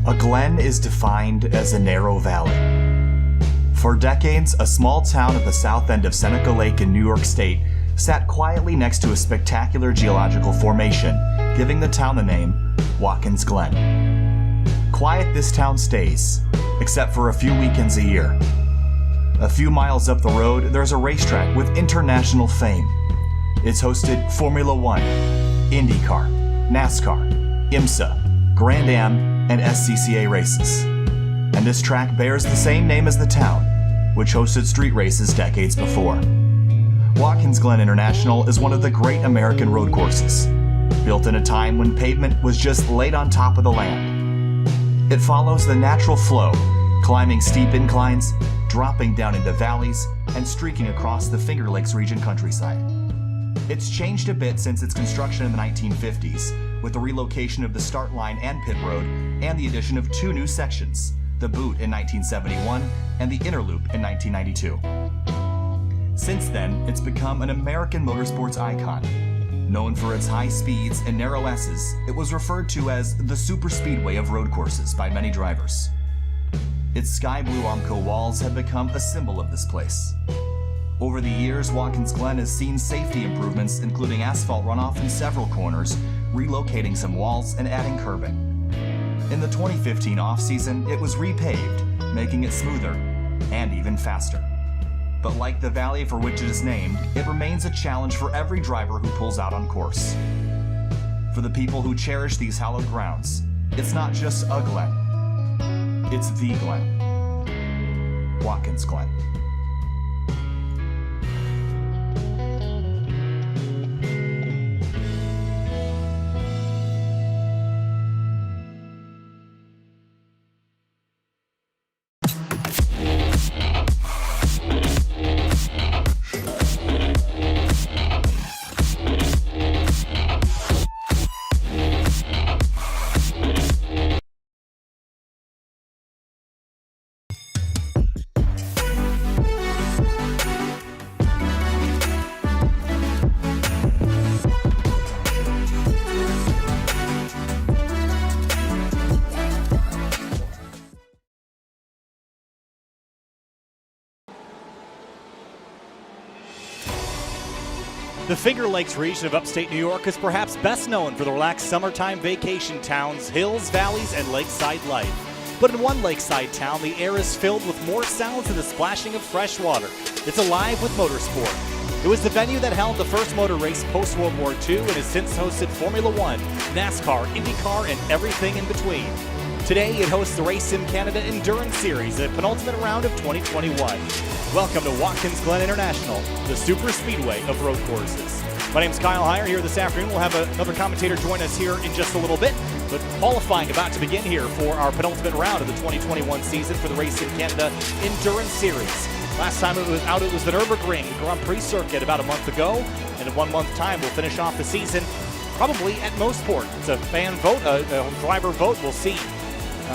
A glen is defined as a narrow valley. For decades, a small town at the south end of Seneca Lake in New York State sat quietly next to a spectacular geological formation, giving the town the name Watkins Glen. Quiet this town stays, except for a few weekends a year. A few miles up the road, there's a racetrack with international fame. It's hosted Formula One, IndyCar, NASCAR, IMSA, Grand Am, and SCCA races. And this track bears the same name as the town, which hosted street races decades before. Watkins Glen International is one of the great American road courses, built in a time when pavement was just laid on top of the land. It follows the natural flow, climbing steep inclines, dropping down into valleys, and streaking across the Finger Lakes region countryside. It's changed a bit since its construction in the 1950s, with the relocation of the start line and pit road, and the addition of two new sections, the Boot in 1971 and the Inner Loop in 1992. Since then, it's become an American motorsports icon. Known for its high speeds and narrow S's, it was referred to as the super speedway of road courses by many drivers. Its sky blue Armco walls have become a symbol of this place. Over the years, Watkins Glen has seen safety improvements, including asphalt runoff in several corners, relocating some walls and adding curbing. In the 2015 off-season, it was repaved, making it smoother and even faster. But like the valley for which it is named, it remains a challenge for every driver who pulls out on course. For the people who cherish these hallowed grounds, it's not just a Glen, it's the Glen. Watkins Glen. The Finger Lakes region of upstate New York is perhaps best known for the relaxed summertime vacation towns, hills, valleys, and lakeside life. But in one lakeside town, the air is filled with more sounds than the splashing of fresh water. It's alive with motorsport. It was the venue that held the first motor race post-World War II and has since hosted Formula One, NASCAR, IndyCar, and everything in between. Today, it hosts the Race Sim Canada Endurance Series, the penultimate round of 2021. Welcome to Watkins Glen International, the super speedway of road courses. My name's Kyle Heyer here this afternoon. We'll have another commentator join us here in just a little bit, but qualifying about to begin here for our penultimate round of the 2021 season for the Race Sim Canada Endurance Series. Last time it was out, it was the Nürburgring Grand Prix circuit about a month ago, and in 1 month time we'll finish off the season probably at Mosport. It's a fan vote, a driver vote. We'll see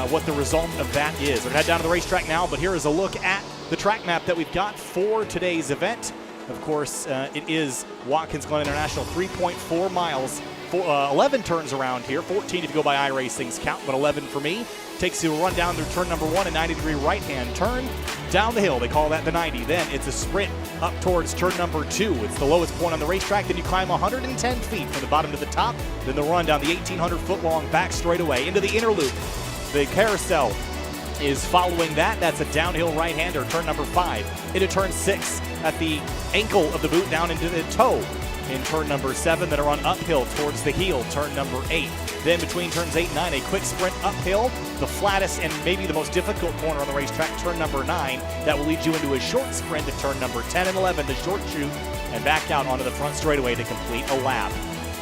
what the result of that is. We're gonna head down to the racetrack now, but here is a look at the track map that we've got for today's event. Of course, it is Watkins Glen International, 3.4 miles, 11 turns around here, 14 if you go by iRacing's count, but 11 for me. Takes you a run down through turn number 1, a 90-degree right-hand turn, down the hill, they call that the 90. Then it's a sprint up towards turn number 2. It's the lowest point on the racetrack. Then you climb 110 feet from the bottom to the top. Then the run down the 1,800-foot-long back straightaway into the inner loop. The carousel is following that. That's a downhill right-hander, turn number 5. Into turn 6 at the ankle of the boot, down into the toe in turn number 7. Then a run uphill towards the heel, turn number 8. Then between turns 8 and 9, a quick sprint uphill, the flattest and maybe the most difficult corner on the racetrack, turn number 9. That will lead you into a short sprint at turn number 10 and 11, the short chute, and back out onto the front straightaway to complete a lap.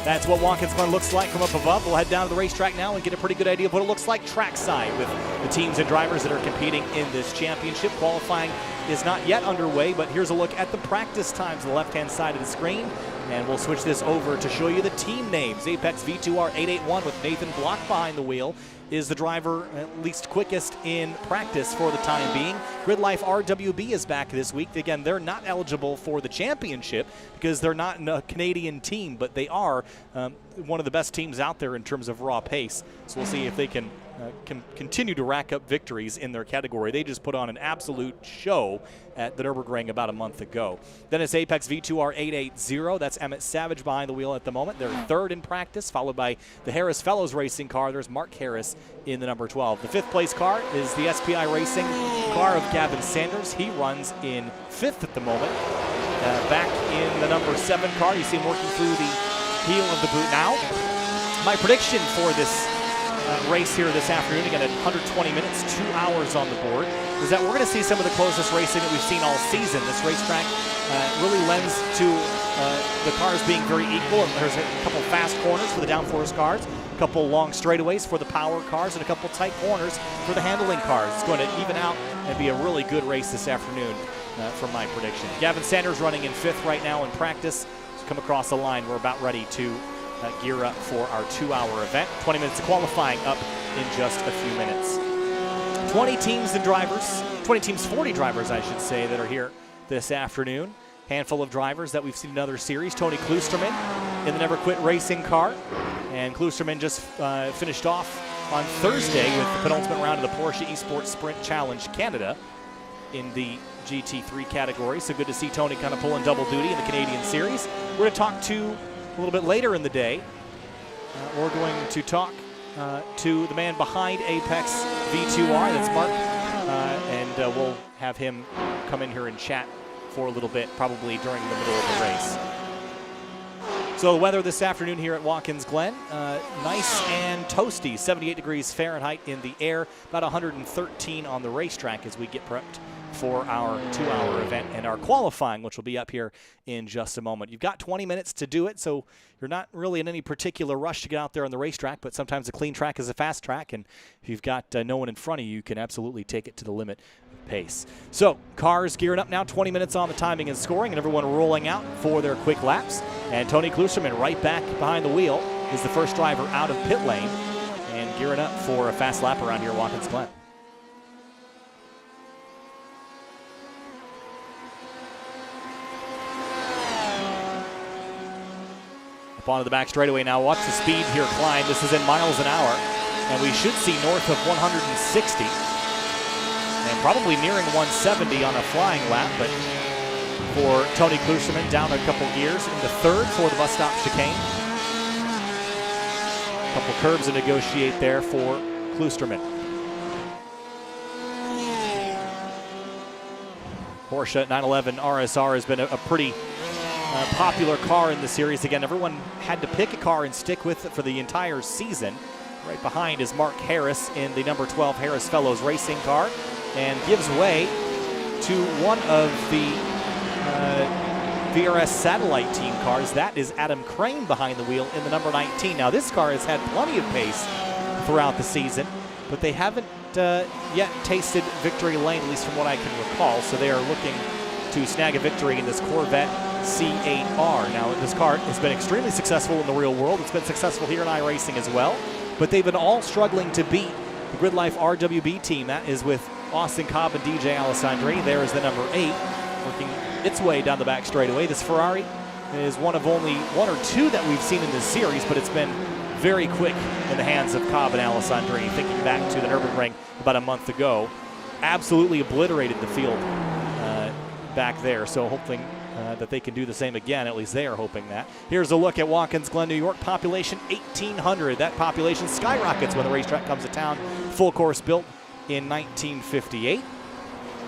That's what Watkins Glen looks like from up above. We'll head down to the racetrack now and get a pretty good idea of what it looks like trackside with the teams and drivers that are competing in this championship. Qualifying is not yet underway, but here's a look at the practice times on the left-hand side of the screen. And we'll switch this over to show you the team names. Apex V2R 881 with Nathan Block behind the wheel is the driver at least quickest in practice for the time being. Grid Life RWB is back this week. Again, they're not eligible for the championship because they're not a Canadian team, but they are one of the best teams out there in terms of raw pace. So we'll see if they can continue to rack up victories in their category. They just put on an absolute show at the Nürburgring about a month ago. Then it's Apex V2R 880. That's Emmett Savage behind the wheel at the moment. They're third in practice, followed by the Harris Fellows racing car. There's Mark Harris in the number 12. The fifth place car is the SPI Racing car of Gavin Sanders. He runs in fifth at the moment. Back in the number 7 car, you see him working through the heel of the boot now. My prediction for this race here this afternoon, again at 120 minutes, 2 hours on the board, is that we're going to see some of the closest racing that we've seen all season. This racetrack really lends to the cars being very equal. There's a couple fast corners for the downforce cars, a couple long straightaways for the power cars, and a couple tight corners for the handling cars. It's going to even out and be a really good race this afternoon from my prediction. Gavin Sanders running in fifth right now in practice. He's come across the line. We're about ready to gear up for our 2-hour event. 20 minutes of qualifying up in just a few minutes. 20 teams and drivers, 20 teams, 40 drivers, I should say, that are here this afternoon. Handful of drivers that we've seen in other series. Tony Kloosterman in the Never Quit Racing car. And Kloosterman just finished off on Thursday with the penultimate round of the Porsche Esports Sprint Challenge Canada in the GT3 category. So good to see Tony kind of pulling double duty in the Canadian series. We're going to talk to a little bit later in the day. We're going to talk to the man behind Apex V2R, that's Mark, and we'll have him come in here and chat for a little bit, probably during the middle of the race. So the weather this afternoon here at Watkins Glen, nice and toasty, 78 degrees Fahrenheit in the air, about 113 on the racetrack as we get prepped for our 2-hour event and our qualifying, which will be up here in just a moment. You've got 20 minutes to do it, so you're not really in any particular rush to get out there on the racetrack, but sometimes a clean track is a fast track, and if you've got no one in front of you, you can absolutely take it to the limit of pace. So cars gearing up now, 20 minutes on the timing and scoring, and everyone rolling out for their quick laps. And Tony Kloosterman right back behind the wheel is the first driver out of pit lane and gearing up for a fast lap around here at Watkins Glen. Up onto the back straightaway now. Watch the speed here climb. This is in miles an hour, and we should see north of 160 and probably nearing 170 on a flying lap. But for Tony Kloosterman, down a couple gears into third for the bus stop chicane. A couple curves to negotiate there for Kloosterman. Porsche 911 RSR has been a pretty popular car in the series. Again, everyone had to pick a car and stick with it for the entire season. Right behind is Mark Harris in the number 12 Harris Fellows racing car, and gives way to one of the VRS satellite team cars. That is Adam Crane behind the wheel in the number 19. Now this car has had plenty of pace throughout the season, but they haven't yet tasted victory lane, at least from what I can recall. So they are looking to snag a victory in this Corvette C8R. Now, this car has been extremely successful in the real world. It's been successful here in iRacing as well, but they've been all struggling to beat the Grid Life RWB team. That is with Austin Cobb and DJ Alessandrini. There is the number 8, working its way down the back straightaway. This Ferrari is one of only 1 or 2 that we've seen in this series, but it's been very quick in the hands of Cobb and Alessandrini. Thinking back to the Nürburgring about a month ago, absolutely obliterated the field back there. So hoping that they can do the same again. At least they are hoping that. Here's a look at Watkins Glen, New York. Population 1,800. That population skyrockets when the racetrack comes to town. Full course built in 1958.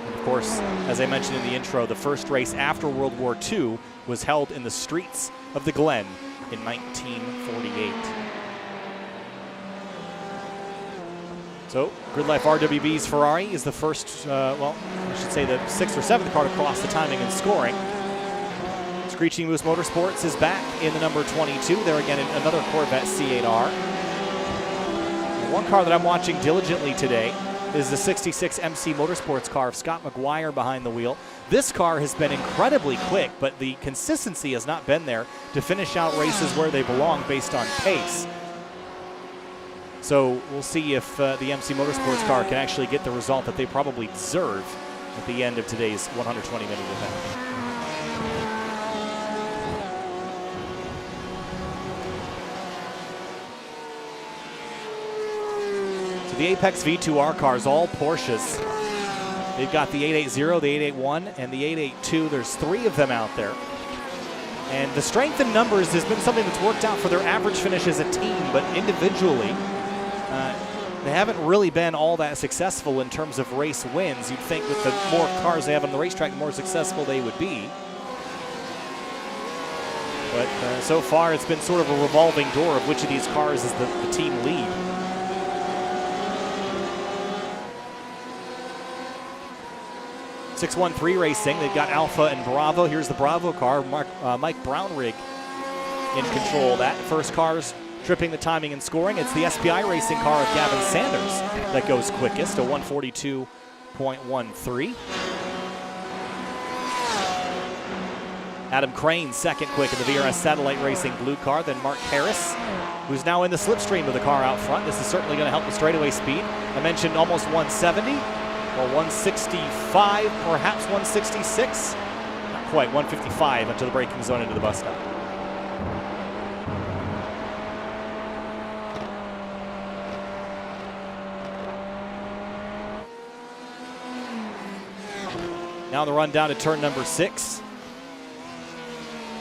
And of course, as I mentioned in the intro, the first race after World War II was held in the streets of the Glen in 1948. So, Grid Life RWB's Ferrari is the first, well, I should say the 6th or 7th car to cross the timing and scoring. Screeching Moose Motorsports is back in the number 22. There again, another Corvette C8R. One car that I'm watching diligently today is the 66 MC Motorsports car of Scott McGuire behind the wheel. This car has been incredibly quick, but the consistency has not been there to finish out races where they belong based on pace. So we'll see if the MC Motorsports car can actually get the result that they probably deserve at the end of today's 120-minute event. So the Apex V2R cars, all Porsches. They've got the 880, the 881, and the 882. There's 3 of them out there. And the strength in numbers has been something that's worked out for their average finish as a team, but individually, they haven't really been all that successful in terms of race wins. You'd think that the more cars they have on the racetrack, the more successful they would be. But so far, it's been sort of a revolving door of which of these cars is the team lead. .613 Racing, they've got Alpha and Bravo. Here's the Bravo car, Mike Brownrigg in control of that. First car's tripping the timing and scoring. It's the SPI Racing car of Gavin Sanders that goes quickest, a 142.13. Adam Crane second quick in the VRS Satellite Racing blue car, then Mark Harris, who's now in the slipstream of the car out front. This is certainly going to help the straightaway speed. I mentioned almost 170. Or 165, perhaps 166. Not quite, 155 until the braking zone into the bus stop. Now the run down to turn number 6.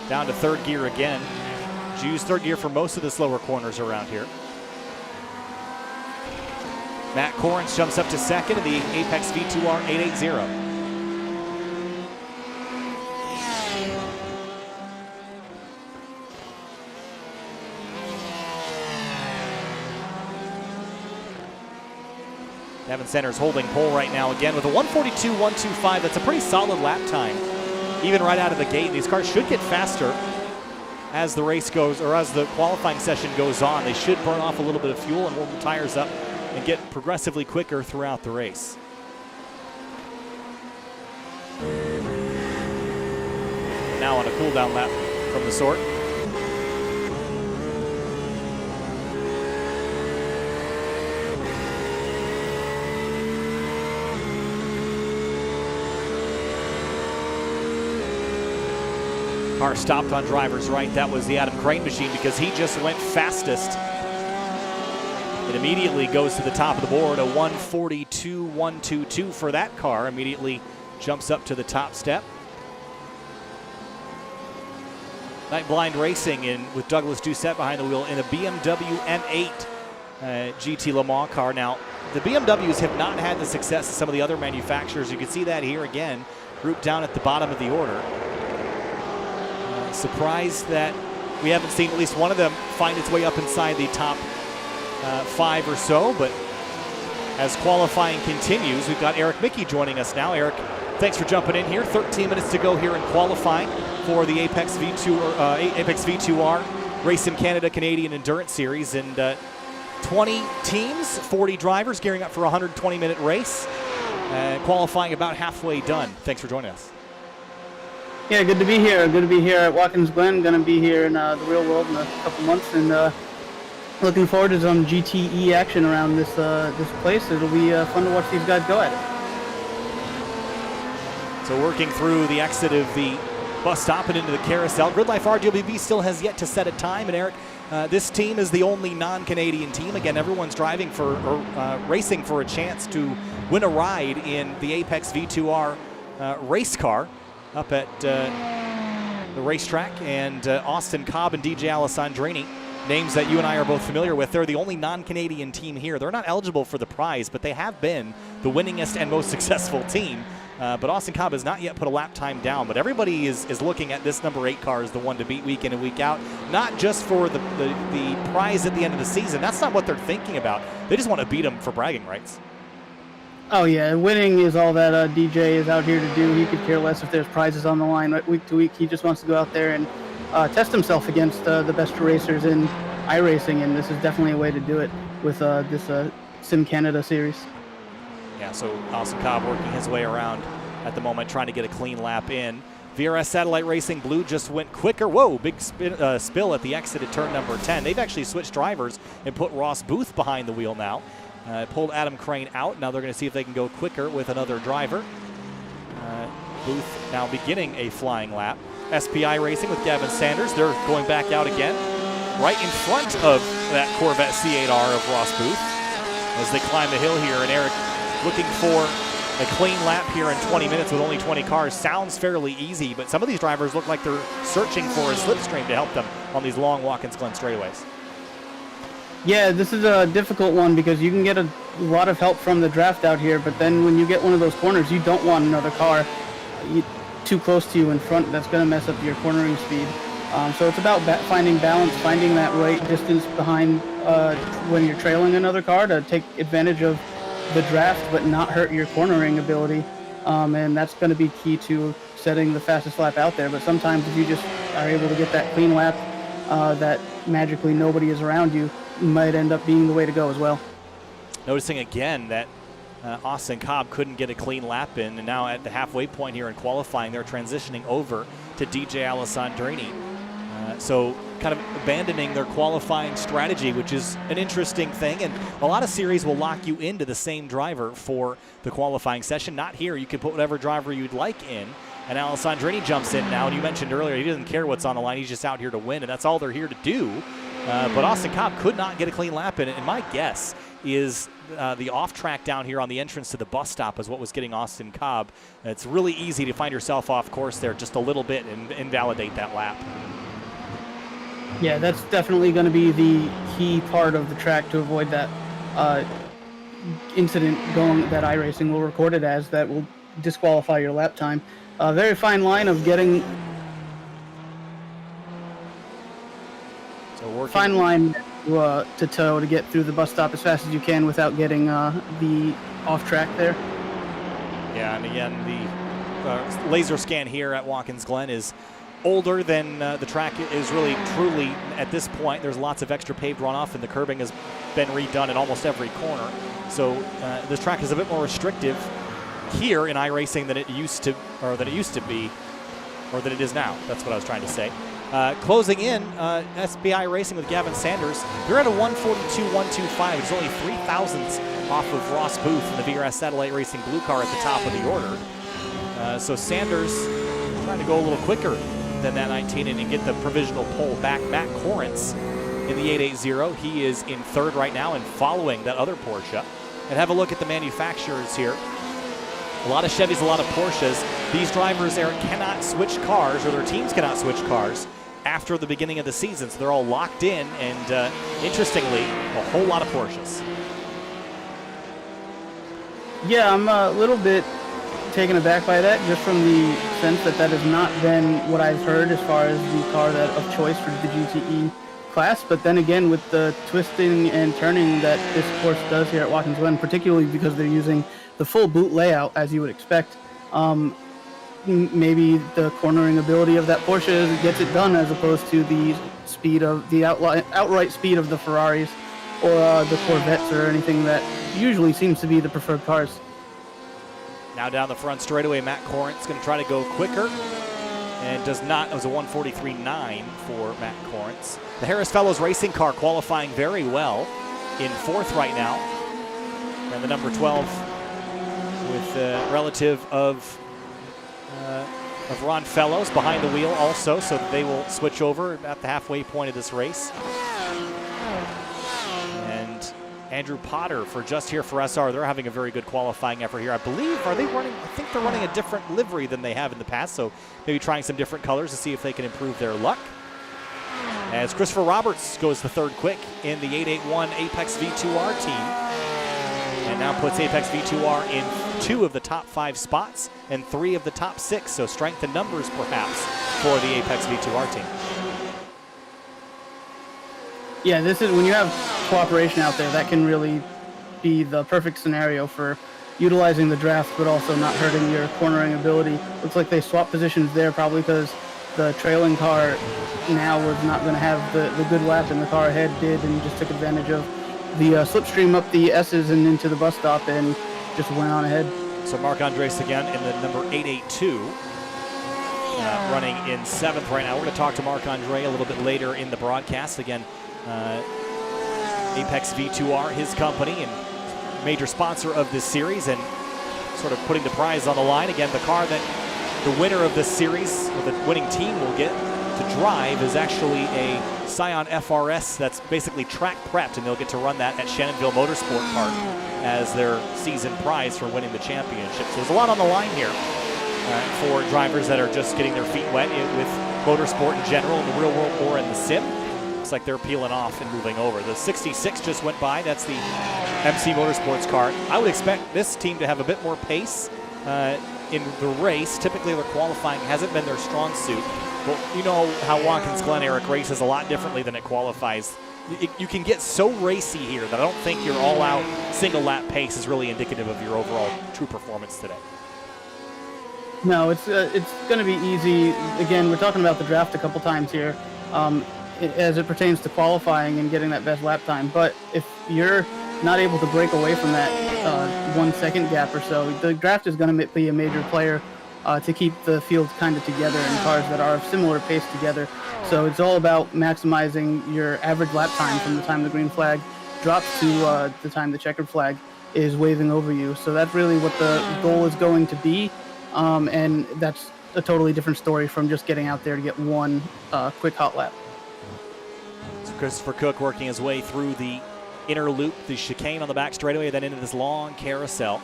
Down to third gear again. You use third gear for most of the slower corners around here. Matt Corrins jumps up to second in the Apex V2R 880. Gavin Sanders holding pole right now again with a 142.125. That's a pretty solid lap time, even right out of the gate. These cars should get faster as the race goes, or as the qualifying session goes on. They should burn off a little bit of fuel and warm the tires up and get progressively quicker throughout the race. Now on a cool down lap from the sort. Car stopped on driver's right. That was the Adam Crane machine because he just went fastest. It immediately goes to the top of the board, a 142.122 for that car. Immediately jumps up to the top step. Night Blind Racing with Douglas Doucette behind the wheel in a BMW M8 GT Le Mans car. Now, the BMWs have not had the success of some of the other manufacturers. You can see that here again, grouped down at the bottom of the order. Surprised that we haven't seen at least one of them find its way up inside the top 5 or so, but as qualifying continues, we've got Eric Mickey joining us now. Eric, thanks for jumping in here. 13 minutes to go here in qualifying for the Apex V2R Racing Canada Canadian Endurance Series, and 20 teams, 40 drivers gearing up for a 120-minute race. Qualifying about halfway done. Thanks for joining us. Yeah, good to be here. Good to be here at Watkins, Glen. Going to be here in the real world in a couple months, and looking forward to some GTE action around this place. It'll be fun to watch these guys go at it. So working through the exit of the bus stop and into the carousel, Grid Life RWB still has yet to set a time. And Eric, this team is the only non-Canadian team. Again, everyone's driving for or racing for a chance to win a ride in the Apex V2R race car up at the racetrack. And Austin Cobb and DJ Alessandrini, names that you and I are both familiar with. They're the only non-Canadian team here. They're not eligible for the prize, but they have been the winningest and most successful team. But Austin Cobb has not yet put a lap time down, but everybody is looking at this number 8 car as the one to beat week in and week out, not just for the prize at the end of the season. That's not what they're thinking about. They just want to beat them for bragging rights. Oh yeah, winning is all that DJ is out here to do. He could care less if there's prizes on the line week to week. He just wants to go out there and test himself against the best racers in iRacing, and this is definitely a way to do it with this Sim Canada series. Yeah, so Austin Cobb working his way around at the moment, trying to get a clean lap in. VRS Satellite Racing Blue just went quicker. Whoa, big spill at the exit at turn number 10. They've actually switched drivers and put Ross Booth behind the wheel now. Pulled Adam Crane out. Now they're going to see if they can go quicker with another driver. Booth now beginning a flying lap. SPI Racing with Gavin Sanders. They're going back out again, right in front of that Corvette C8R of Ross Booth. as they climb the hill here. And Eric, looking for a clean lap here in 20 minutes with only 20 cars sounds fairly easy, but some of these drivers look like they're searching for a slipstream to help them on these long Watkins Glen straightaways. Yeah, this is a difficult one because you can get a lot of help from the draft out here, but then when you get one of those corners, you don't want another car too close to you in front. That's going to mess up your cornering speed. So it's about finding balance, finding that right distance behind when you're trailing another car to take advantage of the draft but not hurt your cornering ability. And that's going to be key to setting the fastest lap out there. But sometimes if you just are able to get that clean lap that magically nobody is around you, might end up being the way to go as well. Noticing again that Austin Cobb couldn't get a clean lap in, and now at the halfway point here in qualifying, they're transitioning over to DJ Alessandrini. So kind of abandoning their qualifying strategy, which is an interesting thing. And a lot of series will lock you into the same driver for the qualifying session. Not here. You can put whatever driver you'd like in. And Alessandrini jumps in now. And you mentioned earlier he doesn't care what's on the line. He's just out here to win, and that's all they're here to do. But Austin Cobb could not get a clean lap in it. And my guess is the off track down here on the entrance to the bus stop is what was getting Austin Cobb. It's really easy to find yourself off course there just a little bit and invalidate that lap. Yeah, that's definitely going to be the key part of the track to avoid that incident that iRacing will record it as that will disqualify your lap time. A very fine line of getting fine line to tow to get through the bus stop as fast as you can without getting the off track there. Yeah, and again, the laser scan here at Watkins Glen is older than the track is really truly at this point. There's lots of extra paved runoff, and the curbing has been redone in almost every corner. So this track is a bit more restrictive here in iRacing than it used to be, or than it is now. That's what I was trying to say. Closing in, SBI Racing with Gavin Sanders. They're at a 142.125. It's only 3 thousandths off of Ross Booth in the VRS Satellite Racing blue car at the top of the order. So Sanders trying to go a little quicker than that 19 and get the provisional pole back. Matt Corrence in the 880. He is in third right now and following that other Porsche. And have a look at the manufacturers here. A lot of Chevys, a lot of Porsches. These drivers, Eric, cannot switch cars, or their teams cannot switch cars after the beginning of the season. So they're all locked in, and interestingly, a whole lot of Porsches. Yeah, I'm a little bit taken aback by that, just from the sense that has not been what I've heard as far as the car of choice for the GTE class. But then again, with the twisting and turning that this course does here at Watkins Glen, particularly because they're using the full boot layout as you would expect, maybe the cornering ability of that Porsche gets it done, as opposed to the speed of the outright speed of the Ferraris or the Corvettes or anything that usually seems to be the preferred cars. Now down the front straightaway, Matt Corrence going to try to go quicker, and does not. It was a 143.9 for Matt Corrence. The Harris Fellows racing car qualifying very well in fourth right now. And the number 12 with relative of Ron Fellows behind the wheel also, so that they will switch over at the halfway point of this race. And Andrew Potter for Just Here for SR. They're having a very good qualifying effort here. I believe, are they running? I think they're running a different livery than they have in the past, so maybe trying some different colors to see if they can improve their luck. As Christopher Roberts goes the third quick in the 881 Apex V2R team, and now puts Apex V2R in 2 of the top 5 spots and 3 of the top 6, so strength in numbers perhaps for the Apex V2R team. Yeah, this is when you have cooperation out there, that can really be the perfect scenario for utilizing the draft, but also not hurting your cornering ability. Looks like they swapped positions there, probably because the trailing car now was not going to have the good lap, and the car ahead did, and just took advantage of the slipstream up the S's and into the bus stop and just went on ahead. So Marc Andres again in the number 882, running in 7th right now. We're going to talk to Marc Andre a little bit later in the broadcast. Again, Apex V2R, his company and major sponsor of this series, and sort of putting the prize on the line. Again, the car that the winner of this series, or the winning team, will get to drive is actually a Scion FRS that's basically track prepped, and they'll get to run that at Shannonville Motorsport Park as their season prize for winning the championship. So there's a lot on the line here for drivers that are just getting their feet wet with motorsport in general, in the real world or in the sim. Looks like they're peeling off and moving over. The 66 just went by. That's the MC Motorsports car. I would expect this team to have a bit more pace in the race. Typically their qualifying hasn't been their strong suit. But you know how Watkins Glen Eric races a lot differently than it qualifies. You can get so racy here that I don't think your all-out single lap pace is really indicative of your overall true performance today. No, it's going to be easy. Again, we're talking about the draft a couple times here, as it pertains to qualifying and getting that best lap time. But if you're not able to break away from that 1 second gap or so, the draft is going to be a major player to keep the field kind of together in cars that are of similar pace together. So it's all about maximizing your average lap time from the time the green flag drops to the time the checkered flag is waving over you. So that's really what the goal is going to be. And that's a totally different story from just getting out there to get one quick hot lap. So Christopher Cook working his way through the inner loop, the chicane on the back straightaway, then into this long carousel,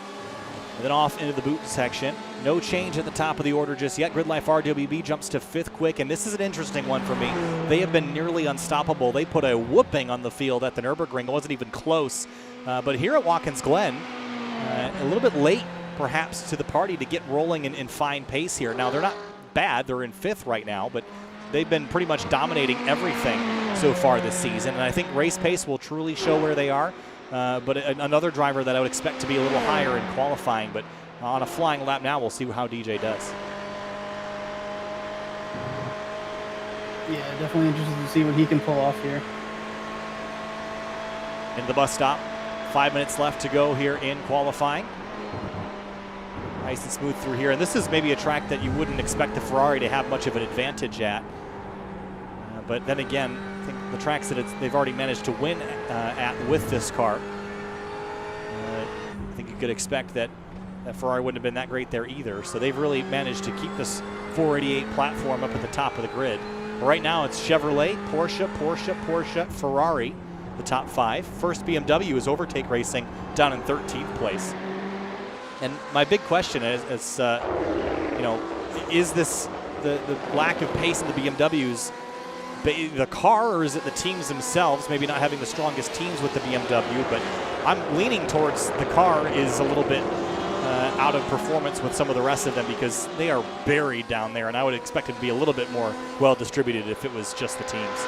and then off into the boot section. No change at the top of the order just yet. Grid Life RWB jumps to 5th quick, and this is an interesting one for me. They have been nearly unstoppable. They put a whooping on the field at the Nürburgring. It wasn't even close. But here at Watkins Glen, a little bit late perhaps to the party to get rolling in fine pace here. Now, they're not bad. They're in 5th right now, but they've been pretty much dominating everything so far this season. And I think race pace will truly show where they are. But another driver that I would expect to be a little higher in qualifying. But on a flying lap now, we'll see how DJ does. Yeah, definitely interested to see what he can pull off here. In the bus stop, 5 minutes left to go here in qualifying. Nice and smooth through here. And this is maybe a track that you wouldn't expect the Ferrari to have much of an advantage at. But then again, I think the tracks that they've already managed to win at with this car, I think you could expect that Ferrari wouldn't have been that great there either. So they've really managed to keep this 488 platform up at the top of the grid. But right now it's Chevrolet, Porsche, Ferrari, the top 5. First BMW is Overtake Racing down in 13th place. And my big question is you know, is this the lack of pace in the BMWs the car, or is it the teams themselves maybe not having the strongest teams with the BMW? But I'm leaning towards the car is a little bit out of performance with some of the rest of them, because they are buried down there, and I would expect it to be a little bit more well distributed if it was just the teams.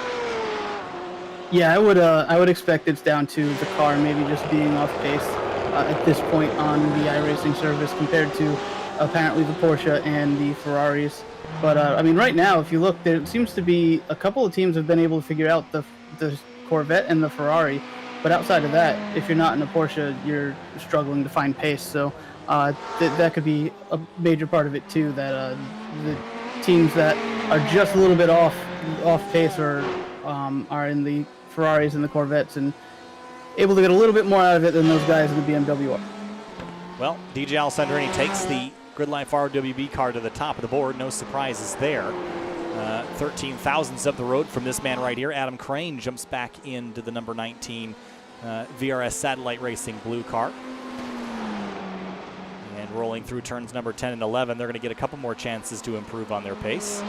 Yeah, I would expect it's down to the car maybe just being off pace at this point on the iRacing service compared to apparently the Porsche and the Ferraris. But I mean, right now, if you look, there seems to be a couple of teams have been able to figure out the Corvette and the Ferrari. But outside of that, if you're not in a Porsche, you're struggling to find pace. So that could be a major part of it too. That the teams that are just a little bit off pace or are in the Ferraris and the Corvettes and able to get a little bit more out of it than those guys in the BMW are. Well, DJ Alessandrini takes the Grid Life RWB car to the top of the board. No surprises there. 13 thousandths up the road from this man right here. Adam Crane jumps back into the number 19 VRS Satellite Racing blue car. And rolling through turns number 10 and 11, they're going to get a couple more chances to improve on their pace.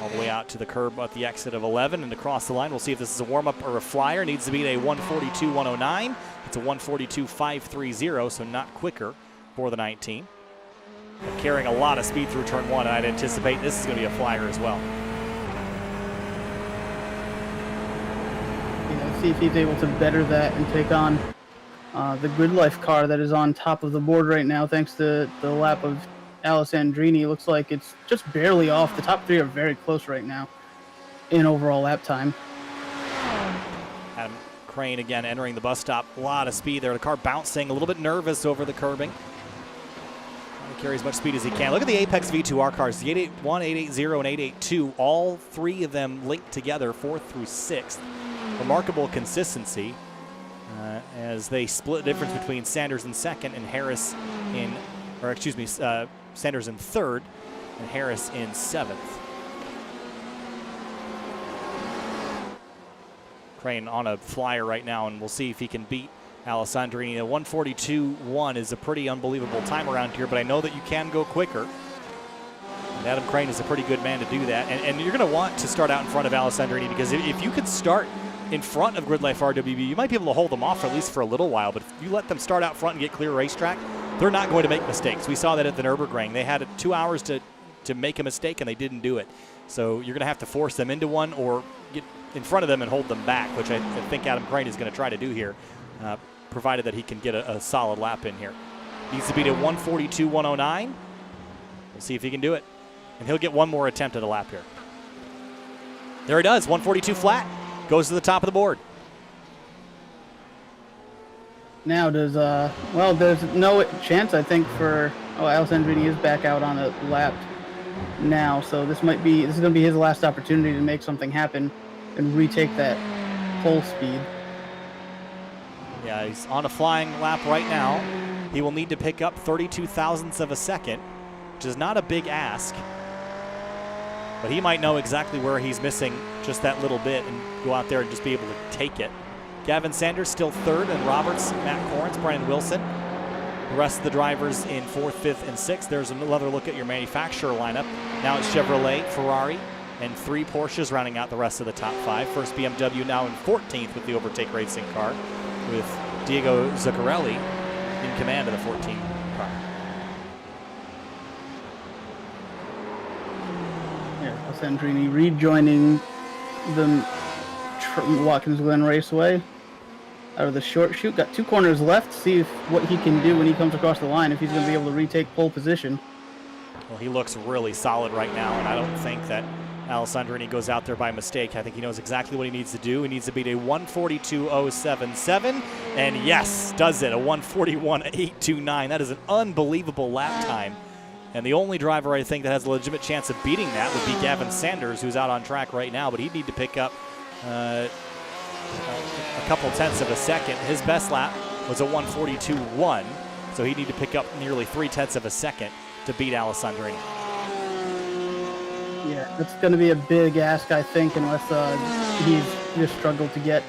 All the way out to the curb at the exit of 11 and across the line. We'll see if this is a warm-up or a flyer. Needs to beat a 142.109. It's a 142.530, so not quicker for the 19. But carrying a lot of speed through turn 1, and I'd anticipate this is going to be a flyer as well. Yeah, see if he's able to better that and take on the Grid Life car that is on top of the board right now thanks to the lap of Alessandrini. Looks like it's just barely off. The top 3 are very close right now in overall lap time. Adam Crane again entering the bus stop. A lot of speed there. The car bouncing, a little bit nervous over the curbing. Trying to carry as much speed as he can. Look at the Apex V2R cars. The 881, 880, and 882. All 3 of them linked together, 4th through 6th. Remarkable consistency as they split the difference between Sanders in 2nd and Harris in, or excuse me, Sanders in 3rd. and Harris in 7th. Crane on a flyer right now, and we'll see if he can beat Alessandrini. A 1:42.1 is a pretty unbelievable time around here, but I know that you can go quicker. And Adam Crane is a pretty good man to do that. And you're going to want to start out in front of Alessandrini, because if you could start in front of Grid Life RWB, you might be able to hold them off for at least for a little while. But if you let them start out front and get clear racetrack, they're not going to make mistakes. We saw that at the Nürburgring. They had 2 hours to make a mistake, and they didn't do it. So you're going to have to force them into one or get in front of them and hold them back, which I think Adam Crane is going to try to do here, provided that he can get a solid lap in here. Needs to beat a 1:42.109. We'll see if he can do it. And he'll get one more attempt at a lap here. There he does, 1:42 flat. Goes to the top of the board. Now does, well, there's no chance, I think, for, Alessandrini is back out on a lap now, so this is going to be his last opportunity to make something happen and retake that pole speed. Yeah, he's on a flying lap right now. He will need to pick up 32 thousandths of a second, which is not a big ask. But he might know exactly where he's missing just that little bit and go out there and just be able to take it. Gavin Sanders still 3rd, and Roberts, Matt Corrins, Brandon Wilson. The rest of the drivers in 4th, 5th, and 6th. There's another look at your manufacturer lineup. Now it's Chevrolet, Ferrari, and 3 Porsches rounding out the rest of the top 5. First BMW now in 14th with the Overtake Racing car, with Diego Zuccarelli in command of the 14 car. Alessandrini rejoining the Watkins Glen Raceway out of the short chute. Got 2 corners left. See what he can do when he comes across the line, if he's going to be able to retake pole position. Well, he looks really solid right now, and I don't think that Alessandrini goes out there by mistake. I think he knows exactly what he needs to do. He needs to beat a 1:42.077, and yes, does it, a 1:41.829. That is an unbelievable lap time. And the only driver I think that has a legitimate chance of beating that would be Gavin Sanders, who's out on track right now, but he'd need to pick up a couple tenths of a second. His best lap was a 1:42.1, so he'd need to pick up nearly 3 tenths of a second to beat Alessandrini. Yeah, it's going to be a big ask, I think, unless he's just struggled to get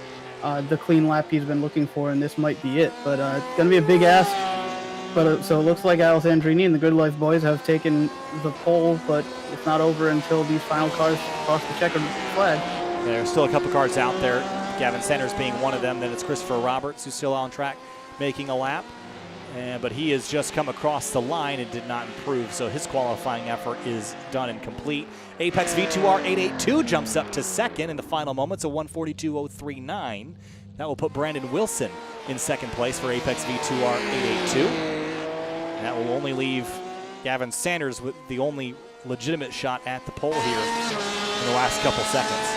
the clean lap he's been looking for, and this might be it. But it's going to be a big ask. But so it looks like Alessandrini and the Good Life boys have taken the pole, but it's not over until these final cars cross the checkered flag. Yeah, there's still a couple cars out there, Gavin Sanders being one of them. Then it's Christopher Roberts, who's still on track making a lap. But he has just come across the line and did not improve, so his qualifying effort is done and complete. Apex V2R 882 jumps up to 2nd in the final moments, a 1:42.039. That will put Brandon Wilson in 2nd place for Apex V2R 882. And that will only leave Gavin Sanders with the only legitimate shot at the pole here in the last couple seconds.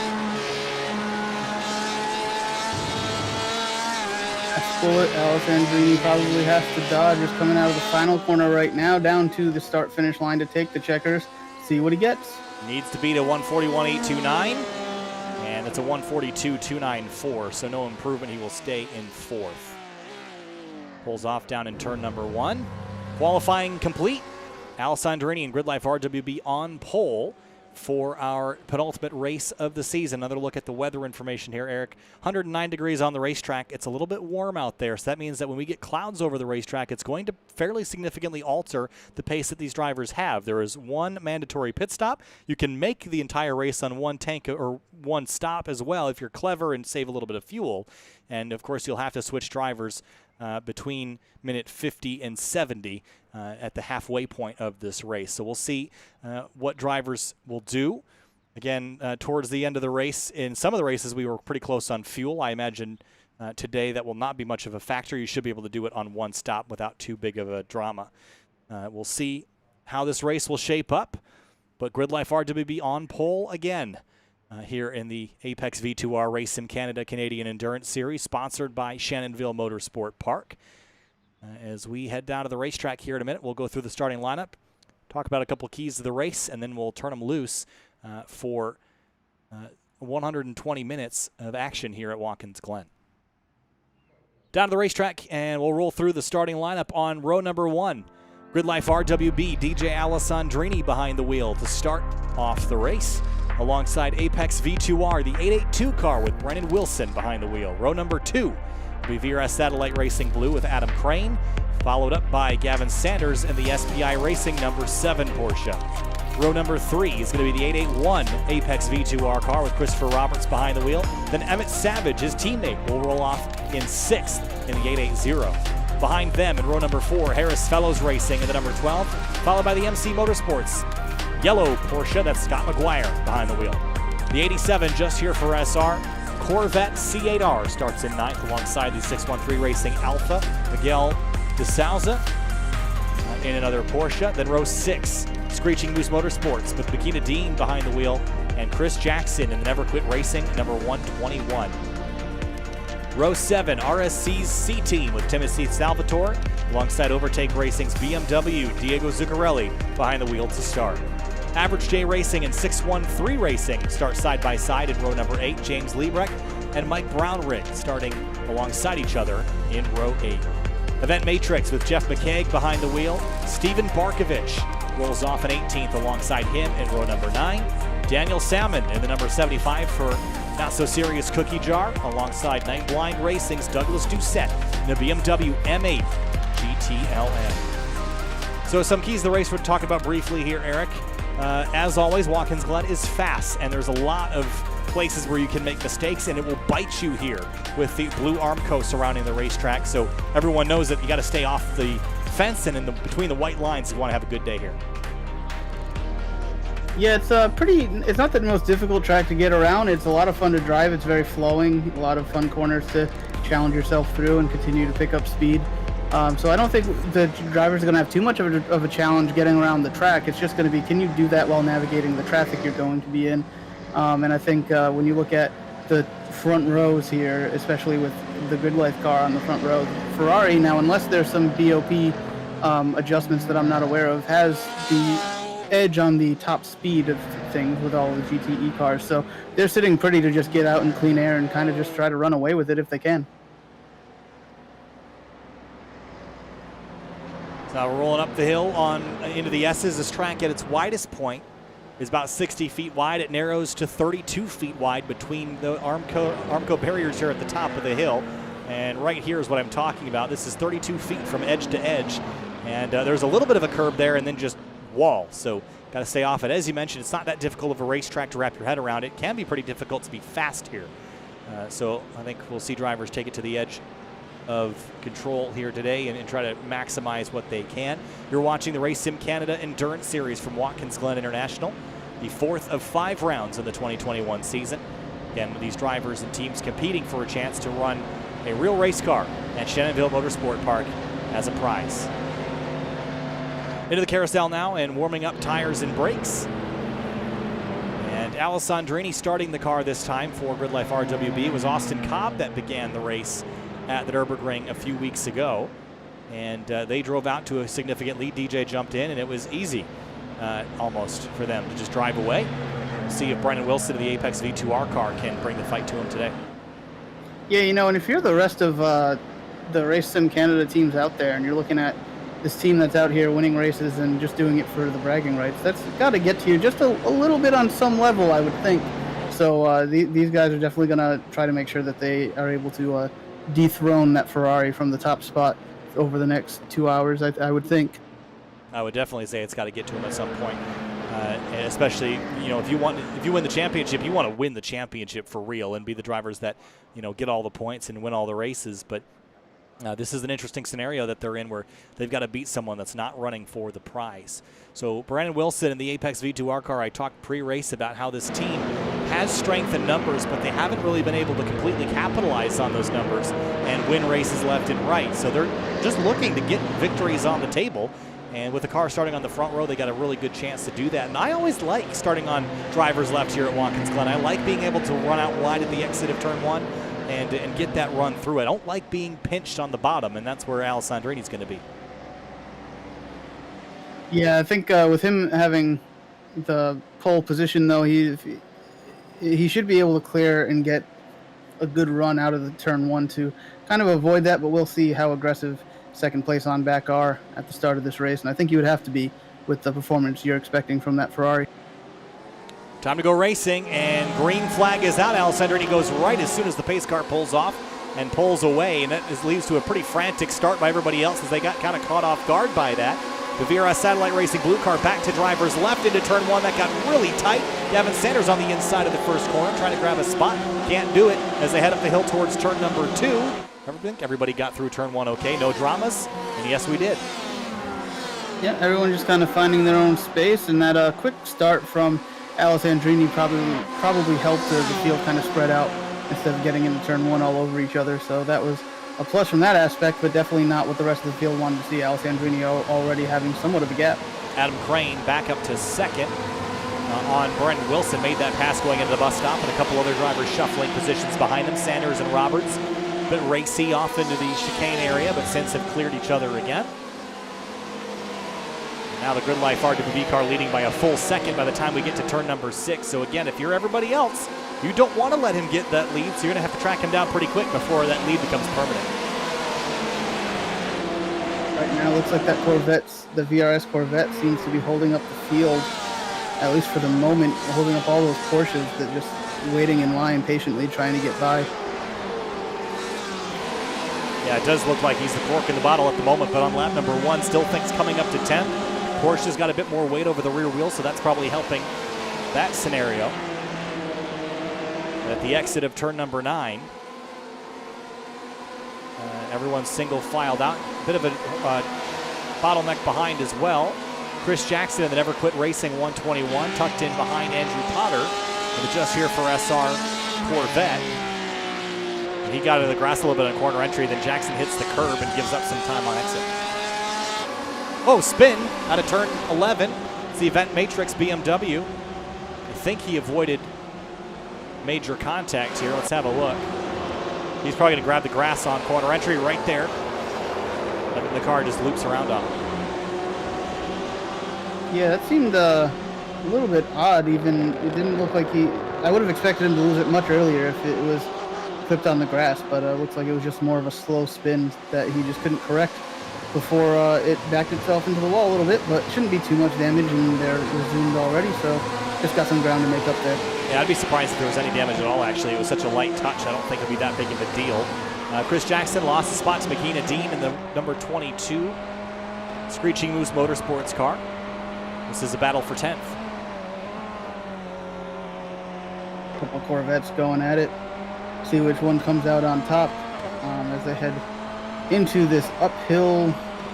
Bullet Alessandrini probably has to dodge. Is coming out of the final corner right now, down to the start-finish line to take the checkers. See what he gets. Needs to beat a 1:41.829, and it's a 1:42.294, so no improvement. He will stay in 4th. Pulls off down in turn number 1. Qualifying complete. Alessandrini and Grid Life RWB on pole for our penultimate race of the season. Another look at the weather information here, Eric. 109 degrees on the racetrack. It's a little bit warm out there, so that means that when we get clouds over the racetrack, it's going to fairly significantly alter the pace that these drivers have. There is one mandatory pit stop. You can make the entire race on one tank or one stop as well if you're clever and save a little bit of fuel. And, of course, you'll have to switch drivers between minute 50 and 70 at the halfway point of this race. So we'll see what drivers will do. Again, towards the end of the race, in some of the races we were pretty close on fuel. I imagine today that will not be much of a factor. You should be able to do it on one stop without too big of a drama. We'll see how this race will shape up, but Grid Life RWB on pole again. Here in the Apex V2R Race in Canada Canadian Endurance Series, sponsored by Shannonville Motorsport Park. As we head down to the racetrack here in a minute, we'll go through the starting lineup, talk about a couple keys to the race, and then we'll turn them loose for 120 minutes of action here at Watkins Glen. Down to the racetrack, and we'll roll through the starting lineup on row number 1. Grid Life RWB, DJ Alessandrini behind the wheel to start off the race. Alongside Apex V2R, the 882 car with Brennan Wilson behind the wheel. Row number 2 will be VRS Satellite Racing Blue with Adam Crane, followed up by Gavin Sanders and the SPI Racing number 7 Porsche. Row number 3 is going to be the 881 Apex V2R car with Christopher Roberts behind the wheel. Then Emmett Savage, his teammate, will roll off in 6th in the 880. Behind them in row number 4, Harris Fellows Racing in the number 12, followed by the MC Motorsports yellow Porsche, that's Scott McGuire behind the wheel. The 87 just here for SR. Corvette C8R starts in 9th alongside the 613 Racing Alpha, Miguel De Souza in another Porsche. Then row 6, Screeching Moose Motorsports with Makina Dean behind the wheel and Chris Jackson in the Never Quit Racing, number 121. Row 7, RSC's C-Team with Timothy Salvatore alongside Overtake Racing's BMW, Diego Zuccarelli behind the wheel to start. Average J Racing and 613 Racing start side by side in row number 8, James Liebrecht and Mike Brownrigg starting alongside each other in row 8. Event Matrix with Jeff McKeag behind the wheel. Stephen Barkovich rolls off in 18th alongside him in row number 9. Daniel Salmon in the number 75 for Not So Serious Cookie Jar alongside Night Blind Racing's Douglas Doucette in the BMW M8 GTLM. So some keys to the race we're talking about briefly here, Eric. As always, Watkins Glen is fast, and there's a lot of places where you can make mistakes, and it will bite you here with the blue Armco surrounding the racetrack. So everyone knows that you got to stay off the fence and between the white lines if you want to have a good day here. Yeah, it's it's not the most difficult track to get around. It's a lot of fun to drive. It's very flowing, a lot of fun corners to challenge yourself through and continue to pick up speed. So I don't think the drivers are going to have too much of a challenge getting around the track. It's just going to be, can you do that while navigating the traffic you're going to be in? And I think when you look at the front rows here, especially with the Grid Life car on the front row, Ferrari now, unless there's some BOP adjustments that I'm not aware of, has the edge on the top speed of things with all the GTE cars. So they're sitting pretty to just get out in clean air and kind of just try to run away with it if they can. Now we're rolling up the hill into the S's. This track at its widest point is about 60 feet wide. It narrows to 32 feet wide between the Armco barriers here at the top of the hill. And right here is what I'm talking about. This is 32 feet from edge to edge. And there's a little bit of a curb there and then just wall. So got to stay off it. As you mentioned, it's not that difficult of a racetrack to wrap your head around. It can be pretty difficult to be fast here. So I think we'll see drivers take it to the edge of control here today and try to maximize what they can. You're watching the Race Sim Canada Endurance Series from Watkins Glen International, the 4th of 5 rounds in the 2021 season. Again, these drivers and teams competing for a chance to run a real race car at Shannonville Motorsport Park as a prize. Into the carousel now and warming up tires and brakes. And Alessandrini starting the car this time for Grid Life RWB. It was Austin Cobb that began the race at the Nürburgring a few weeks ago, and they drove out to a significant lead. DJ jumped in, and it was easy almost for them to just drive away. See if Brennan Wilson of the Apex V2R car can bring the fight to him today. Yeah, you know, and if you're the rest of the Race Sim Canada teams out there, and you're looking at this team that's out here winning races and just doing it for the bragging rights, that's got to get to you just a little bit on some level, I would think. So these guys are definitely going to try to make sure that they are able to dethrone that Ferrari from the top spot over the next 2 hours, I would think. I would definitely say it's got to get to him at some point, especially, you know, if you win the championship, you want to win the championship for real and be the drivers that, you know, get all the points and win all the races. But this is an interesting scenario that they're in where they've got to beat someone that's not running for the prize. So Brandon Wilson in the Apex V2R car, I talked pre-race about how this team has strength in numbers, but they haven't really been able to completely capitalize on those numbers and win races left and right. So they're just looking to get victories on the table. And with the car starting on the front row, they got a really good chance to do that. And I always like starting on driver's left here at Watkins Glen. I like being able to run out wide at the exit of turn 1 and get that run through. I don't like being pinched on the bottom, and that's where Alessandrini's going to be. Yeah, I think with him having the pole position, though, he should be able to clear and get a good run out of the turn 1 to kind of avoid that, but we'll see how aggressive second place on back are at the start of this race, and I think you would have to be with the performance you're expecting from that Ferrari. Time to go racing, and green flag is out. Alessandrini goes right as soon as the pace car pulls off and pulls away, and that leads to a pretty frantic start by everybody else as they got kind of caught off guard by that. The VRS Satellite Racing blue car back to driver's left into turn one. That got really tight. Gavin Sanders on the inside of the first corner trying to grab a spot. Can't do it as they head up the hill towards turn number 2. I think everybody got through turn 1 okay. No dramas. And yes, we did. Yeah, everyone just kind of finding their own space, and that quick start from Alessandrini probably helped the field kind of spread out instead of getting into turn 1 all over each other. So that was a plus from that aspect, but definitely not what the rest of the field wanted to see. Alessandrini already having somewhat of a gap. Adam Crane back up to second on Brendan Wilson. Made that pass going into the bus stop, and a couple other drivers shuffling positions behind them. Sanders and Roberts a bit racy off into the chicane area, but since have cleared each other again. Now the Grid Life RWB car leading by a full second by the time we get to turn number 6. So again, if you're everybody else, you don't want to let him get that lead, so you're going to have to track him down pretty quick before that lead becomes permanent. Right now, it looks like that Corvette, the VRS Corvette, seems to be holding up the field, at least for the moment, holding up all those Porsches that just waiting in line patiently trying to get by. Yeah, it does look like he's the cork in the bottle at the moment, but on lap number 1, still thinks coming up to 10. Porsche's got a bit more weight over the rear wheel, so that's probably helping that scenario. At the exit of turn number 9, everyone's single filed out. Bit of a bottleneck behind as well. Chris Jackson in the Never Quit Racing 121, tucked in behind Andrew Potter, and just here for SR Corvette. He got into the grass a little bit on corner entry, then Jackson hits the curb and gives up some time on exit. Oh, spin out of turn 11. It's the Event Matrix BMW. I think he avoided major contact here. Let's have a look. He's probably going to grab the grass on corner entry right there. And then the car just loops around on him. Yeah, that seemed a little bit odd. Even it didn't look like I would have expected him to lose it much earlier if it was clipped on the grass, but it looks like it was just more of a slow spin that he just couldn't correct before it backed itself into the wall a little bit, but shouldn't be too much damage, and they're resumed already, so just got some ground to make up there. Yeah, I'd be surprised if there was any damage at all, actually. It was such a light touch, I don't think it'll be that big of a deal. Chris Jackson lost the spot to McKenna Dean in the number 22 Screeching Moose Motorsports car. This is a battle for 10th. A couple of Corvettes going at it. See which one comes out on top as they head into this uphill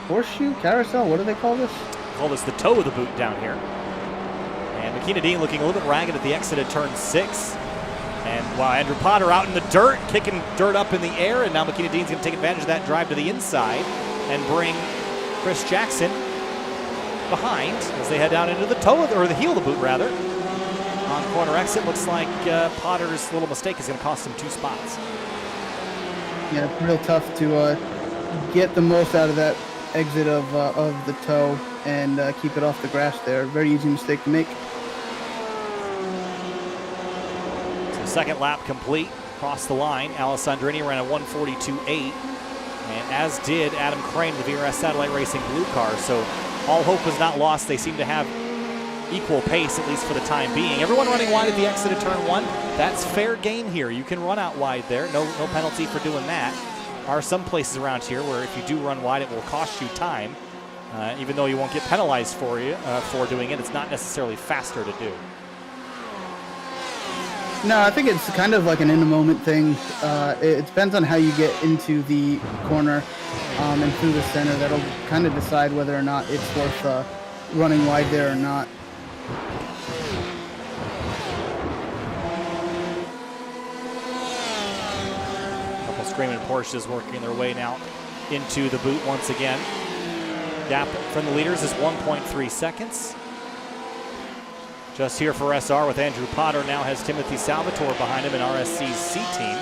horseshoe carousel. What do they call this? Call this the toe of the boot down here. And McKenna Dean looking a little bit ragged at the exit of turn 6. And while Andrew Potter out in the dirt, kicking dirt up in the air, and now McKenna Dean's going to take advantage of that drive to the inside and bring Chris Jackson behind as they head down into the toe of the, or the heel of the boot rather. On corner exit, looks like Potter's little mistake is going to cost him 2 spots. Yeah, it's real tough to get the most out of that exit of the toe and keep it off the grass there. Very easy mistake to make. So second lap complete, across the line. Alessandrini ran a 1:42.8, and as did Adam Crane with the VRS Satellite Racing blue car. So all hope was not lost. They seem to have equal pace, at least for the time being. Everyone running wide at the exit of turn 1. That's fair game here. You can run out wide there. No penalty for doing that. Are some places around here where if you do run wide, it will cost you time. Even though you won't get penalized for doing it, it's not necessarily faster to do. No, I think it's kind of like an in-the-moment thing. It depends on how you get into the corner and through the center. That'll kind of decide whether or not it's worth running wide there or not. Couple screaming Porsches working their way now into the boot once again. Gap from the leaders is 1.3 seconds. Just here for SR with Andrew Potter, now has Timothy Salvatore behind him in RSC's C team.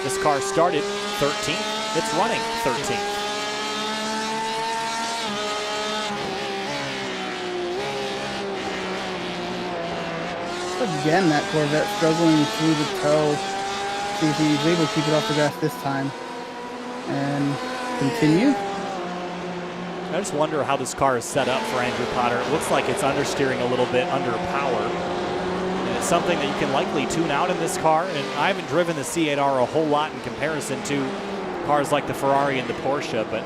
This car started 13th, it's running 13th. Again, that Corvette struggling through the toe. See if he's able to keep it off the grass this time. And continue. I just wonder how this car is set up for Andrew Potter. It looks like it's understeering a little bit under power. And it's something that you can likely tune out in this car. And I haven't driven the C8R a whole lot in comparison to cars like the Ferrari and the Porsche, but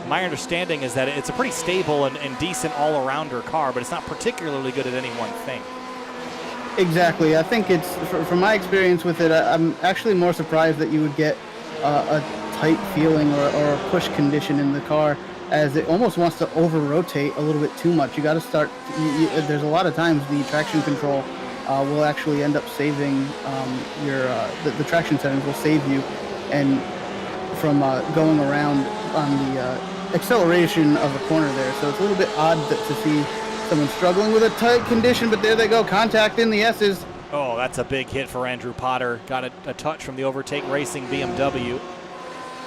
my understanding is that it's a pretty stable and decent all-arounder car, but it's not particularly good at any one thing. Exactly. I think it's, from my experience with it, I'm actually more surprised that you would get a tight feeling or a push condition in the car, as it almost wants to over-rotate a little bit too much. You got to start, there's a lot of times the traction control will actually end up saving the traction settings will save you and from going around on the acceleration of the corner there. So it's a little bit odd to see someone struggling with a tight condition, but there they go, contact in the S's. Oh, that's a big hit for Andrew Potter. Got a touch from the Overtake Racing BMW.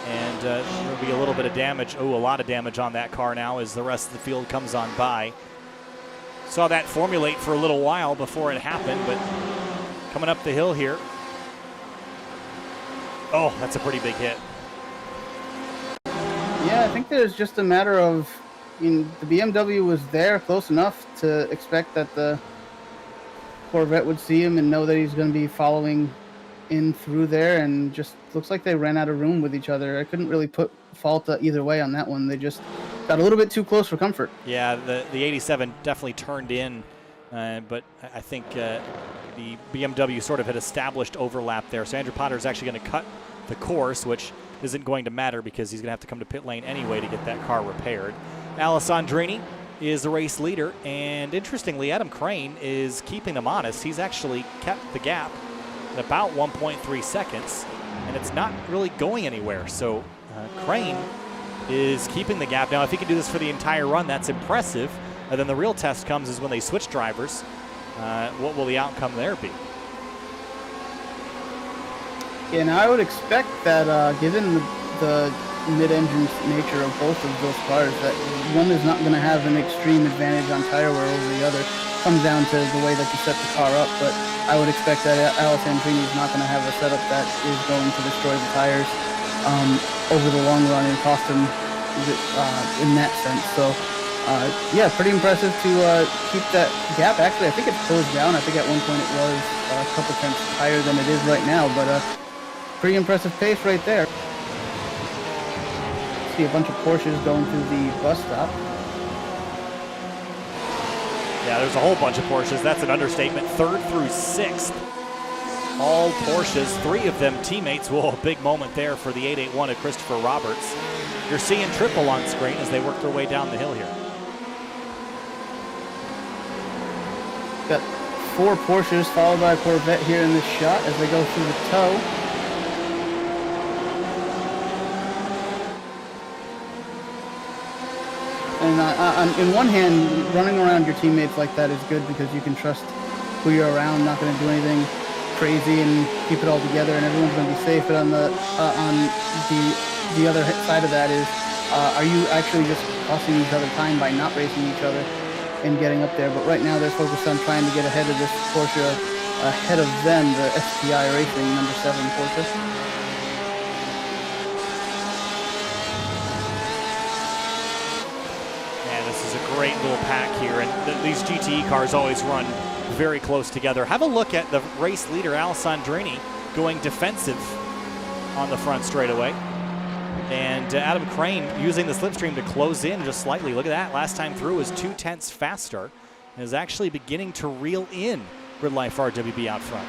And there'll be a little bit of damage. Oh, a lot of damage on that car now as the rest of the field comes on by. Saw that formulate for a little while before it happened, but coming up the hill here. Oh, that's a pretty big hit. Yeah, I think there's just a matter of, the BMW was there close enough to expect that the Corvette would see him and know that he's going to be following in through there, and just looks like they ran out of room with each other. I couldn't really put fault either way on that one. They just got a little bit too close for comfort. Yeah, the 87 definitely turned in, but I think the BMW sort of had established overlap there. So Andrew Potter is actually going to cut the course, which isn't going to matter because he's going to have to come to pit lane anyway to get that car repaired. Alessandrini is the race leader, and interestingly, Adam Crane is keeping them honest. He's actually kept the gap at about 1.3 seconds, and it's not really going anywhere. So Crane is keeping the gap. Now, if he can do this for the entire run, that's impressive. And then the real test comes is when they switch drivers. What will the outcome there be? Yeah, now I would expect that given the mid-engine nature of both of those cars, that one is not going to have an extreme advantage on tire wear over the other. Comes down to the way that you set the car up, but I would expect that Alessandrini is not going to have a setup that is going to destroy the tires over the long run and cost him in that sense. So, yeah, pretty impressive to keep that gap. Actually, I think it's closed down. I think at one point it was a couple tenths higher than it is right now, but pretty impressive pace right there. See a bunch of Porsches going through the bus stop. Yeah, there's a whole bunch of Porsches. That's an understatement. 3rd through 6th. All Porsches, 3 of them teammates. Whoa, a big moment there for the 881 of Christopher Roberts. You're seeing triple on screen as they work their way down the hill here. Got 4 Porsches followed by a Corvette here in this shot as they go through the tow. And in one hand, running around your teammates like that is good because you can trust who you're around, not going to do anything crazy and keep it all together, and everyone's going to be safe. But on the other side of that is, are you actually just costing each other time by not racing each other and getting up there? But right now they're focused on trying to get ahead of this Porsche, ahead of them, the STI Racing number 7 Porsche. Great little pack here, and these GTE cars always run very close together. Have a look at the race leader Alessandrini going defensive on the front straightaway, and Adam Crane using the slipstream to close in just slightly. Look at that, last time through was 2 tenths faster, and is actually beginning to reel in Grid Life RWB out front.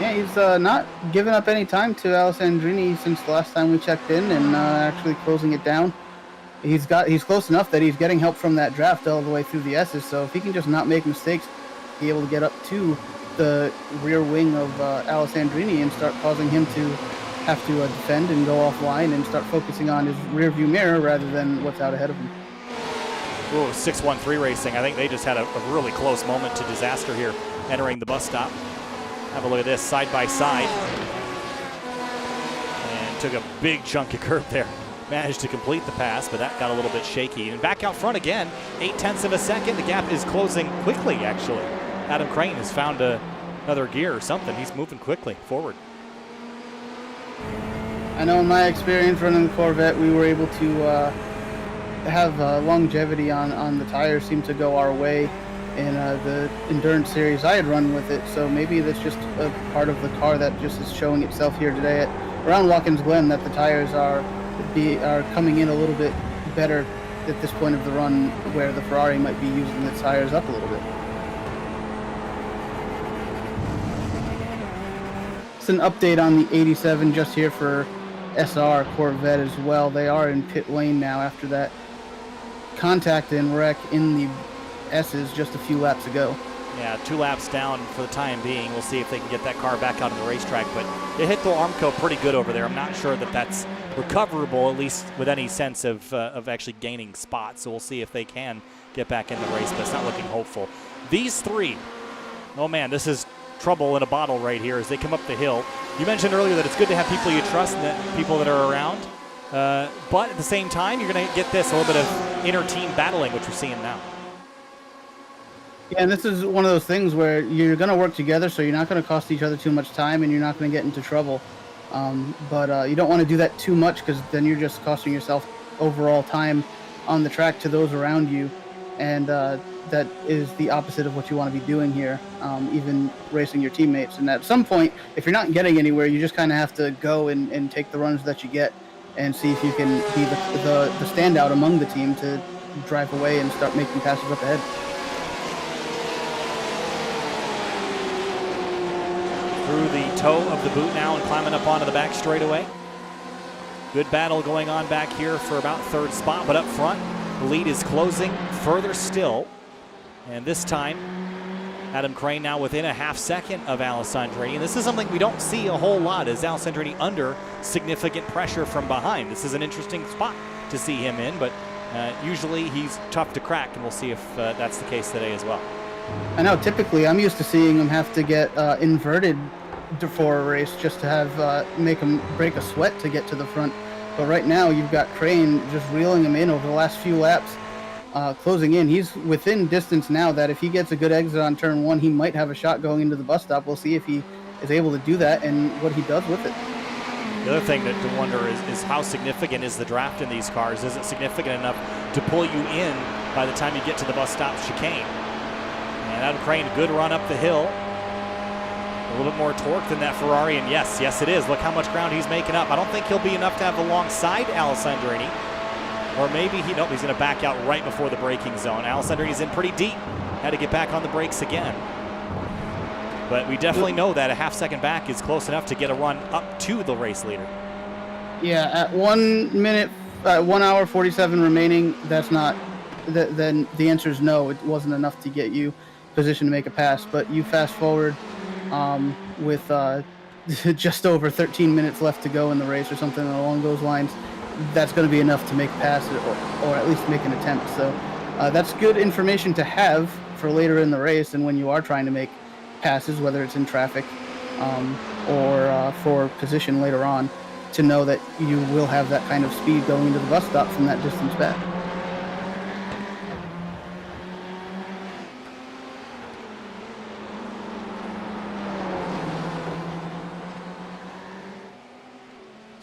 Yeah, he's not giving up any time to Alessandrini since the last time we checked in, and actually closing it down. He's close enough that he's getting help from that draft all the way through the S's, so if he can just not make mistakes, be able to get up to the rear wing of Alessandrini and start causing him to have to defend and go offline and start focusing on his rear view mirror rather than what's out ahead of him. Ooh, 613 Racing. I think they just had a really close moment to disaster here entering the bus stop. Have a look at this, side by side. And took a big chunk of curb there. Managed to complete the pass, but that got a little bit shaky. And back out front again, 8 tenths of a second. The gap is closing quickly, actually. Adam Crane has found another gear or something. He's moving quickly forward. I know in my experience running the Corvette, we were able to have longevity on the tires seem to go our way in the endurance series I had run with it. So maybe that's just a part of the car that just is showing itself here today around Watkins Glen, that the tires are coming in a little bit better at this point of the run, where the Ferrari might be using the tires up a little bit. It's an update on the 87 just here for SR Corvette as well. They are in pit lane now after that contact and wreck in the S's just a few laps ago. Yeah, 2 laps down for the time being. We'll see if they can get that car back out on the racetrack, but they hit the Armco pretty good over there. I'm not sure that that's recoverable, at least with any sense of actually gaining spots. So we'll see if they can get back in the race, but it's not looking hopeful. These 3, oh man, this is trouble in a bottle right here as they come up the hill. You mentioned earlier that it's good to have people you trust and that people that are around, but at the same time, you're going to get this a little bit of inter-team battling, which we're seeing now. Yeah, and this is one of those things where you're going to work together, so you're not going to cost each other too much time, and you're not going to get into trouble. But you don't want to do that too much, because then you're just costing yourself overall time on the track to those around you, and that is the opposite of what you want to be doing here, even racing your teammates. And at some point, if you're not getting anywhere, you just kind of have to go and take the runs that you get and see if you can be the standout among the team to drive away and start making passes up ahead. Through the toe of the boot now and climbing up onto the back straightaway. Good battle going on back here for about 3rd spot, but up front, the lead is closing further still. And this time, Adam Crane now within a half second of Alessandrini. And this is something we don't see a whole lot, is Alessandrini under significant pressure from behind. This is an interesting spot to see him in, but usually he's tough to crack, and we'll see if that's the case today as well. I know, typically I'm used to seeing him have to get inverted for a race just to have make him break a sweat to get to the front. But right now you've got Crane just reeling him in over the last few laps, closing in. He's within distance now that if he gets a good exit on turn 1, he might have a shot going into the bus stop. We'll see if he is able to do that and what he does with it. The other thing to wonder is how significant is the draft in these cars? Is it significant enough to pull you in by the time you get to the bus stop chicane? And Adam Crane, good run up the hill. A little bit more torque than that Ferrari, and yes, it is. Look how much ground he's making up. I don't think he'll be enough to have alongside Alessandrini. Or maybe he's going to back out right before the braking zone. Alessandrini's in pretty deep. Had to get back on the brakes again. But we definitely know that a half second back is close enough to get a run up to the race leader. Yeah, at 1 minute, 1 hour 47 remaining, that's not, then the answer is no. It wasn't enough to get you positioned to make a pass. But you fast forward with just over 13 minutes left to go in the race or something along those lines, that's going to be enough to make a pass or at least make an attempt. So that's good information to have for later in the race and when you are trying to make passes, whether it's in traffic or for position later on, to know that you will have that kind of speed going into the bus stop from that distance back.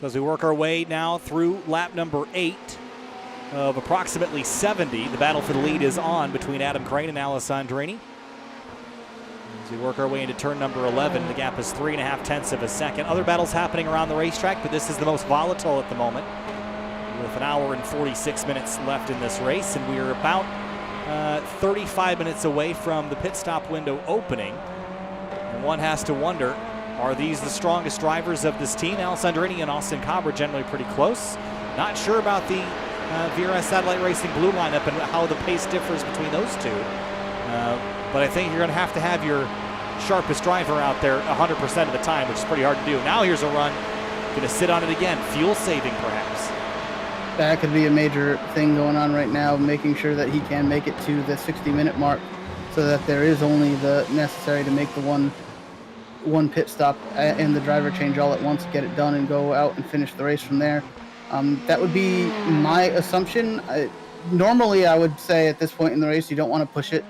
So as we work our way now through lap number 8 of approximately 70, the battle for the lead is on between Adam Crane and Alessandrini. As we work our way into turn number 11, the gap is 3.5 tenths of a second. Other battles happening around the racetrack, but this is the most volatile at the moment, with an hour and 46 minutes left in this race, and we are about 35 minutes away from the pit stop window opening. And one has to wonder, are these the strongest drivers of this team? Alessandrini and Austin Cobb are generally pretty close. Not sure about the VRS Satellite Racing Blue lineup and how the pace differs between those two. But I think you're going to have your sharpest driver out there 100% of the time, which is pretty hard to do. Now here's a run. Going to sit on it again. Fuel saving, perhaps. That could be a major thing going on right now, making sure that he can make it to the 60-minute mark so that there is only the necessary to make the one pit stop and the driver change all at once, get it done, and go out and finish the race from there. That would be my assumption. Normally, I would say at this point in the race, you don't want to push it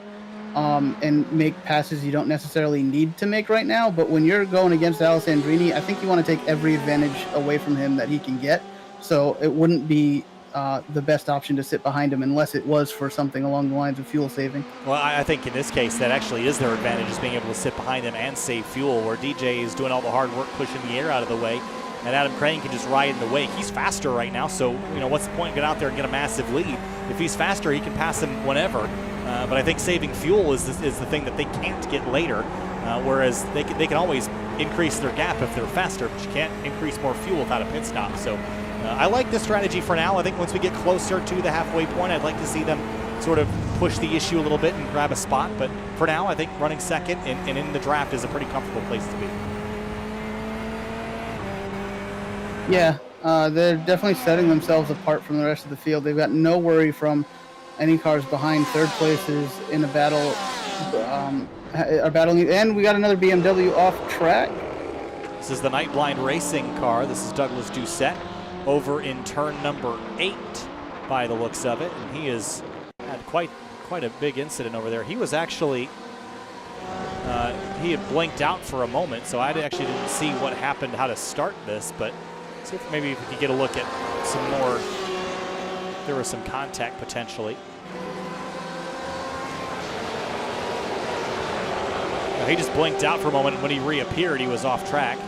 and make passes you don't necessarily need to make right now. But when you're going against Alessandrini, I think you want to take every advantage away from him that he can get. So it wouldn't be the best option to sit behind him unless it was for something along the lines of fuel saving. Well, I think in this case that actually is their advantage, is being able to sit behind him and save fuel, where DJ is doing all the hard work pushing the air out of the way, and Adam Crane can just ride in the wake. He's faster right now, so what's the point of getting out there and get a massive lead? If he's faster, he can pass him whenever. But I think saving fuel is the thing that they can't get later, whereas they can always increase their gap if they're faster, but you can't increase more fuel without a pit stop. So I like this strategy for now. I think once we get closer to the halfway point, I'd like to see them sort of push the issue a little bit and grab a spot. But for now, I think running second and in the draft is a pretty comfortable place to be. Yeah, they're definitely setting themselves apart from the rest of the field. They've got no worry from any cars behind. Third places in a battle are battling, and we got another BMW off track. This is the Night Blind Racing car. This is Douglas Doucette over in turn number 8 by the looks of it, and he has had quite a big incident over there. He was actually he had blinked out for a moment, so I actually didn't see what happened, how to start this, but see if maybe we could get a look at some more. There was some contact potentially. Now, he just blinked out for a moment, and when he reappeared, he was off track.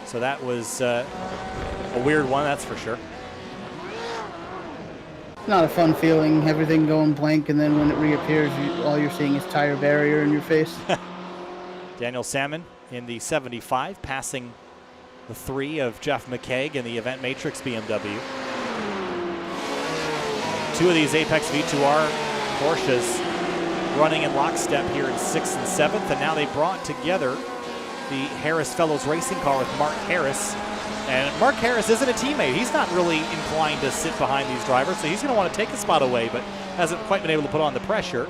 So that was a weird one, that's for sure. Not a fun feeling, everything going blank, and then when it reappears, all you're seeing is tire barrier in your face. Daniel Salmon in the 75, passing the 3 of Jeff McKaig in the Event Matrix BMW. 2 of these Apex V2R Porsches running in lockstep here in 6th and 7th, and now they brought together the Harris Fellows Racing car with Mark Harris. And Mark Harris isn't a teammate. He's not really inclined to sit behind these drivers, so he's going to want to take a spot away, but hasn't quite been able to put on the pressure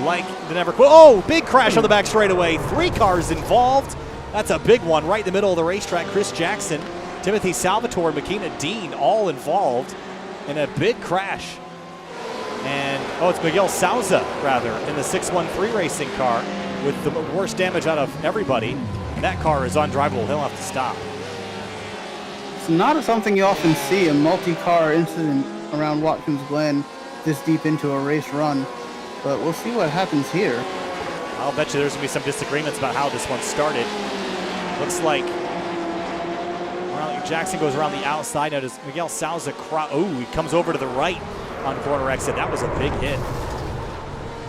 like the Never Quit. Oh, big crash on the back straightaway. 3 cars involved. That's a big one right in the middle of the racetrack. Chris Jackson, Timothy Salvatore, Makina Dean all involved in a big crash. And, it's Miguel Souza, rather, in the 613 racing car with the worst damage out of everybody. And that car is undrivable. He'll have to stop. It's not something you often see, a multi-car incident around Watkins Glen this deep into a race run. But we'll see what happens here. I'll bet you there's going to be some disagreements about how this one started. Looks like Jackson goes around the outside. Now does Miguel Souza he comes over to the right on corner exit. That was a big hit.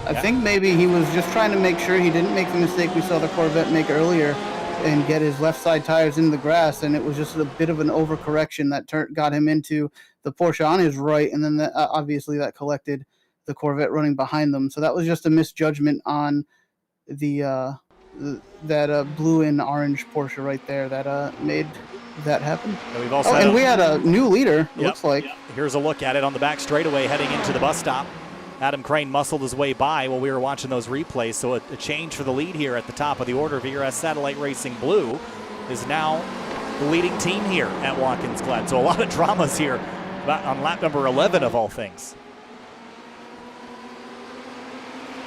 I think maybe he was just trying to make sure he didn't make the mistake we saw the Corvette make earlier and get his left side tires in the grass, and it was just a bit of an overcorrection that got him into the Porsche on his right, and then obviously that collected the Corvette running behind them. So that was just a misjudgment on that blue and orange Porsche right there that made that happen. And we've also and we had a new leader, looks like. Yep. Here's a look at it on the back straightaway heading into the bus stop. Adam Crane muscled his way by while we were watching those replays, so a change for the lead here at the top of the order. VRS Satellite Racing Blue is now the leading team here at Watkins Glen. So a lot of dramas here on lap number 11 of all things.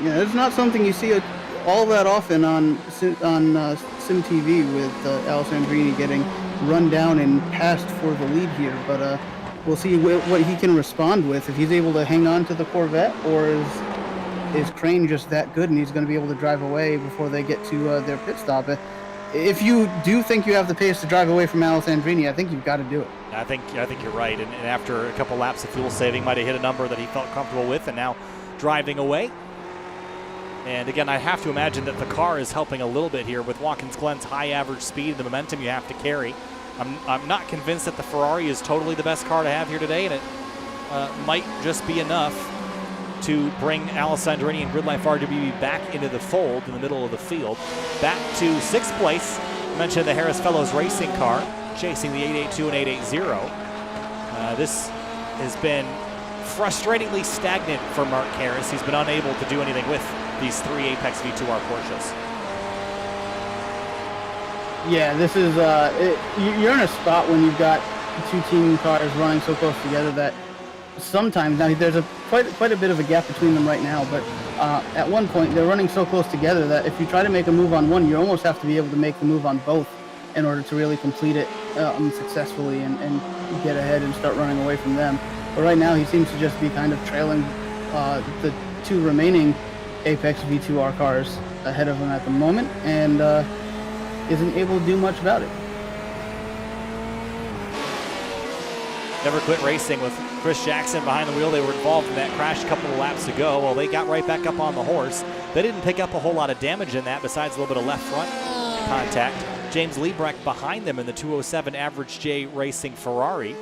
Yeah, it's not something you see all that often on Sim TV with Alessandrini getting run down and passed for the lead here, but we'll see what he can respond with, if he's able to hang on to the Corvette, or is Crane just that good and he's going to be able to drive away before they get to their pit stop. If you do think you have the pace to drive away from Alessandrini, I think you've got to do it. I think you're right, and after a couple laps of fuel saving, might have hit a number that he felt comfortable with, and now driving away. And again, I have to imagine that the car is helping a little bit here with Watkins Glen's high average speed and the momentum you have to carry. I'm not convinced that the Ferrari is totally the best car to have here today, and it might just be enough to bring Alessandrini and Grid Life RWB back into the fold in the middle of the field. Back to 6th place. I mentioned the Harris Fellows Racing car chasing the 882 and 880. This has been frustratingly stagnant for Mark Harris. He's been unable to do anything with these 3 Apex V2R Porsches. Yeah, this is you're in a spot when you've got 2 team cars running so close together that sometimes, now there's quite a bit of a gap between them right now, but at one point they're running so close together that if you try to make a move on one, you almost have to be able to make the move on both in order to really complete it successfully and get ahead and start running away from them. But right now, he seems to just be kind of trailing the 2 remaining Apex V2R cars ahead of him at the moment, and isn't able to do much about it. Never Quit Racing with Chris Jackson behind the wheel. They were involved in that crash a couple of laps ago. Well, they got right back up on the horse. They didn't pick up a whole lot of damage in that besides a little bit of left front contact. James Liebrecht behind them in the 207 Average J Racing Ferrari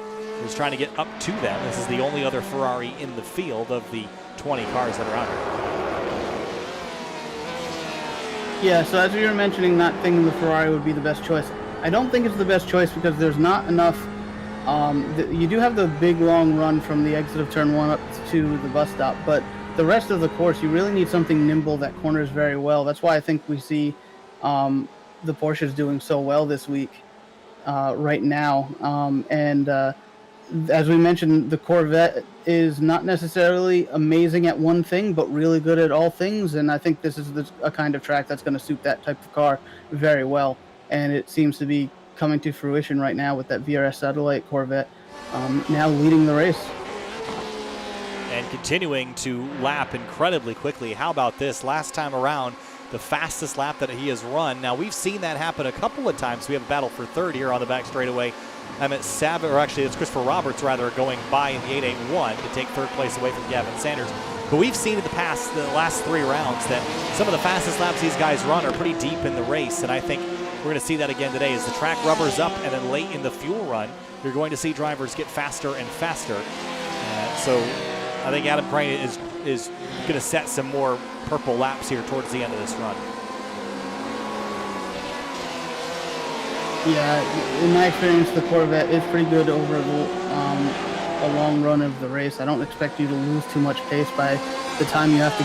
was trying to get up to them. This is the only other Ferrari in the field of the 20 cars that are out here. Yeah, so as we were mentioning, not thinking the Ferrari would be the best choice. I don't think it's the best choice because there's not enough. You do have the big long run from the exit of turn 1 up to the bus stop, but the rest of the course, you really need something nimble that corners very well. That's why I think we see the Porsches doing so well this week right now. As we mentioned, the Corvette is not necessarily amazing at one thing, but really good at all things. And I think this is a kind of track that's going to suit that type of car very well. And it seems to be coming to fruition right now with that VRS Satellite Corvette now leading the race. And continuing to lap incredibly quickly. How about this? Last time around, the fastest lap that he has run. Now, we've seen that happen a couple of times. We have a battle for third here on the back straightaway. It's Christopher Roberts, rather, going by in the 881 to take third place away from Gavin Sanders. But we've seen in the past, the last 3 rounds, that some of the fastest laps these guys run are pretty deep in the race. And I think we're going to see that again today as the track rubbers up, and then late in the fuel run, you're going to see drivers get faster and faster. So I think Adam Crane is going to set some more purple laps here towards the end of this run. Yeah, in my experience, the Corvette is pretty good over a long run of the race. I don't expect you to lose too much pace by the time you have to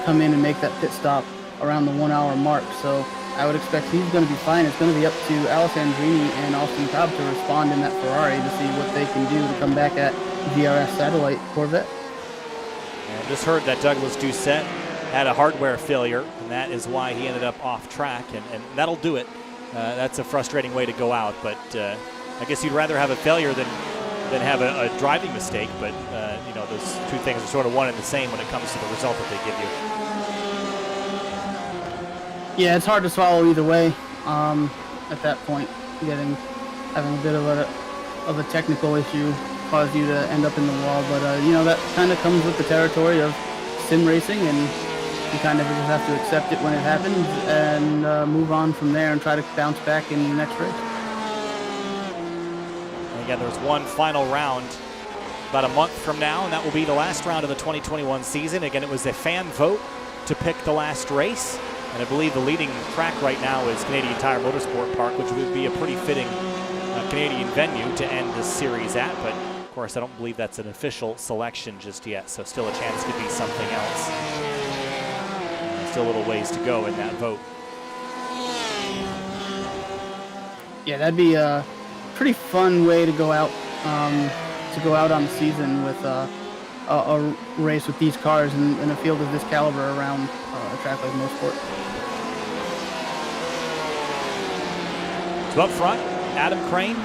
come in and make that pit stop around the 1 hour mark. So I would expect he's going to be fine. It's going to be up to Alessandrini and Austin Cobb to respond in that Ferrari to see what they can do to come back at VRS Satellite Corvette. And just heard that Douglas Doucette had a hardware failure, and that is why he ended up off track, and that'll do it. That's a frustrating way to go out, but I guess you'd rather have a failure than have a driving mistake, but those 2 things are sort of one and the same when it comes to the result that they give you. Yeah, it's hard to swallow either way. At that point, having a bit of a technical issue caused you to end up in the wall, but that kind of comes with the territory of sim racing, and you kind of just have to accept it when it happens and move on from there and try to bounce back in the next race. And again, there's one final round about a month from now, and that will be the last round of the 2021 season. Again, it was a fan vote to pick the last race. And I believe the leading track right now is Canadian Tire Motorsport Park, which would be a pretty fitting Canadian venue to end this series at. But, of course, I don't believe that's an official selection just yet, so still a chance to be something else. Still a little ways to go in that vote. Yeah, that'd be a pretty fun way to go out on the season with a race with these cars and a field of this caliber around a track like Mosport. So up front, Adam Crane,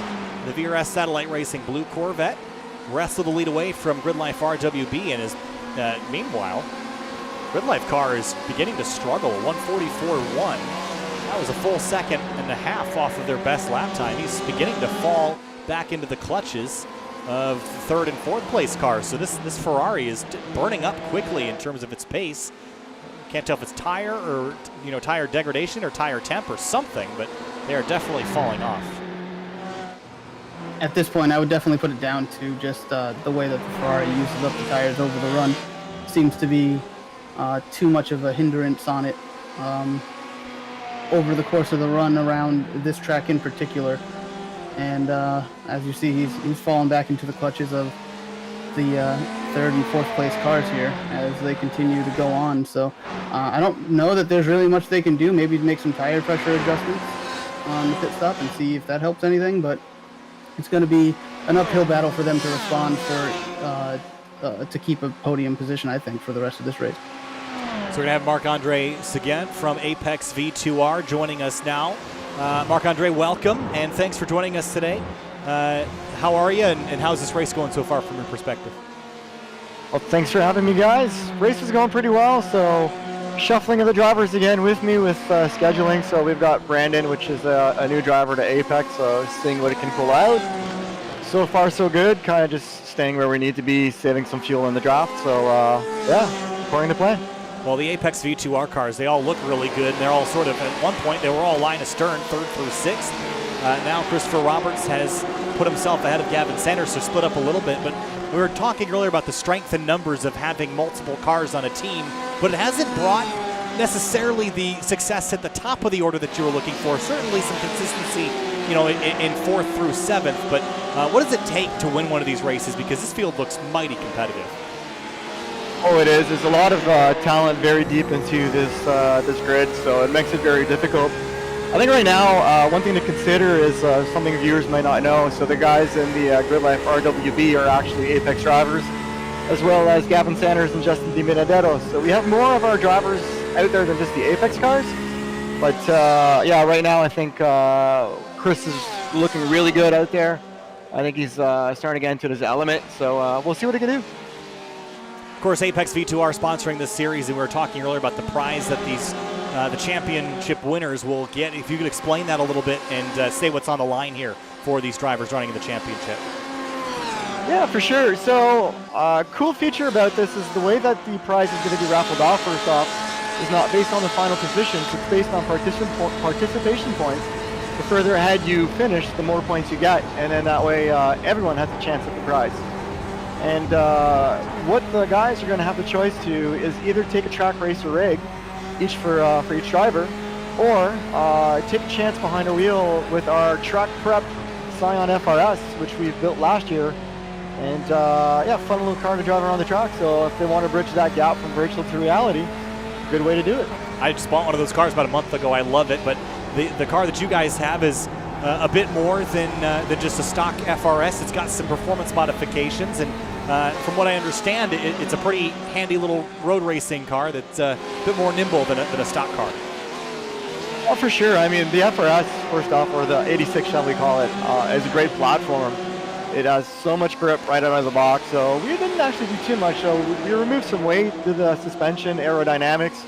the VRS Satellite Racing blue Corvette, wrestled the lead away from Gridlife RWB, and meanwhile, Gridlife car is beginning to struggle. 144.1. That was a full second and a half off of their best lap time. He's beginning to fall back into the clutches of third and fourth place cars. So this Ferrari is burning up quickly in terms of its pace. Can't tell if it's tire or tire degradation or tire temp or something, but they are definitely falling off. At this point, I would definitely put it down to just the way that the Ferrari uses up the tires over the run. Seems to be too much of a hindrance on it over the course of the run around this track in particular. And as you see, he's fallen back into the clutches of the third and fourth place cars here as they continue to go on. So I don't know that there's really much they can do. Maybe make some tire pressure adjustments on the pit stop and see if that helps anything. But it's going to be an uphill battle for them to respond to keep a podium position, I think, for the rest of this race. So we're going to have Marc-Andre Seguin from Apex V2R joining us now. Marc-Andre, welcome, and thanks for joining us today. how are you, and how's this race going so far from your perspective? Well, thanks for having me, guys. Race is going pretty well, so shuffling of the drivers again with me with scheduling. So we've got Brandon, which is a new driver to Apex, so seeing what it can pull out. So far, so good. Kind of just staying where we need to be, saving some fuel in the draft. So, yeah, according to plan. Well, the Apex V2R cars, they all look really good. They're all sort of, at one point, they were all line astern, 3rd through 6th. Now Christopher Roberts has put himself ahead of Gavin Sanders, so split up a little bit. But we were talking earlier about the strength and numbers of having multiple cars on a team, but it hasn't brought necessarily the success at the top of the order that you were looking for. Certainly some consistency, you know, in 4th through 7th. But what does it take to win one of these races? Because this field looks mighty competitive. Oh, it is. There's a lot of talent very deep into this grid, so it makes it very difficult. I think right now, one thing to consider is something viewers might not know. So the guys in the Grid Life RWB are actually Apex drivers, as well as Gavin Sanders and Justin DiBenedetto. So we have more of our drivers out there than just the Apex cars. But yeah, right now I think Chris is looking really good out there. I think he's starting to get into his element. So we'll see what he can do. Of course, Apex V2R sponsoring this series, and we were talking earlier about the prize that these the championship winners will get. If you could explain that a little bit and say what's on the line here for these drivers running in the championship. Yeah, for sure. So, cool feature about this is the way that the prize is going to be raffled off, first off, is not based on the final positions. It's based on participation points. The further ahead you finish, the more points you get, and then that way everyone has a chance at the prize. And what the guys are going to have the choice to is either take a track racer rig, each for each driver, or take a chance behind a wheel with our track prep Scion FRS, which we built last year. And yeah, fun little car to drive around the track. So if they want to bridge that gap from virtual to reality, good way to do it. I just bought one of those cars about a month ago. I love it, but the car that you guys have is a bit more than just a stock FRS. It's got some performance modifications, and from what I understand, it's a pretty handy little road racing car that's a bit more nimble than a stock car. Oh, for sure. I mean, the FRS, first off, or the 86 shall we call it, is a great platform. It has so much grip right out of the box, so we didn't actually do too much. So we removed some weight, did the suspension, aerodynamics,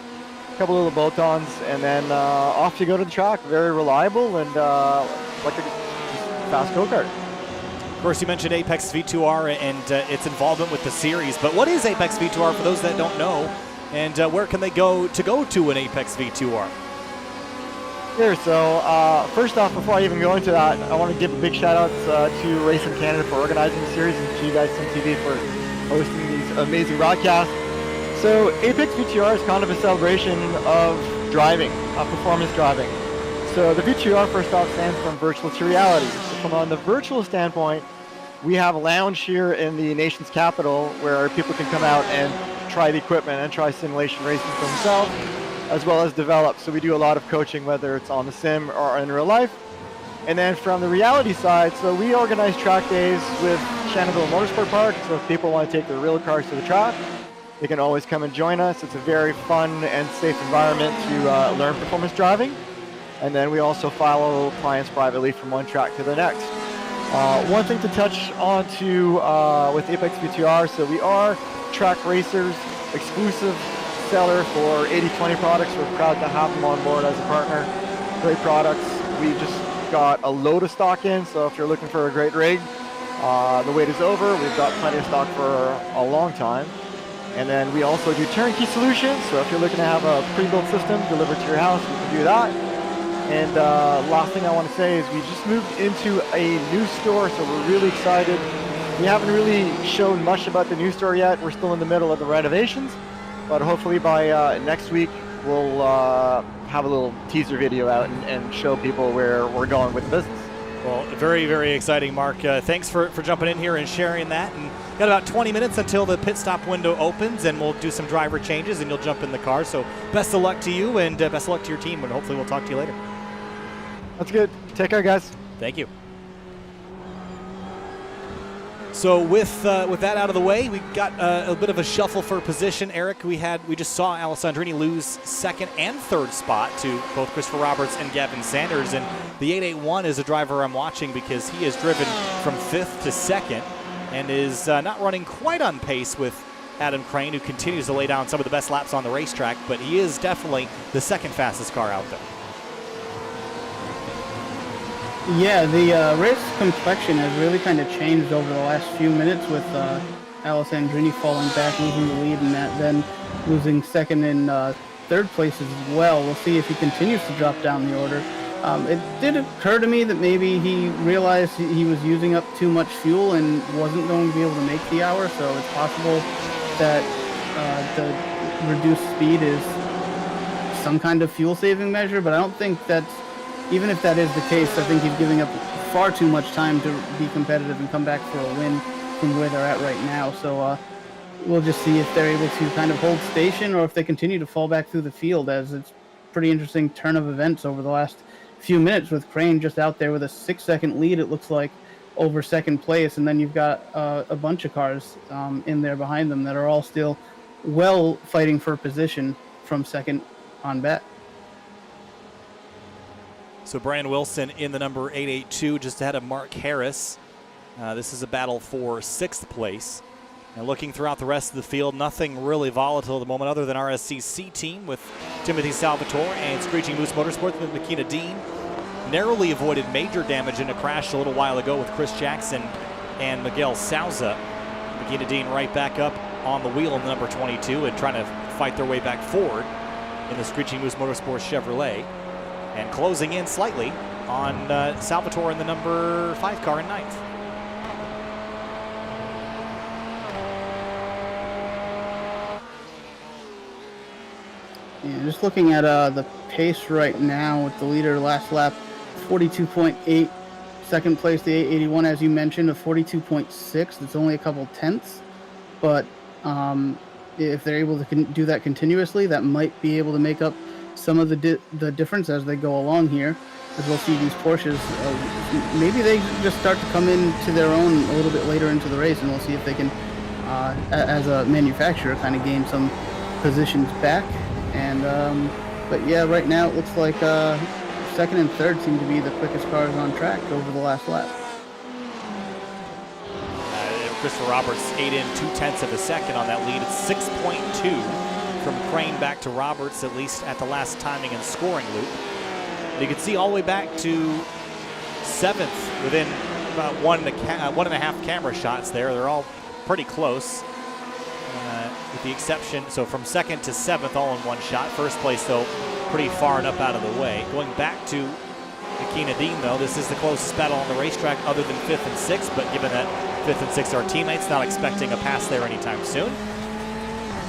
a couple little bolt-ons, and then off you go to the track. Very reliable and like a fast go-kart. Of course, you mentioned Apex V2R and its involvement with the series, but what is Apex V2R for those that don't know, and where can they go to an Apex V2R? Sure, so first off, before I even go into that, I want to give a big shout out to Racing Canada for organizing the series and to you guys on TV for hosting these amazing broadcasts. So Apex V2R is kind of a celebration of driving, of performance driving. So the V2R first off stands for virtual to reality. So from on the virtual standpoint, we have a lounge here in the nation's capital where people can come out and try the equipment and try simulation racing for themselves, as well as develop. So we do a lot of coaching, whether it's on the sim or in real life. And then from the reality side, so we organize track days with Shannonville Motorsport Park. So if people want to take their real cars to the track, they can always come and join us. It's a very fun and safe environment to learn performance driving. And then we also follow clients privately from one track to the next. One thing to touch on to with Apex V2R, so we are track racers, exclusive seller for 80/20 products. We're proud to have them on board as a partner. Great products. We just got a load of stock in, so if you're looking for a great rig, the wait is over. We've got plenty of stock for a long time. And then we also do turnkey solutions, so if you're looking to have a pre-built system delivered to your house, we can do that. And last thing I want to say is we just moved into a new store, so we're really excited. We haven't really shown much about the new store yet. We're still in the middle of the renovations, but hopefully by next week we'll have a little teaser video out and show people where we're going with the business. Well, very, very exciting, Mark. Thanks for jumping in here and sharing that. And got about 20 minutes until the pit stop window opens, and we'll do some driver changes, and you'll jump in the car. So best of luck to you, and best of luck to your team, and hopefully we'll talk to you later. That's good. Take care, guys. Thank you. So with that out of the way, we got a bit of a shuffle for position. Eric, we just saw Alessandrini lose second and third spot to both Christopher Roberts and Gavin Sanders, and the 881 is a driver I'm watching because he has driven from fifth to second and is not running quite on pace with Adam Crane, who continues to lay down some of the best laps on the racetrack, but he is definitely the second fastest car out there. Yeah, the race complexion has really kind of changed over the last few minutes with Alessandrini falling back, losing the lead, and then losing second and third place as well. We'll see if he continues to drop down the order. It did occur to me that maybe he realized he was using up too much fuel and wasn't going to be able to make the hour, so it's possible that the reduced speed is some kind of fuel-saving measure, but I don't think that's, even if that is the case, I think he's giving up far too much time to be competitive and come back for a win from where they're at right now. So we'll just see if they're able to kind of hold station or if they continue to fall back through the field, as it's a pretty interesting turn of events over the last few minutes with Crane just out there with a 6-second lead, it looks like, over second place. And then you've got a bunch of cars in there behind them that are all still well fighting for position from second on back. So Brian Wilson in the number 882, just ahead of Mark Harris. This is a battle for sixth place. And looking throughout the rest of the field, nothing really volatile at the moment other than RSC's C team with Timothy Salvatore and Screeching Moose Motorsports with Makina Dean. Narrowly avoided major damage in a crash a little while ago with Chris Jackson and Miguel Souza. Makina Dean right back up on the wheel in the number 22 and trying to fight their way back forward in the Screeching Moose Motorsports Chevrolet. And closing in slightly on Salvatore in the number 5 car in ninth. Yeah, just looking at the pace right now with the leader last lap, 42.8. Second place, the 881, as you mentioned, of 42.6. It's only a couple tenths, but if they're able to do that continuously, that might be able to make up some of the difference as they go along here, as we'll see these Porsches. Maybe they just start to come into their own a little bit later into the race, and we'll see if they can, as a manufacturer, kind of gain some positions back. And but yeah, right now it looks like second and third seem to be the quickest cars on track over the last lap. Christopher Roberts 8 in 2/10 of a second on that lead. It's 6.2 from Crane back to Roberts, at least at the last timing and scoring loop. And you can see all the way back to seventh within about one and a half camera shots there. They're all pretty close, with the exception, so from second to seventh all in one shot. First place, though, pretty far and up out of the way. Going back to Makina Dean, though, this is the closest battle on the racetrack other than fifth and sixth, but given that fifth and sixth are teammates, not expecting a pass there anytime soon.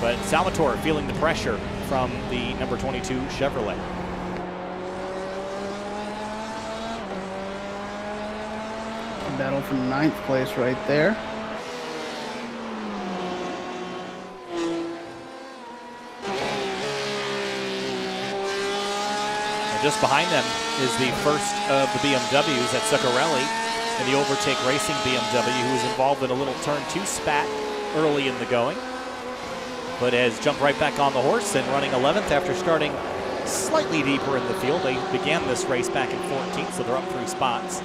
But Salvatore feeling the pressure from the number 22 Chevrolet. Battle for ninth place right there. And just behind them is the first of the BMWs, that's Zuccarelli in the Overtake Racing BMW, who was involved in a little turn 2 spat early in the going, but has jumped right back on the horse and running 11th after starting slightly deeper in the field. They began this race back in 14th, so they're up 3 spots.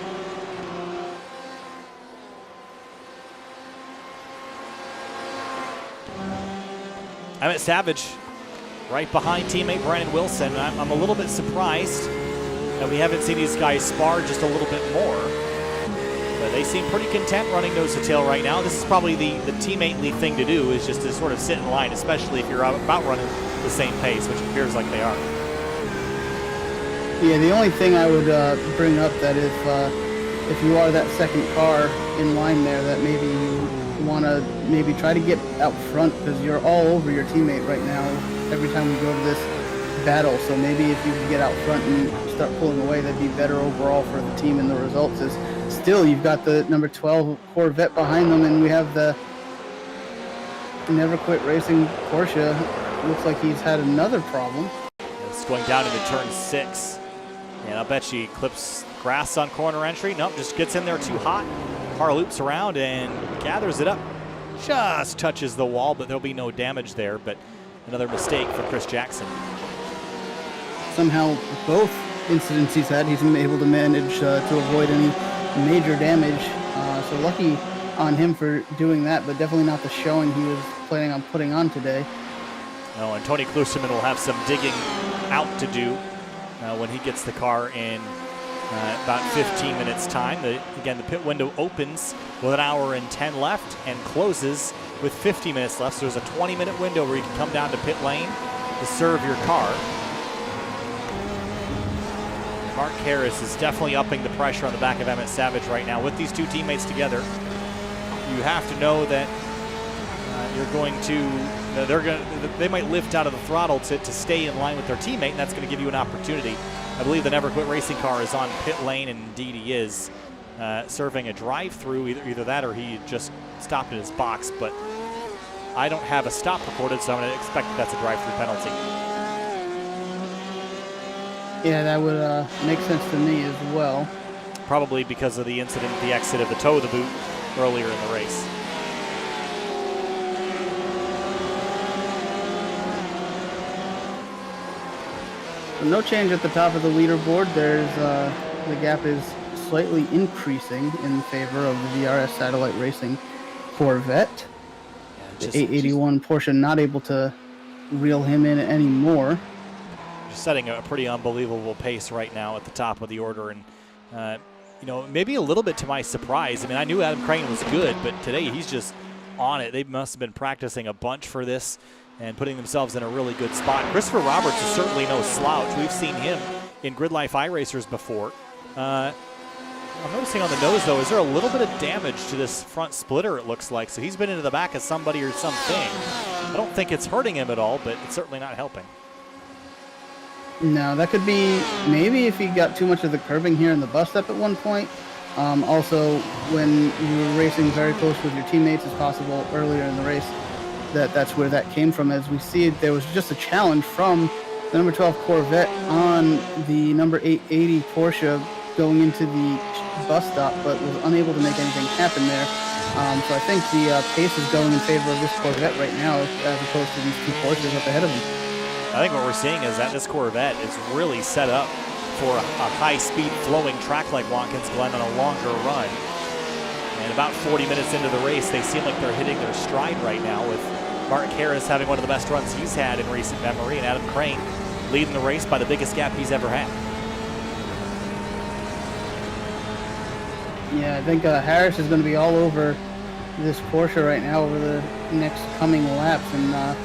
Emmett Savage right behind teammate Brandon Wilson. I'm a little bit surprised that we haven't seen these guys spar just a little bit more. But they seem pretty content running nose to tail right now. This is probably the teammately thing to do, is just to sort of sit in line, especially if you're about running the same pace, which appears like they are. Yeah, the only thing I would bring up that if you are that second car in line there, that maybe you want to maybe try to get out front, because you're all over your teammate right now every time we go to this battle. So maybe if you can get out front and start pulling away, that'd be better overall for the team and the results. Is still, you've got the number 12 Corvette behind them, and we have the Never Quit Racing Porsche. Looks like he's had another problem. It's going down into turn 6. And I'll bet she clips grass on corner entry. Nope, just gets in there too hot. car loops around and gathers it up. Just touches the wall, but there'll be no damage there. But another mistake for Chris Jackson. Somehow, both incidents he's had, he's been able to manage to avoid any major damage. So lucky on him for doing that, but definitely not the showing he was planning on putting on today. No, and Tony Klusterman will have some digging out to do when he gets the car in about 15 minutes time. Again, the pit window opens with 1 hour and 10 left and closes with 50 minutes left. So there's a 20-minute window where you can come down to pit lane to serve your car. Mark Harris is definitely upping the pressure on the back of Emmett Savage right now. With these two teammates together, you have to know that you're going to, they might lift out of the throttle to stay in line with their teammate, and that's going to give you an opportunity. I believe the Never Quit Racing car is on pit lane, and indeed he is serving a drive-through, either that or he just stopped in his box, but I don't have a stop recorded, so I'm going to expect that's a drive-through penalty. Yeah, that would make sense to me as well. Probably because of the incident at the exit of the toe of the boot earlier in the race. So no change at the top of the leaderboard. There's the gap is slightly increasing in favor of the VRS Satellite Racing Corvette. The 881 Porsche not able to reel him in anymore. Setting a pretty unbelievable pace right now at the top of the order, and you know, maybe a little bit to my surprise. I mean, I knew Adam Crane was good, but today he's just on it. They must have been practicing a bunch for this and putting themselves in a really good spot. Christopher Roberts is certainly no slouch. We've seen him in Grid Life iRacers before. I'm noticing on the nose, though, is there a little bit of damage to this front splitter, it looks like. So he's been into the back of somebody or something. I don't think it's hurting him at all, but it's certainly not helping. No, that could be maybe if he got too much of the curbing here in the bus stop at one point. Also, when you were racing very close with your teammates as possible earlier in the race, that's where that came from. As we see, there was just a challenge from the number 12 Corvette on the number 880 Porsche going into the bus stop, but was unable to make anything happen there. So I think the pace is going in favor of this Corvette right now as opposed to these two Porsches up ahead of him. I think what we're seeing is that this Corvette is really set up for a high-speed flowing track like Watkins Glen on a longer run. And about 40 minutes into the race, they seem like they're hitting their stride right now, with Mark Harris having one of the best runs he's had in recent memory, and Adam Crane leading the race by the biggest gap he's ever had. Yeah, I think Harris is going to be all over this Porsche right now over the next coming laps, and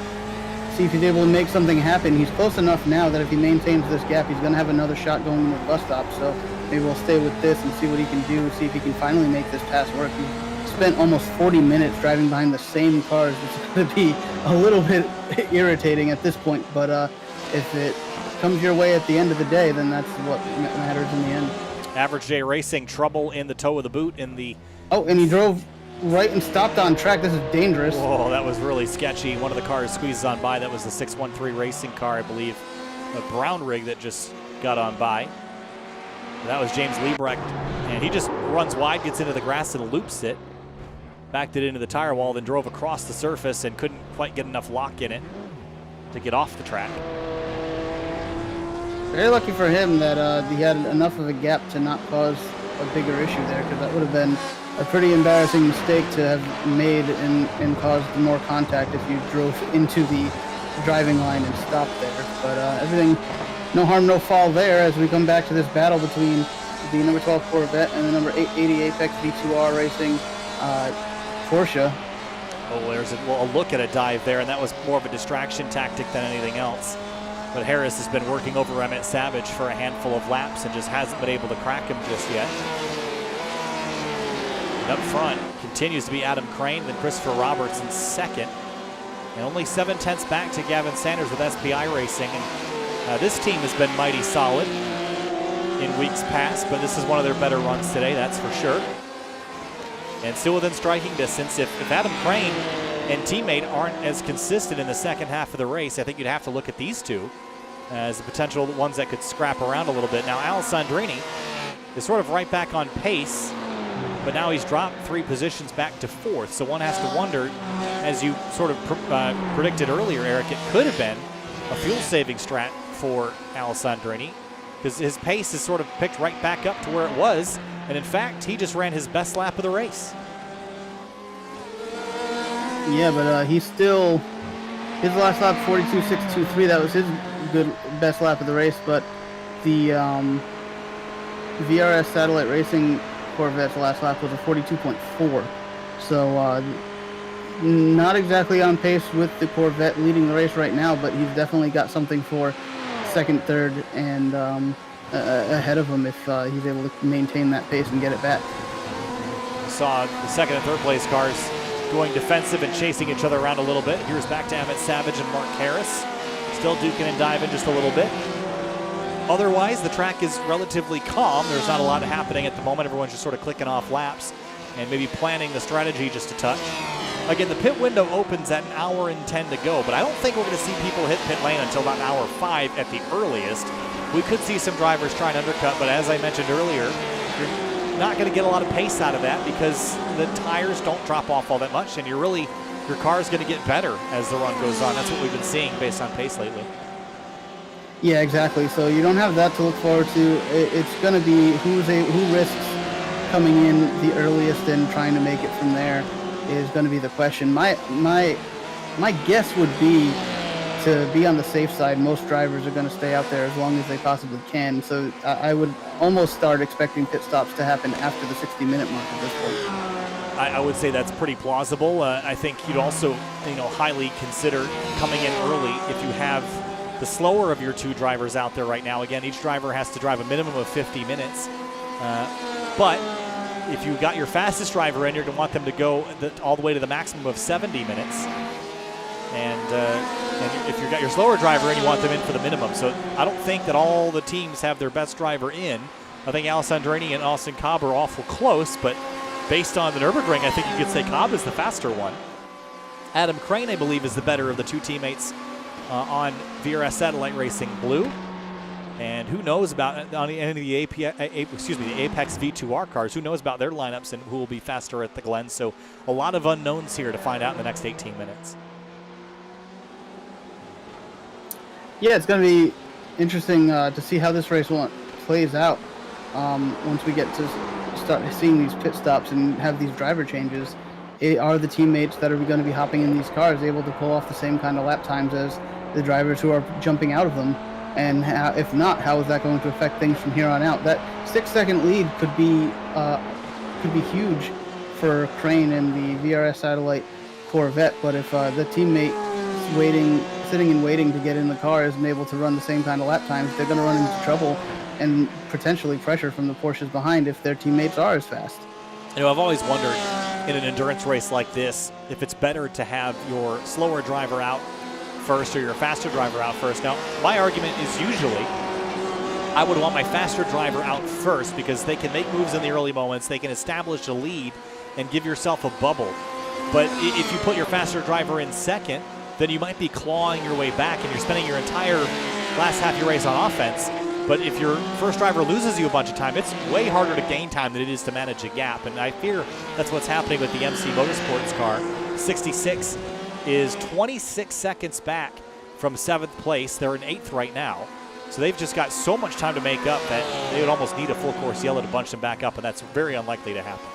see if he's able to make something happen. He's close enough now that if he maintains this gap, he's going to have another shot going into the bus stop. So maybe we'll stay with this and see what he can do, see if he can finally make this pass work. He spent almost 40 minutes driving behind the same cars, which is going to be a little bit irritating at this point. But if it comes your way at the end of the day, then that's what matters in the end. Average J Racing, trouble in the toe of the boot in the... Oh, and he drove right and stopped on track. This is dangerous. Whoa, that was really sketchy. One of the cars squeezes on by. That was the 613 Racing car, I believe. A brown rig that just got on by. And that was James Liebrecht. And he just runs wide, gets into the grass and loops it. Backed it into the tire wall, then drove across the surface and couldn't quite get enough lock in it to get off the track. Very lucky for him that he had enough of a gap to not cause a bigger issue there, because that would have been a pretty embarrassing mistake to have made and caused more contact if you drove into the driving line and stopped there. But everything, no harm, no foul there as we come back to this battle between the number 12 Corvette and the number 880 Apex V2R Racing Porsche. Oh, there's a look at a dive there, and that was more of a distraction tactic than anything else. But Harris has been working over Emmett Savage for a handful of laps and just hasn't been able to crack him just yet. And up front continues to be Adam Crane, then Christopher Roberts in second. And only 7/10 back to Gavin Sanders with SPI Racing. And this team has been mighty solid in weeks past, but this is one of their better runs today, that's for sure. And still within striking distance. If Adam Crane and teammate aren't as consistent in the second half of the race, I think you'd have to look at these two as the potential ones that could scrap around a little bit. Now, Alessandrini is sort of right back on pace but now he's dropped 3 positions back to 4th. So one has to wonder, as you sort of predicted earlier, Eric, it could have been a fuel-saving strat for Alessandrini, because his pace is sort of picked right back up to where it was, and in fact, he just ran his best lap of the race. Yeah, but his last lap 42.623. That was his best lap of the race. But the VRS Satellite Racing Corvette's last lap was a 42.4. So not exactly on pace with the Corvette leading the race right now, but he's definitely got something for second, third, and ahead of him if he's able to maintain that pace and get it back. We saw the second and third place cars going defensive and chasing each other around a little bit. Here's back to Emmett Savage and Mark Harris. Still duking and diving just a little bit. Otherwise, the track is relatively calm. There's not a lot happening at the moment. Everyone's just sort of clicking off laps and maybe planning the strategy just a touch. Again, the pit window opens at 1 hour and 10 to go, but I don't think we're going to see people hit pit lane until about 1 hour 5 at the earliest. We could see some drivers try and undercut, but as I mentioned earlier, you're not going to get a lot of pace out of that because the tires don't drop off all that much, and your car is going to get better as the run goes on. That's what we've been seeing based on pace lately. Yeah, exactly. So you don't have that to look forward to. It's going to be who risks coming in the earliest and trying to make it from there is going to be the question. My guess would be, to be on the safe side, most drivers are going to stay out there as long as they possibly can. So I would almost start expecting pit stops to happen after the 60-minute mark at this point. I would say that's pretty plausible. I think you'd also, highly consider coming in early if you have the slower of your 2 drivers out there right now. Again, each driver has to drive a minimum of 50 minutes. But if you got your fastest driver in, you're going to want them to go all the way to the maximum of 70 minutes. And if you've got your slower driver in, you want them in for the minimum. So I don't think that all the teams have their best driver in. I think Alessandrini and Austin Cobb are awful close, but based on the Nürburgring, I think you could say Cobb is the faster one. Adam Crane, I believe, is the better of the 2 teammates on VRS Satellite Racing Blue. And who knows about on any of the Apex V2R cars, who knows about their lineups and who will be faster at the Glen. So a lot of unknowns here to find out in the next 18 minutes. Yeah, it's going to be interesting to see how this race plays out once we get to start seeing these pit stops and have these driver changes. Are the teammates that are going to be hopping in these cars able to pull off the same kind of lap times as the drivers who are jumping out of them? And if not, how is that going to affect things from here on out? That 6-second lead could be huge for Crane and the VRS Satellite Corvette. But if the teammate sitting and waiting to get in the car isn't able to run the same kind of lap times, they're going to run into trouble and potentially pressure from the Porsches behind if their teammates are as fast. I've always wondered in an endurance race like this if it's better to have your slower driver out first or your faster driver out first. Now, my argument is usually I would want my faster driver out first because they can make moves in the early moments, they can establish a lead and give yourself a bubble. But if you put your faster driver in second, then you might be clawing your way back and you're spending your entire last half of your race on offense. But if your first driver loses you a bunch of time, it's way harder to gain time than it is to manage a gap. And I fear that's what's happening with the MC Motorsports car. 66 is 26 seconds back from 7th place. They're in 8th right now. So they've just got so much time to make up that they would almost need a full course yellow to bunch them back up, and that's very unlikely to happen.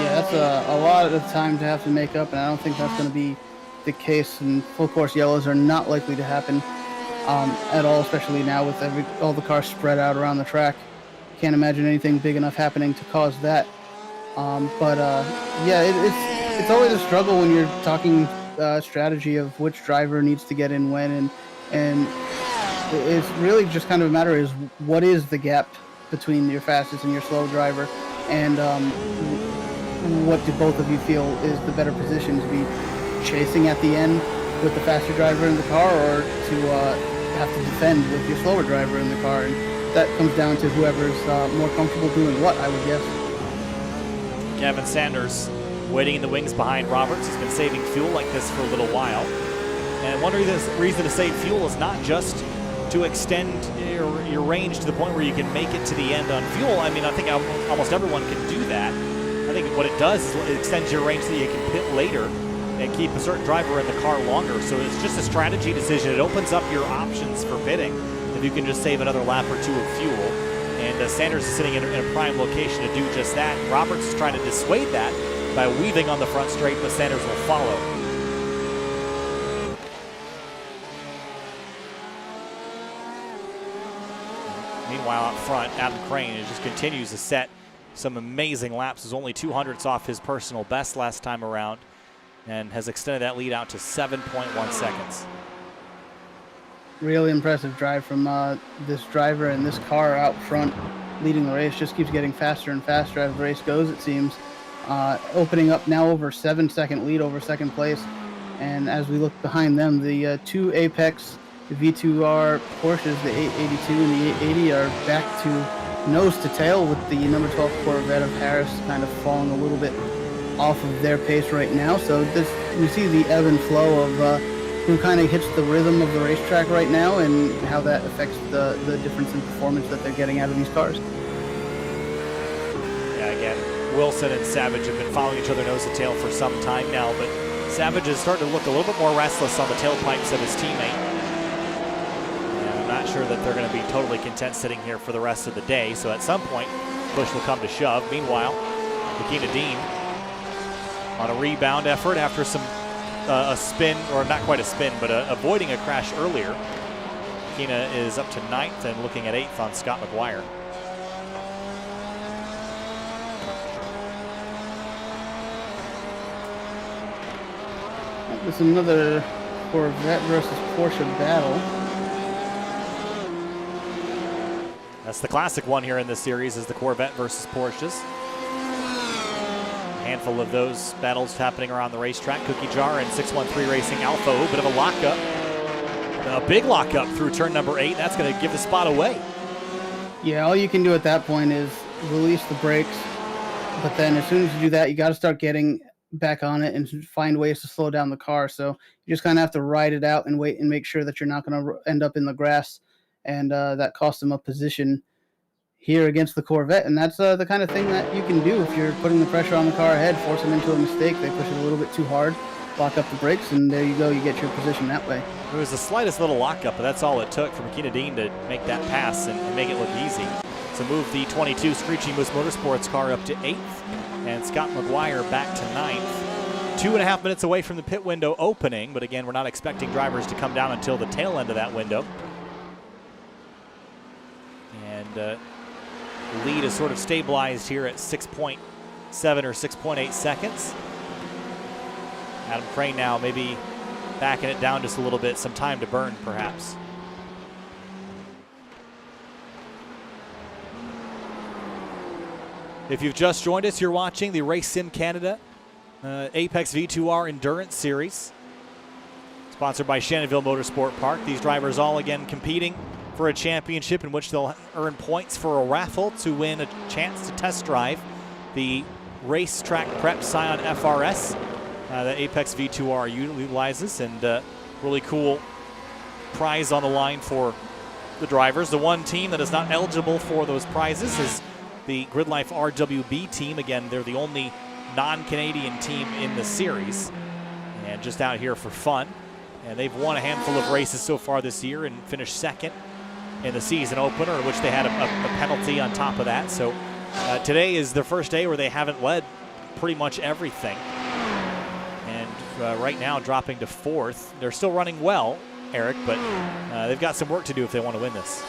Yeah, that's a lot of time to have to make up, and I don't think that's going to be the case. And full course yellows are not likely to happen at all, especially now with all the cars spread out around the track. Can't imagine anything big enough happening to cause that. Yeah, it's always a struggle when you're talking strategy of which driver needs to get in when, and it's really just kind of a matter is what is the gap between your fastest and your slow driver, and what do both of you feel is the better position, to be chasing at the end with the faster driver in the car, or to have to defend with your slower driver in the car? And that comes down to whoever's more comfortable doing what, I would guess. Gavin Sanders waiting in the wings behind Roberts. He's been saving fuel like this for a little while. And one reason to save fuel is not just to extend your range to the point where you can make it to the end on fuel, I mean, I think almost everyone can do that. I think what it does is it extends your range so that you can pit later and keep a certain driver in the car longer. So it's just a strategy decision. It opens up your options for pitting if you can just save another lap or two of fuel. And Sanders is sitting in a prime location to do just that. Roberts is trying to dissuade that by weaving on the front straight, but Sanders will follow. Meanwhile, out front, Adam Crane just continues to set some amazing laps. Is only 200ths off his personal best last time around and has extended that lead out to 7.1 seconds. Really impressive drive from this driver, and this car out front leading the race just keeps getting faster and faster as the race goes, it seems. Opening up now over 7-second lead over second place. And as we look behind them, the two Apex V2R Porsches, the 882 and the 880, are back to nose to tail, with the number 12 Corvette of Harris kind of falling a little bit off of their pace right now. So we see the ebb and flow of who kind of hits the rhythm of the racetrack right now and how that affects the difference in performance that they're getting out of these cars. Yeah, again, Wilson and Savage have been following each other nose to tail for some time now, but Savage is starting to look a little bit more restless on the tailpipes of his teammate. And I'm not sure that they're going to be totally content sitting here for the rest of the day, so at some point, push will come to shove. Meanwhile, Makina Dean on a rebound effort after a spin, or not quite a spin, but avoiding a crash earlier. Makina is up to 9th and looking at 8th on Scott McGuire. This is another Corvette versus Porsche battle. That's the classic one here in this series, is the Corvette versus Porsches. Handful of those battles happening around the racetrack. Cookie Jar and 613 Racing Alpha, a bit of a lockup. A big lockup through turn number 8. That's going to give the spot away. Yeah, all you can do at that point is release the brakes. But then as soon as you do that, you got to start getting back on it and find ways to slow down the car. So you just kind of have to ride it out and wait and make sure that you're not going to end up in the grass. And that cost them a position here against the Corvette, and that's the kind of thing that you can do if you're putting the pressure on the car ahead, force them into a mistake. They push it a little bit too hard, lock up the brakes, and there you go, you get your position that way. It was the slightest little lockup, but that's all it took for Makina Dean to make that pass and make it look easy. So move the 22 Screeching Moose Motorsports car up to 8th, and Scott McGuire back to 9th. 2.5 minutes away from the pit window opening, but again, we're not expecting drivers to come down until the tail end of that window. And lead is sort of stabilized here at 6.7 or 6.8 seconds. Adam Crane now maybe backing it down just a little bit, some time to burn perhaps. If you've just joined us, you're watching the Race Sim Canada Apex V2R Endurance Series, sponsored by Shannonville Motorsport Park. These drivers all again competing for a championship in which they'll earn points for a raffle to win a chance to test drive the Racetrack Prep Scion FRS that Apex V2R utilizes, and really cool prize on the line for the drivers. The one team that is not eligible for those prizes is the Grid Life RWB team. Again, they're the only non-Canadian team in the series and just out here for fun. And they've won a handful of races so far this year and finished second in the season opener, in which they had a penalty on top of that. So today is their first day where they haven't led pretty much everything. And right now dropping to 4th. They're still running well, Eric, but they've got some work to do if they want to win this.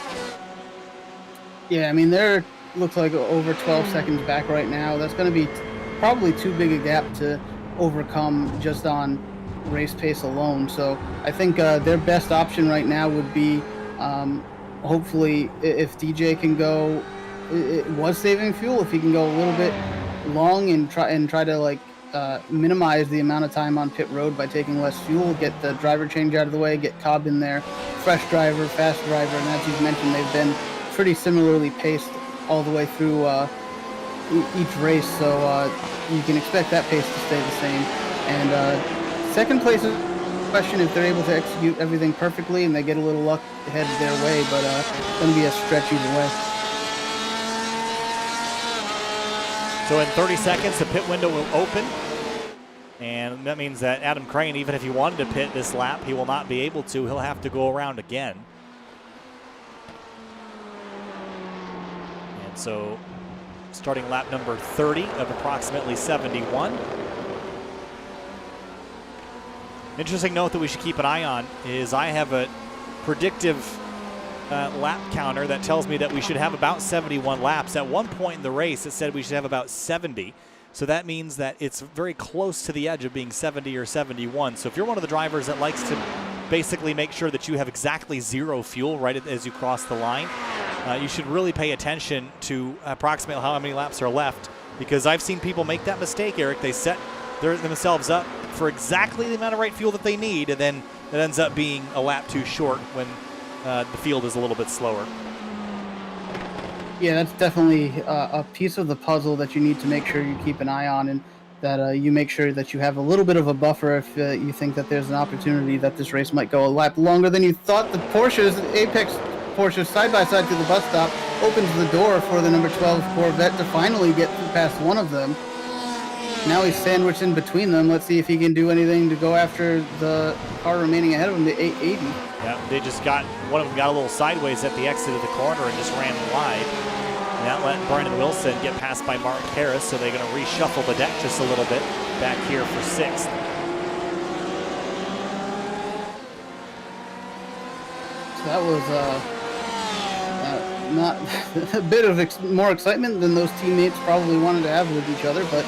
Yeah, I mean, they're looks like over 12 seconds back right now. That's going to be probably too big a gap to overcome just on race pace alone. So I think their best option right now would be hopefully if DJ can go, it was saving fuel, if he can go a little bit long and try to like minimize the amount of time on pit road by taking less fuel, get the driver change out of the way, get Cobb in there, fresh driver, fast driver, and as you've mentioned, they've been pretty similarly paced all the way through each race, so you can expect that pace to stay the same. And second place is question if they're able to execute everything perfectly and they get a little luck headed their way, but it's going to be a stretch either way. So in 30 seconds, the pit window will open. And that means that Adam Crane, even if he wanted to pit this lap, he will not be able to. He'll have to go around again. And so starting lap number 30 of approximately 71. Interesting note that we should keep an eye on is I have a predictive lap counter that tells me that we should have about 71 laps. At one point in the race, it said we should have about 70. So that means that it's very close to the edge of being 70 or 71. So if you're one of the drivers that likes to basically make sure that you have exactly 0 fuel right as you cross the line, you should really pay attention to approximately how many laps are left, because I've seen people make that mistake, Eric. They set themselves up for exactly the amount of right fuel that they need, and then it ends up being a lap too short when the field is a little bit slower. Yeah, that's definitely a piece of the puzzle that you need to make sure you keep an eye on, and that you make sure that you have a little bit of a buffer if you think that there's an opportunity that this race might go a lap longer than you thought. The Apex Porsche side-by-side to the bus stop opens the door for the number 12 Corvette to finally get past one of them. Now he's sandwiched in between them. Let's see if he can do anything to go after the car remaining ahead of him, the 880. Yeah, they just one of them got a little sideways at the exit of the corner and just ran wide. And that let Brandon Wilson get passed by Mark Harris, so they're going to reshuffle the deck just a little bit back here for 6th. So that was not a bit of more excitement than those teammates probably wanted to have with each other, but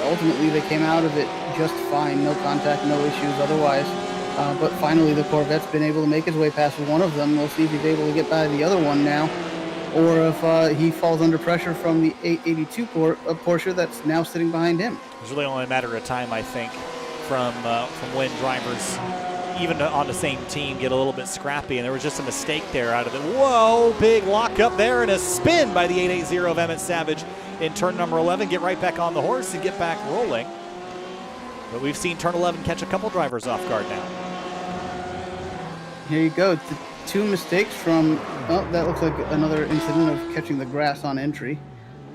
ultimately they came out of it just fine. No contact, no issues otherwise. But finally the Corvette's been able to make his way past one of them. We'll see if he's able to get by the other one now, or if he falls under pressure from the 882 Porsche that's now sitting behind him. It's really only a matter of time, I think, from when drivers, even on the same team, get a little bit scrappy. And there was just a mistake there out of it. Whoa, big lock up there and a spin by the 880 of Emmett Savage in turn number 11. Get right back on the horse and get back rolling. But we've seen turn 11 catch a couple drivers off guard now. Here you go. The 2 mistakes from, oh, that looks like another incident of catching the grass on entry.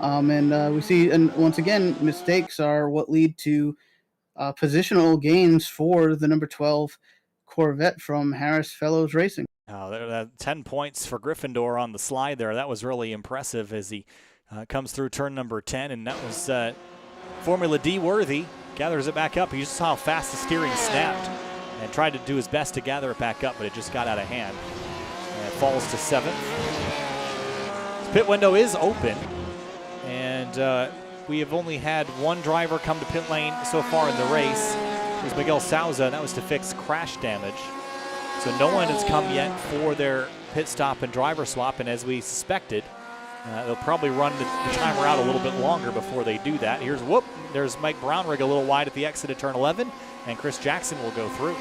And we see, and once again, mistakes are what lead to positional gains for the number 12 Corvette from Harris Fellows Racing. 10 points for Gryffindor on the slide there. That was really impressive as he comes through turn number 10, and that was Formula D worthy. Gathers it back up. You just saw how fast the steering snapped and tried to do his best to gather it back up, but it just got out of hand. And it falls to 7th. This pit window is open, and we have only had one driver come to pit lane so far in the race. It was Miguel Souza, and that was to fix crash damage. So no one has come yet for their pit stop and driver swap, and as we suspected, they'll probably run the timer out a little bit longer before they do that. There's Mike Brownrigg a little wide at the exit of turn 11, and Chris Jackson will go through.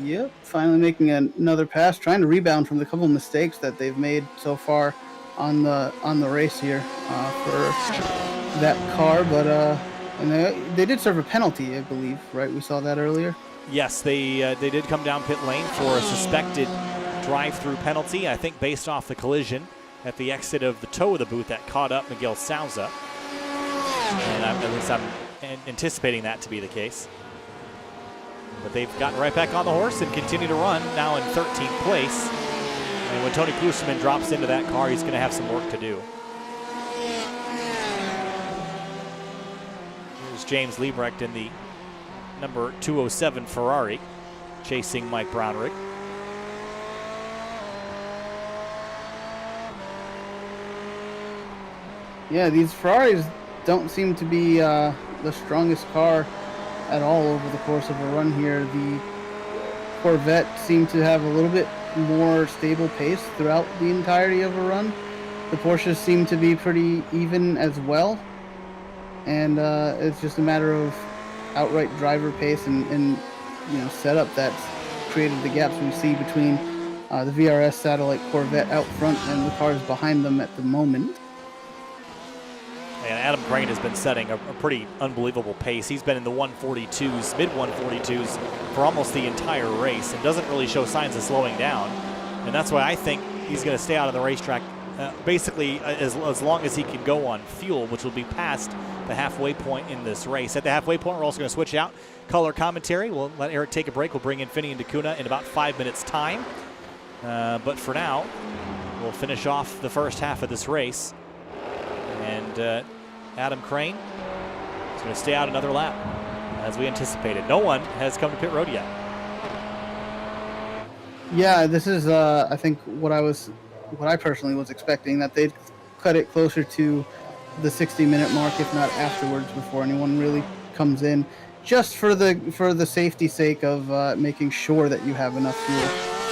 Yep, finally making another pass, trying to rebound from the couple mistakes that they've made so far on the race here for that car. But and they did serve a penalty, I believe, right? We saw that earlier. Yes, they did come down pit lane for a suspected drive-through penalty, I think based off the collision at the exit of the toe of the booth that caught up Miguel Souza. And at least I'm anticipating that to be the case. But they've gotten right back on the horse and continue to run, now in 13th place. And when Tony Klusterman drops into that car, he's going to have some work to do. Here's James Liebrecht in the number 207 Ferrari, chasing Mike Brownrigg. Yeah, these Ferraris don't seem to be the strongest car at all over the course of a run here. The Corvette seemed to have a little bit more stable pace throughout the entirety of a run. The Porsches seem to be pretty even as well, and it's just a matter of outright driver pace and setup that's created the gaps we see between the VRS Satellite Corvette out front and the cars behind them at the moment. And Adam Crane has been setting a pretty unbelievable pace. He's been in the 142s, mid 142s for almost the entire race and doesn't really show signs of slowing down. And that's why I think he's going to stay out of the racetrack basically as long as he can go on fuel, which will be past the halfway point in this race. At the halfway point, we're also going to switch out color commentary. We'll let Eric take a break. We'll bring in Finney and DeCuna in about 5 minutes time. But for now, we'll finish off the first half of this race. And Adam Crane is going to stay out another lap as we anticipated. No one has come to pit road yet. Yeah, this is I think what I personally was expecting, that they'd cut it closer to the 60-minute mark, if not afterwards, before anyone really comes in, just for the safety sake of making sure that you have enough fuel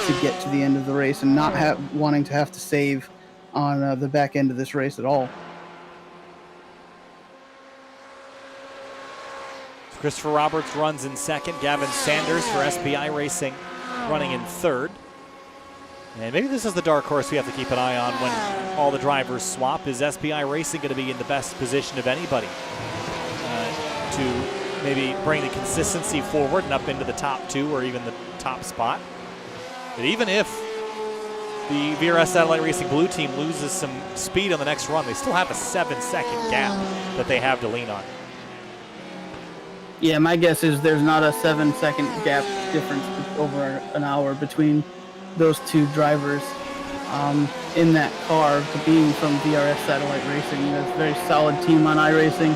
to get to the end of the race and not wanting to have to save on the back end of this race at all. Christopher Roberts runs in second. Gavin Sanders for SPI Racing running in third. And maybe this is the dark horse we have to keep an eye on when all the drivers swap. Is SPI Racing going to be in the best position of anybody to maybe bring the consistency forward and up into the top two or even the top spot? But even if the VRS Satellite Racing blue team loses some speed on the next run, they still have a 7-second gap that they have to lean on. Yeah, my guess is there's not a 7-second gap difference over an hour between those two drivers in that car, being from VRS Satellite Racing. That's a very solid team on iRacing,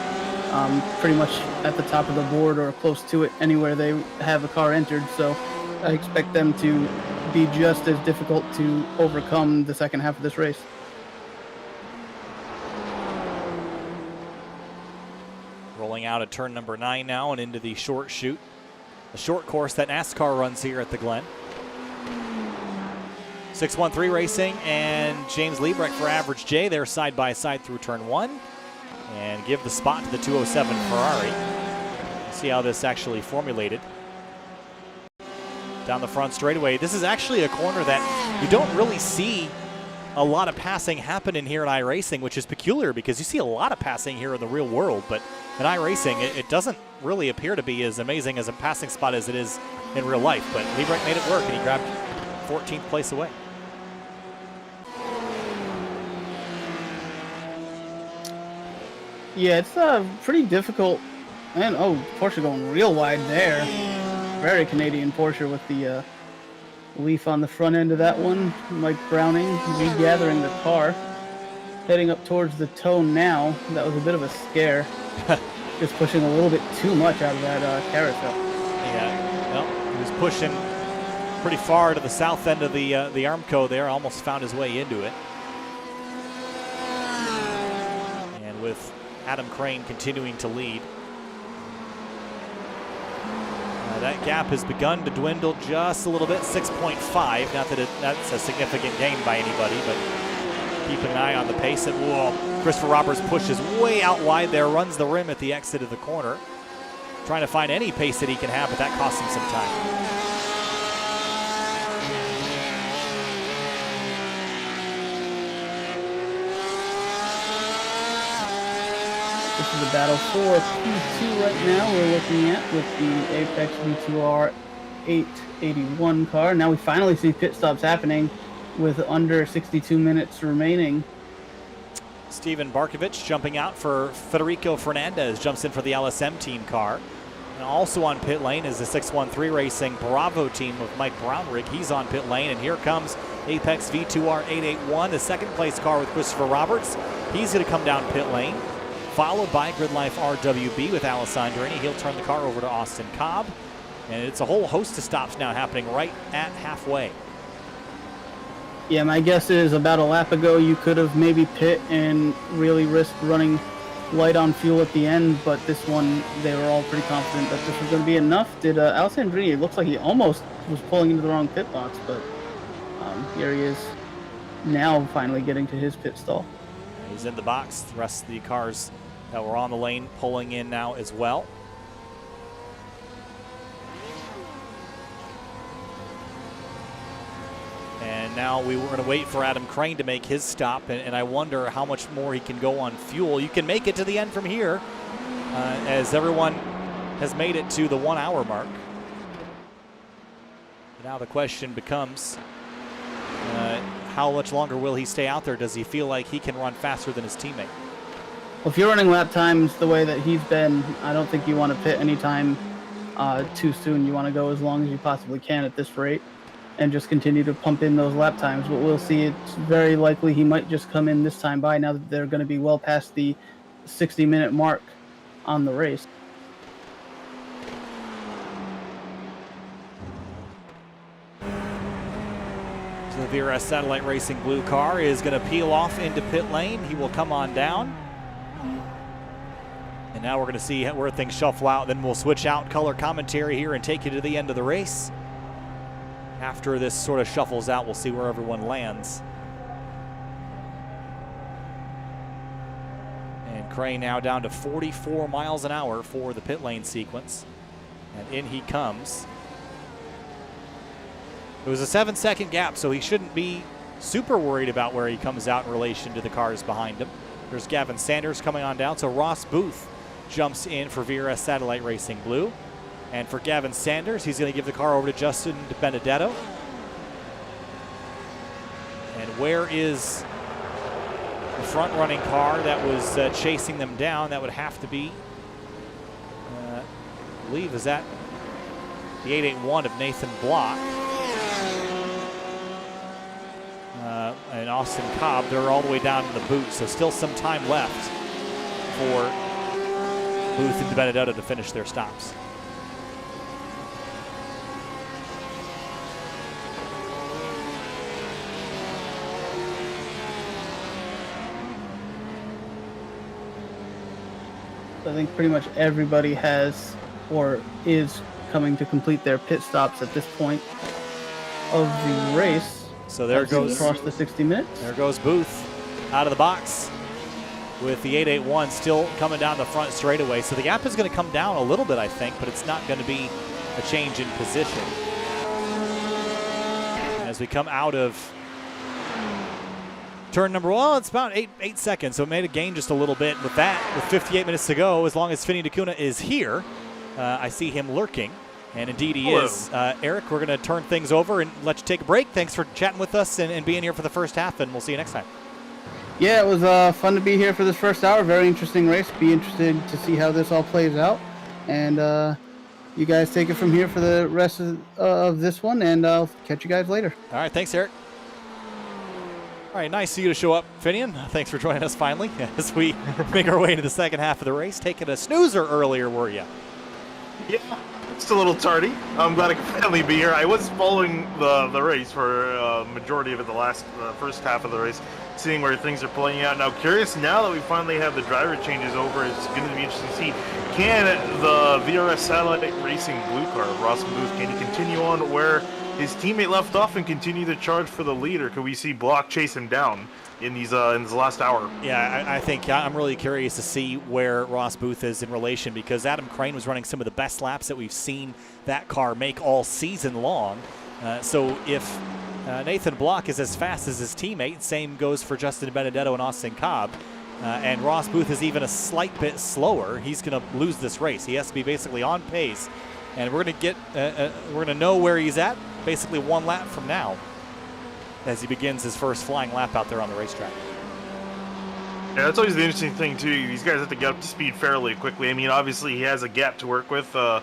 pretty much at the top of the board or close to it anywhere they have a car entered. So I expect them to be just as difficult to overcome the second half of this race. Rolling out at turn number 9 now and into the short chute, the short course that NASCAR runs here at the Glen. 613 Racing and James Liebrecht for Average J. They're side by side through turn 1 and give the spot to the 207 Ferrari. We'll see how this actually formulated. Down the front straightaway. This is actually a corner that you don't really see a lot of passing happen in here at iRacing, which is peculiar because you see a lot of passing here in the real world, but in iRacing, it doesn't really appear to be as amazing as a passing spot as it is in real life. But Liebrecht made it work, and he grabbed 14th place away. Yeah, it's pretty difficult. And Porsche going real wide there. Very Canadian Porsche with the leaf on the front end of that one. Mike Browning regathering the car, heading up towards the toe now. That was a bit of a scare. Just pushing a little bit too much out of that carousel. Yeah, well, he was pushing pretty far to the south end of the Armco there. Almost found his way into it. And with Adam Crane continuing to lead, that gap has begun to dwindle just a little bit, 6.5. Not that that's a significant gain by anybody, but keeping an eye on the pace. And whoa, Christopher Roberts pushes way out wide there, runs the rim at the exit of the corner. Trying to find any pace that he can have, but that costs him some time. This is a battle for P2 right now we're looking at with the Apex V2R 881 car. Now we finally see pit stops happening with under 62 minutes remaining. Steven Barkovich jumping out for Federico Fernandez, jumps in for the LSM team car. And also on pit lane is the 613 Racing Bravo team of Mike Brownrigg. He's on pit lane, and here comes Apex V2R 881, the second place car with Christopher Roberts. He's going to come down pit lane, followed by Grid Life RWB with Alessandrini. He'll turn the car over to Austin Cobb. And it's a whole host of stops now happening right at halfway. Yeah, my guess is about a lap ago you could have maybe pit and really risked running light on fuel at the end, but this one they were all pretty confident that this was going to be enough. Did Alessandrini, it looks like he almost was pulling into the wrong pit box, but here he is now finally getting to his pit stall. He's in the box. The rest of the cars that were on the lane pulling in now as well. And And now we were going to wait for Adam Crane to make his stop, and I wonder how much more he can go on fuel. You can make it to the end from here, as everyone has made it to the 1 hour mark. Now the question becomes, how much longer will he stay out there? Does he feel like he can run faster than his teammate? Well, if you're running lap times the way that he's been, I don't think you want to pit anytime too soon. You want to go as long as you possibly can at this rate and just continue to pump in those lap times. But we'll see. It's very likely he might just come in this time by now that they're going to be well past the 60-minute mark on the race. So the VRS Satellite Racing blue car is going to peel off into pit lane. He will come on down. And now we're going to see where things shuffle out. Then we'll switch out color commentary here and take you to the end of the race. After this sort of shuffles out, we'll see where everyone lands. And Crane now down to 44 miles an hour for the pit lane sequence. And in he comes. It was a 7-second gap, so he shouldn't be super worried about where he comes out in relation to the cars behind him. There's Gavin Sanders coming on down, so Ross Booth jumps in for VRS Satellite Racing Blue. And for Gavin Sanders, he's going to give the car over to Justin Benedetto. And where is the front-running car that was chasing them down? That would have to be, I believe, is that the 881 of Nathan Block. And Austin Cobb, they're all the way down in the boot, so still some time left for Booth and Benedetto to finish their stops. I think pretty much everybody has or is coming to complete their pit stops at this point of the race. So there goes across the 60 minutes. There goes Booth out of the box with the 881 still coming down the front straightaway. So the gap is going to come down a little bit, I think, but it's not going to be a change in position. As we come out of turn number, well, it's about eight seconds, so it made a gain just a little bit. With that, with 58 minutes to go, as long as Finney DeCuna is here, I see him lurking. And indeed he is. Eric, we're going to turn things over and let you take a break. Thanks for chatting with us and being here for the first half, and we'll see you next time. Yeah, it was fun to be here for this first hour. Very interesting race. Be interested to see how this all plays out. And you guys take it from here for the rest of this one, and I'll catch you guys later. All right, thanks, Eric. All right, nice of you to show up, Finian. Thanks for joining us finally as we make our way into the second half of the race. Taking a snoozer earlier, were you? Yeah. It's a little tardy. I'm glad I can finally be here. I was following the race for a majority of it, the first half of the race, seeing where things are playing out. Now, curious now that we finally have the driver changes over, it's going to be interesting to see, can the VRS Satellite Racing blue car, Ross Booth, can he continue on where his teammate left off and continue the charge for the lead, or could we see Block chase him down in this last hour? Yeah, I think I'm really curious to see where Ross Booth is in relation, because Adam Crane was running some of the best laps that we've seen that car make all season long. So if Nathan Block is as fast as his teammate, same goes for Justin Benedetto and Austin Cobb, and Ross Booth is even a slight bit slower, he's going to lose this race. He has to be basically on pace, and we're going to know where he's at basically one lap from now, as he begins his first flying lap out there on the racetrack. Yeah, that's always the interesting thing too. These guys have to get up to speed fairly quickly. I mean, obviously he has a gap to work with that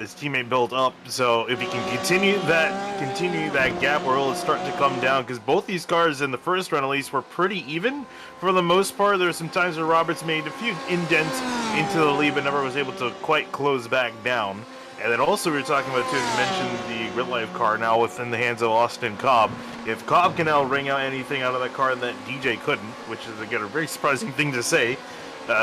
his teammate built up. So if he can continue that gap, where it'll start to come down, because both these cars in the first run at least were pretty even for the most part. There were some times where Roberts made a few indents into the lead, but never was able to quite close back down. And then also we were talking about, too, as you mentioned, the Grid Life car now within the hands of Austin Cobb. If Cobb can now wring out anything out of that car that DJ couldn't, which is, again, a very surprising thing to say,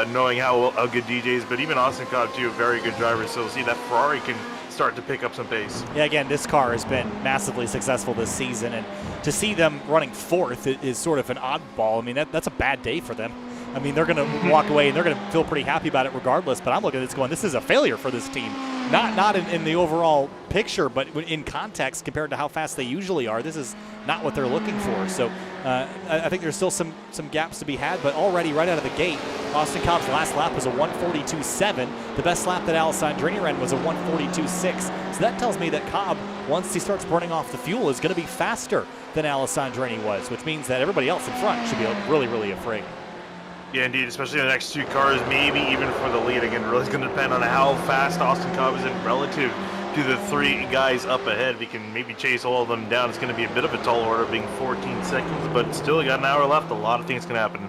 knowing how good DJ is, but even Austin Cobb, too, a very good driver. So we'll see that Ferrari can start to pick up some pace. Yeah, again, this car has been massively successful this season, and to see them running fourth is sort of an oddball. I mean, that's a bad day for them. I mean, they're going to walk away and they're going to feel pretty happy about it regardless, but I'm looking at this going, this is a failure for this team. not in the overall picture, but in context compared to how fast they usually are, this is not what they're looking for. So I think there's still some gaps to be had, but already right out of the gate, Austin Cobb's last lap was a 1:42.7. The best lap that Alessandrini ran was a 1:42.6. So that tells me that Cobb, once he starts burning off the fuel, is going to be faster than Alessandrini was, which means that everybody else in front should be really, really afraid. Yeah, indeed, especially the next two cars, maybe even for the lead. Again, really going to depend on how fast Austin Cobb is in relative to the three guys up ahead. We can maybe chase all of them down. It's going to be a bit of a tall order, being 14 seconds, but still, you got an hour left. A lot of things can happen.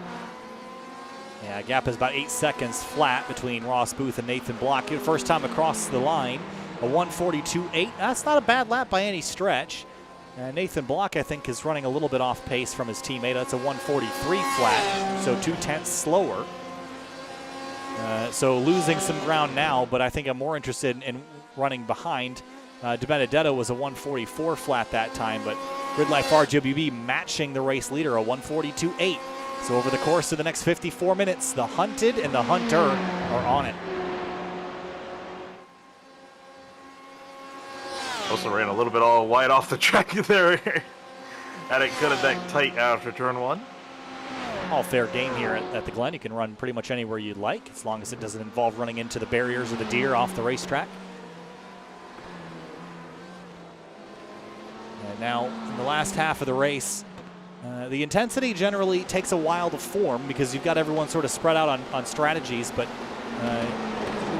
Yeah, gap is about 8 seconds flat between Ross Booth and Nathan Block. First time across the line, a 1:42.8. That's not a bad lap by any stretch. Nathan Block, I think, is running a little bit off pace from his teammate. That's a 1:43 flat, so 0.2 slower. So losing some ground now, but I think I'm more interested in running behind. DiBenedetto was a 1:44 flat that time, but Grid Life RWB matching the race leader, a 1:42.8. So over the course of the next 54 minutes, the hunted and the hunter are on it. Also ran a little bit all wide off the track there. Had it cut it back tight after turn one. All fair game here at the Glen. You can run pretty much anywhere you'd like, as long as it doesn't involve running into the barriers or the deer off the racetrack. And now, in the last half of the race, the intensity generally takes a while to form because you've got everyone sort of spread out on strategies, but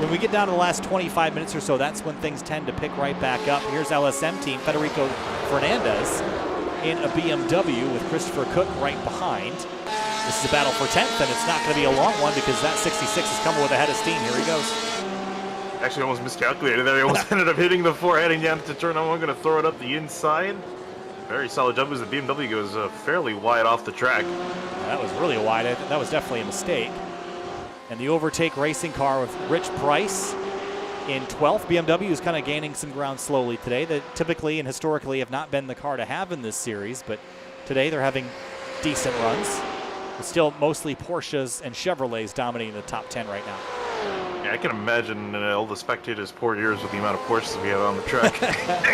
when we get down to the last 25 minutes or so, that's when things tend to pick right back up. Here's LSM team, Federico Fernandez in a BMW with Christopher Cook right behind. This is a battle for 10th, and it's not going to be a long one because that 66 is coming with a head of steam. Here he goes. Actually almost miscalculated there. He almost ended up hitting the floor heading down to turn one. Going to throw it up the inside. Very solid jump as the BMW goes fairly wide off the track. That was really wide. That was definitely a mistake. And the overtake racing car with Rich Price in 12th. BMW is kind of gaining some ground slowly today. They typically and historically have not been the car to have in this series, but today they're having decent runs. But still mostly Porsches and Chevrolets dominating the top 10 right now. Yeah, I can imagine all the spectators' poor ears with the amount of Porsches we have on the track.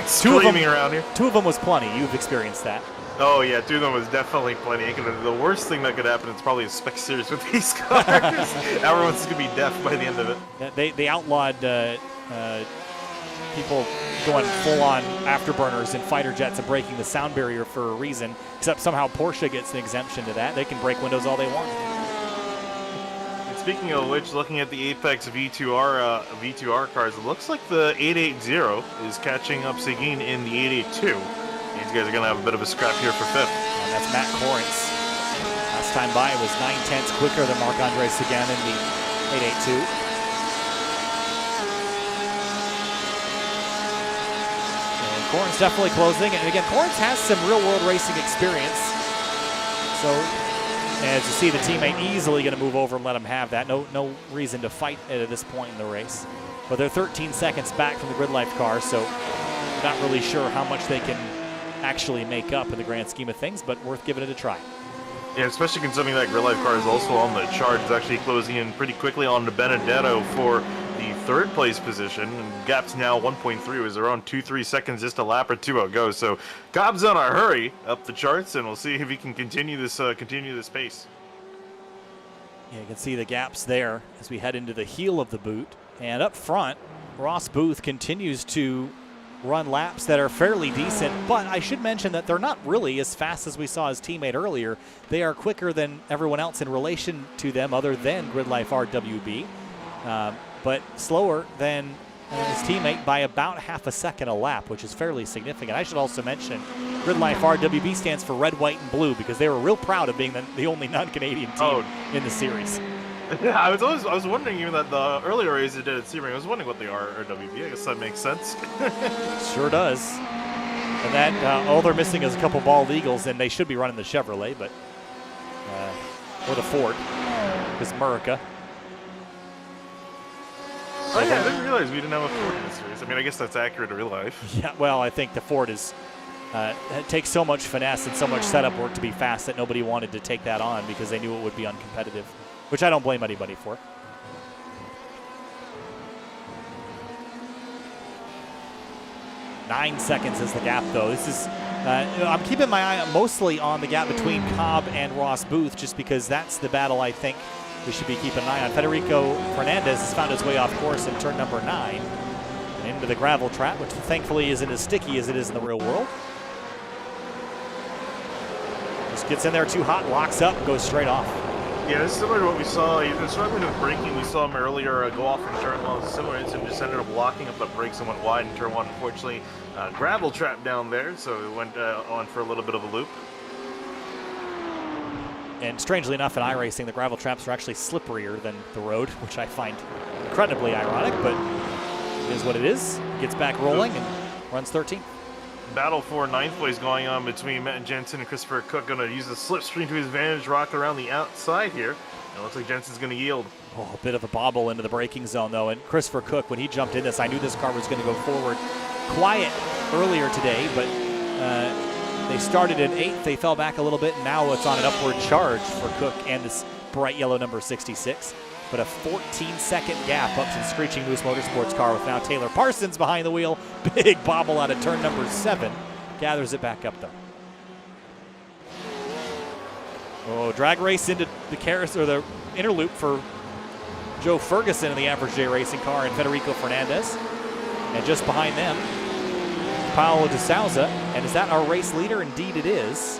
Screaming around here. 2 of them was plenty. You've experienced that. Oh yeah, 2 of them was definitely plenty. The worst thing that could happen is probably a spec series with these cars. Everyone's just gonna be deaf by the end of it. They outlawed people going full-on afterburners in fighter jets and breaking the sound barrier for a reason, except somehow Porsche gets an exemption to that. They can break windows all they want. And speaking of which, looking at the Apex V2R cars, it looks like the 880 is catching up Seguin in the 882. These guys are going to have a bit of a scrap here for 5th. And that's Matt Corrins. Last time by was 9/10 quicker than Marc-Andre Seguin in the 882. And Corrins definitely closing. And again, Corrins has some real-world racing experience. So, as you see, the teammate easily going to move over and let him have that. No reason to fight at this point in the race. But they're 13 seconds back from the Grid Life car, so not really sure how much they can actually make up in the grand scheme of things, but worth giving it a try. Yeah, especially considering that Grid Life car is also on the chart. It's actually closing in pretty quickly on DiBenedetto for the 3rd place position. And gap's now 1.3. It was around 2-3 seconds, just a lap or 2 ago. So Cobb's on a hurry up the charts, and we'll see if he can continue this pace. Yeah, you can see the gaps there as we head into the heel of the boot. And up front, Ross Booth continues to run laps that are fairly decent, but I should mention that they're not really as fast as we saw his teammate earlier. They are quicker than everyone else in relation to them other than Grid Life RWB, but slower than his teammate by about half a second a lap, which is fairly significant. I should also mention Grid Life RWB stands for red, white, and blue because they were real proud of being the only non-Canadian team in the series. Yeah, I was wondering even that the earlier race they did at Sebring, I was wondering what they are or WB. I guess that makes sense. Sure does. And that all they're missing is a couple bald eagles, and they should be running the Chevrolet, but or the Ford, because Murica. Oh yeah, I didn't realize we didn't have a Ford in this series. I mean, I guess that's accurate to real life. Yeah, well, I think the Ford is it takes so much finesse and so much setup work to be fast that nobody wanted to take that on because they knew it would be uncompetitive, which I don't blame anybody for. 9 seconds is the gap, though. This is I'm keeping my eye mostly on the gap between Cobb and Ross Booth, just because that's the battle I think we should be keeping an eye on. Federico Fernandez has found his way off course in turn number 9 and into the gravel trap, which thankfully isn't as sticky as it is in the real world. Just gets in there too hot, locks up, goes straight off. Yeah, it's similar to what we saw. He's been struggling with braking. We saw him earlier go off in turn 1. Similar incident, just ended up locking up the brakes and went wide in turn 1. Unfortunately, gravel trap down there, so he went on for a little bit of a loop. And strangely enough, in iRacing, the gravel traps are actually slipperier than the road, which I find incredibly ironic, but it is what it is. Gets back rolling and runs 13th. Battle for 9th place going on between Matt Jensen and Christopher Cook. Going to use the slipstream to his advantage, rock around the outside here. It looks like Jensen's going to yield. Oh, a bit of a bobble into the braking zone, though. And Christopher Cook, when he jumped in this, I knew this car was going to go forward. Quiet earlier today, but they started in 8th. They fell back a little bit, and now it's on an upward charge for Cook and this bright yellow number 66. But a 14-second gap up to the Screeching Moose Motorsports car with now Taylor Parsons behind the wheel. Big bobble out of turn number 7. Gathers it back up, though. Oh, drag race into the carousel, or the inner loop for Joe Ferguson in the Average J Racing car and Federico Fernandez. And just behind them, Paulo de Souza. And is that our race leader? Indeed it is.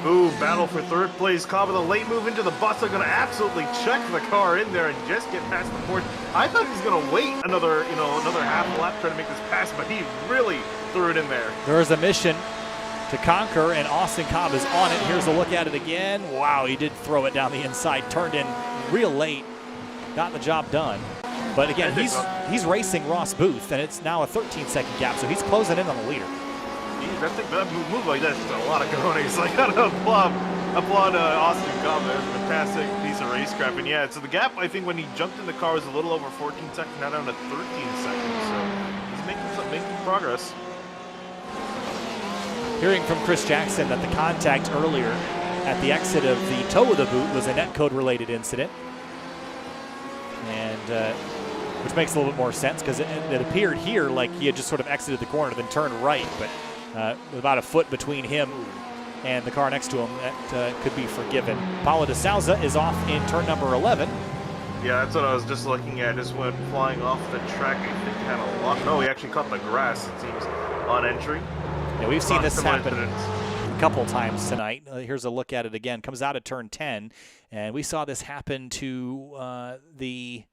Ooh, battle for 3rd place. Cobb with a late move into the bus. They're going to absolutely check the car in there and just get past the port. I thought he was going to wait another half lap trying to make this pass, but he really threw it in there. There's a mission to conquer, and Austin Cobb is on it. Here's a look at it again. Wow, he did throw it down the inside, turned in real late, got the job done. But again, he's racing Ross Booth, and it's now a 13-second gap, so he's closing in on the leader. That move like that is a lot of cojones. I gotta applaud Austin Cobb there. Fantastic piece of racecraft. And yeah, so the gap, I think, when he jumped in the car was a little over 14 seconds, now down to 13 seconds. So he's making progress. Hearing from Chris Jackson that the contact earlier at the exit of the toe of the boot was a netcode related incident. And which makes a little bit more sense, because it appeared here like he had just sort of exited the corner, then turned right, but with about a foot between him and the car next to him, that could be forgiven. Paulo de Souza is off in turn number 11. Yeah, that's what I was just looking at. Just went flying off the track. I think had a lock. No, he actually caught the grass, it seems, on entry. Yeah, we've seen this happen a couple times tonight. Here's a look at it again. Comes out of turn 10, and we saw this happen to the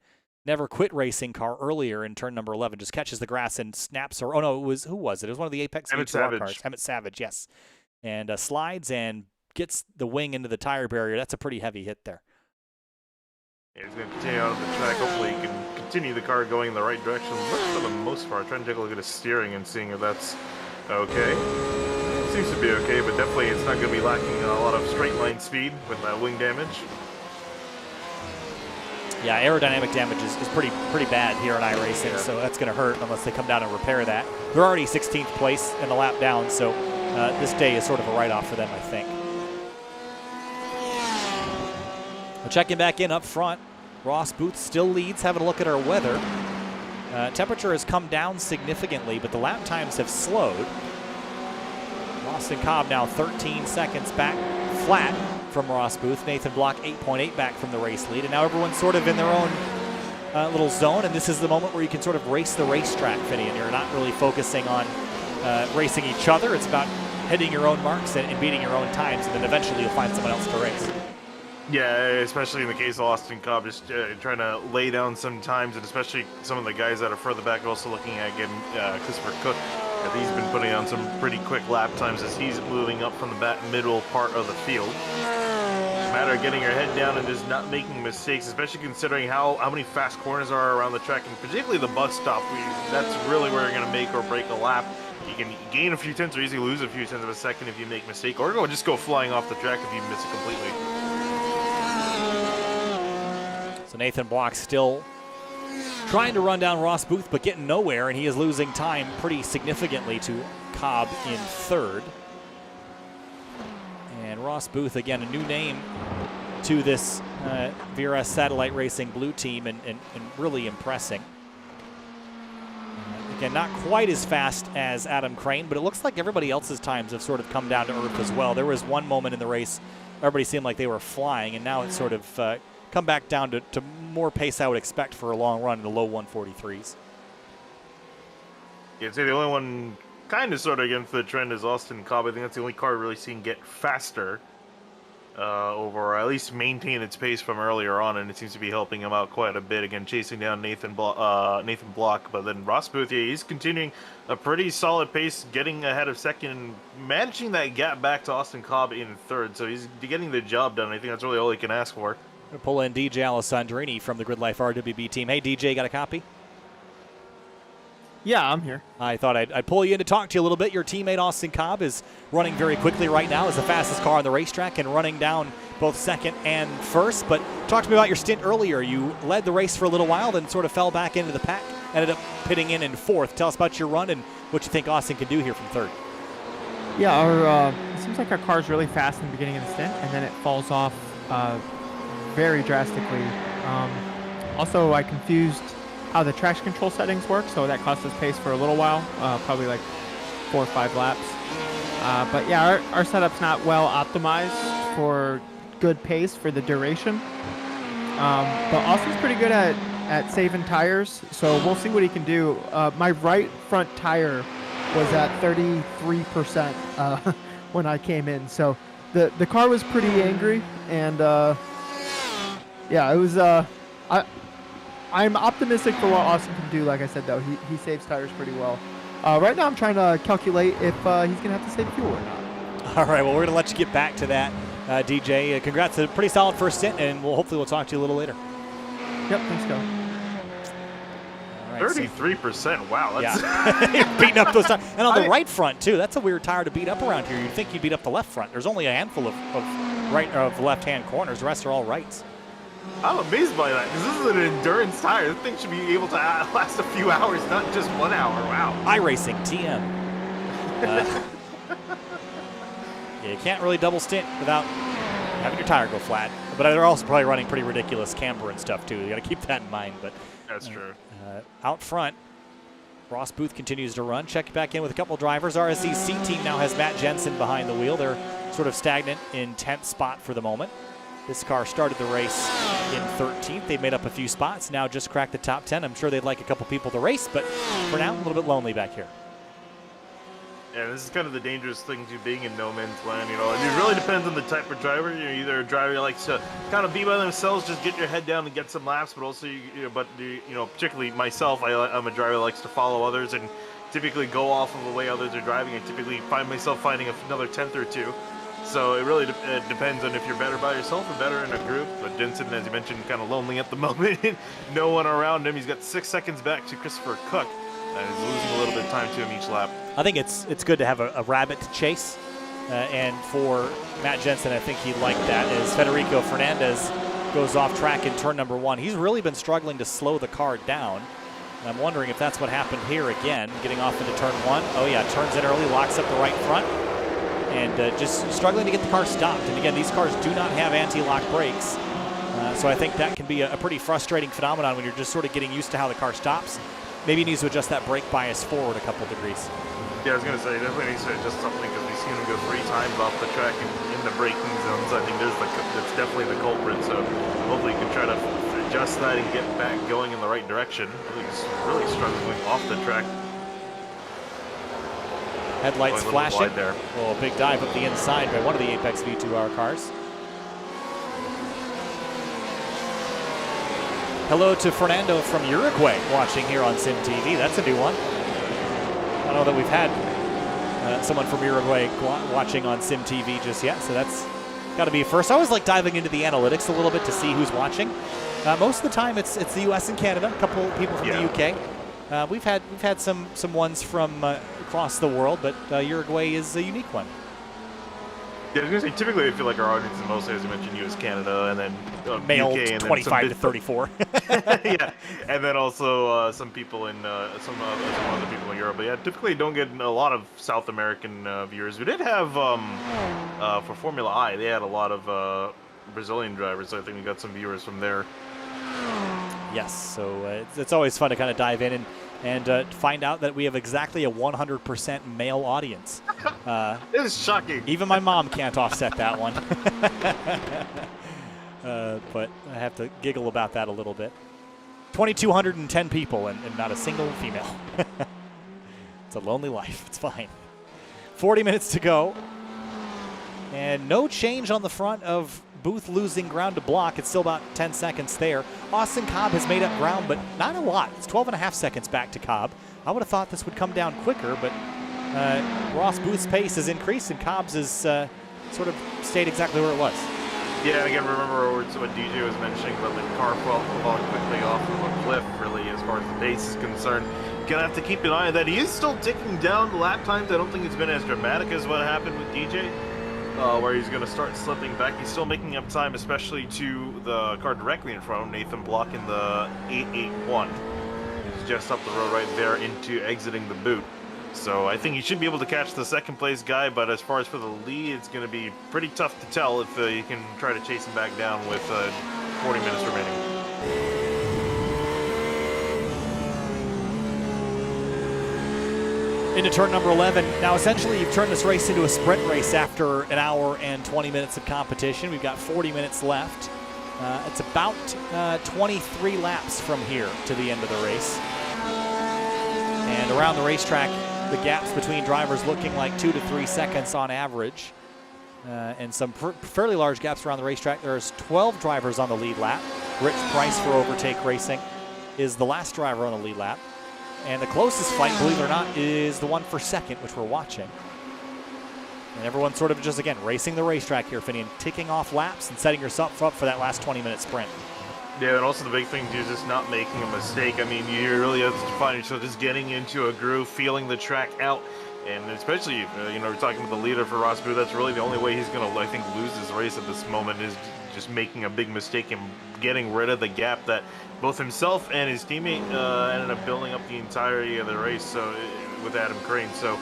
Never Quit Racing car earlier in turn number 11. Just catches the grass and snaps her. Oh no, who was it? It was one of the Apex V2R cars. Emmett Savage, yes. And slides and gets the wing into the tire barrier. That's a pretty heavy hit there. Yeah, he's going to continue out of the track. Hopefully he can continue the car going in the right direction. But for the most part, trying to take a look at his steering and seeing if that's okay. It seems to be okay, but definitely it's not going to be lacking a lot of straight line speed with that wing damage. Yeah, aerodynamic damage is pretty bad here in iRacing, so that's going to hurt unless they come down and repair that. They're already 16th place in the lap down, so this day is sort of a write-off for them, I think. We're checking back in up front. Ross Booth still leads. Having a look at our weather. Temperature has come down significantly, but the lap times have slowed. Austin Cobb now 13 seconds back flat from Ross Booth. Nathan Block 8.8 back from the race lead, and now everyone's sort of in their own little zone, and this is the moment where you can sort of race the racetrack, Finney, and you're not really focusing on racing each other. It's about hitting your own marks and beating your own times, and then eventually you'll find someone else to race. Yeah, especially in the case of Austin Cobb, just trying to lay down some times, and especially some of the guys that are further back also looking at getting Christopher Cook. He's been putting on some pretty quick lap times as he's moving up from the middle part of the field. It's a matter of getting your head down and just not making mistakes, especially considering how many fast corners are around the track, and particularly the bus stop. That's really where you're going to make or break a lap. You can gain a few tenths or easily lose a few tenths of a second if you make a mistake, or just go flying off the track if you miss it completely. So Nathan Block still trying to run down Ross Booth, but getting nowhere, and he is losing time pretty significantly to Cobb in third. And Ross Booth, again, a new name to this VRS Satellite Racing Blue team, and really impressing. Again, not quite as fast as Adam Crane, but it looks like everybody else's times have sort of come down to earth as well. There was one moment in the race, everybody seemed like they were flying, and now it's sort of come back down to more pace I would expect for a long run in the low 143s. Yeah, I'd say the only one kind of sort of against the trend is Austin Cobb. I think that's the only car really seen get faster over, or at least maintain its pace from earlier on, and it seems to be helping him out quite a bit. Again, chasing down Nathan Block, but then Ross Booth, yeah, he's continuing a pretty solid pace, getting ahead of second, and managing that gap back to Austin Cobb in third. So he's getting the job done. I think that's really all he can ask for. We're gonna pull in DJ Alessandrini from the Grid Life RWB team. Hey, DJ, got a copy? Yeah, I'm here. I thought I'd pull you in to talk to you a little bit. Your teammate Austin Cobb is running very quickly right now, is the fastest car on the racetrack and running down both second and first. But talk to me about your stint earlier. You led the race for a little while, then sort of fell back into the pack, ended up pitting in fourth. Tell us about your run and what you think Austin can do here from third. Yeah, it seems like our car's really fast in the beginning of the stint, and then it falls off very drastically. Also, I confused how the traction control settings work, so that cost us pace for a little while, probably like 4 or 5 laps. But yeah, our setup's not well optimized for good pace for the duration. But Austin's pretty good at saving tires, so we'll see what he can do. My right front tire was at 33% when I came in, so the car was pretty angry, and yeah, it was. I'm optimistic for what Austin can do. Like I said, though, he saves tires pretty well. Right now, I'm trying to calculate if he's going to have to save fuel or not. All right, well, we're going to let you get back to that, DJ. Congrats on a pretty solid first stint, and hopefully we'll talk to you a little later. Yep, thanks, Go. 33%. Wow, that's yeah. Beating up those tires. And on the right front, too. That's a weird tire to beat up around here. You'd think you'd beat up the left front. There's only a handful of left-hand corners. The rest are all rights. I'm amazed by that, because this is an endurance tire. This thing should be able to last a few hours, not just 1 hour. Wow. iRacing, TM. Yeah, you can't really double stint without having your tire go flat. But they're also probably running pretty ridiculous camber and stuff, too. You got to keep that in mind. But that's true. Out front, Ross Booth continues to run. Check back in with a couple drivers. RSC's C team now has Matt Jensen behind the wheel. They're sort of stagnant in 10th spot for the moment. This car started the race in 13th. They made up a few spots, now just cracked the top 10. I'm sure they'd like a couple people to race, but for now, a little bit lonely back here. Yeah, this is kind of the dangerous thing to being in no man's land, you know. And it really depends on the type of driver. You're either a driver who likes to kind of be by themselves, just get your head down and get some laps, but also, particularly myself, I'm a driver that likes to follow others and typically go off of the way others are driving. I typically find myself finding another 10th or two. So it really depends on if you're better by yourself or better in a group. But Jensen, as you mentioned, kind of lonely at the moment. No one around him. He's got 6 seconds back to Christopher Cook. And he's losing a little bit of time to him each lap. I think it's good to have a rabbit to chase. And for Matt Jensen, I think he'd like that as Federico Fernandez goes off track in turn number 1. He's really been struggling to slow the car down. And I'm wondering if that's what happened here again, getting off into turn 1. Oh yeah, turns in early, locks up the right front. And just struggling to get the car stopped. And again, these cars do not have anti-lock brakes. So I think that can be a pretty frustrating phenomenon when you're just sort of getting used to how the car stops. Maybe he needs to adjust that brake bias forward a couple degrees. Yeah, I was going to say, he definitely needs to adjust something because we've seen him go 3 times off the track in the braking zone. So I think that's definitely the culprit. So hopefully he can try to adjust that and get back going in the right direction. I think he's really struggling off the track. Headlights flashing. There. Oh, a big dive up the inside by one of the Apex V2R cars. Hello to Fernando from Uruguay watching here on Sim TV. That's a new one. I don't know that we've had someone from Uruguay watching on Sim TV just yet, so that's got to be first. I always like diving into the analytics a little bit to see who's watching. Most of the time, it's the U.S. and Canada. A couple people from the U.K. We've had some ones from across the world, but Uruguay is a unique one. Yeah, I was going to say, typically I feel like our audience is mostly, as you mentioned, U.S., Canada, and then male UK, and 25 to 34. Yeah, and then also some people in some other people in Europe. But yeah, typically don't get a lot of South American viewers. We did have for Formula I, they had a lot of Brazilian drivers. So I think we got some viewers from there. Yes, so it's always fun to kind of dive in. And and find out that we have exactly a 100% male audience. It is shocking. Even my mom can't offset that one. But I have to giggle about that a little bit. 2,210 people and not a single female. It's a lonely life. It's fine. 40 minutes to go. And no change on the front of Booth losing ground to block. It's still about 10 seconds there. Austin Cobb has made up ground, but not a lot. It's 12.5 seconds back to Cobb. I would have thought this would come down quicker, but Ross Booth's pace has increased, and Cobb's has sort of stayed exactly where it was. Yeah, and again, remember what DJ was mentioning about the car falling quickly off of a cliff, really, as far as the pace is concerned. Gonna have to keep an eye on that. He is still ticking down the lap times. I don't think it's been as dramatic as what happened with DJ. Where he's going to start slipping back. He's still making up time, especially to the car directly in front of him, Nathan Block in the 881. He's just up the road right there into exiting the boot. So I think he should be able to catch the second place guy, but as far as for the lead, it's going to be pretty tough to tell if you can try to chase him back down with 40 minutes remaining. Into turn number 11. Now, essentially, you've turned this race into a sprint race after an hour and 20 minutes of competition. We've got 40 minutes left. It's about 23 laps from here to the end of the race. And around the racetrack, the gaps between drivers looking like 2 to 3 seconds on average. And some fairly large gaps around the racetrack. There's 12 drivers on the lead lap. Rich Price for Overtake Racing is the last driver on the lead lap. And the closest fight, believe it or not, is the one for second, which we're watching. And everyone's sort of just, again, racing the racetrack here, Finian, ticking off laps and setting yourself up for that last 20-minute sprint. Yeah, and also the big thing, too, is just not making a mistake. I mean, you really have to find yourself just getting into a groove, feeling the track out. And especially, we're talking with the leader for Ross Booth, that's really the only way he's going to, I think, lose this race at this moment is just making a big mistake and getting rid of the gap that both himself and his teammate ended up building up the entirety of the race with Adam Crane. So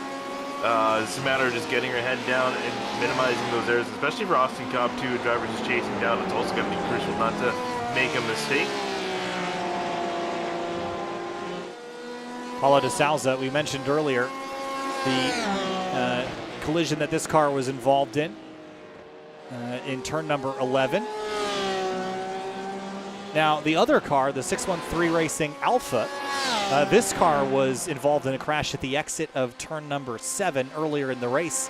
it's a matter of just getting your head down and minimizing those errors, especially for Austin Cobb, too, a driver just chasing down. It's also going to be crucial not to make a mistake. Paula DeSalza, we mentioned earlier, the collision that this car was involved in turn number 11. Now, the other car, the 613 Racing Alpha, this car was involved in a crash at the exit of turn number 7 earlier in the race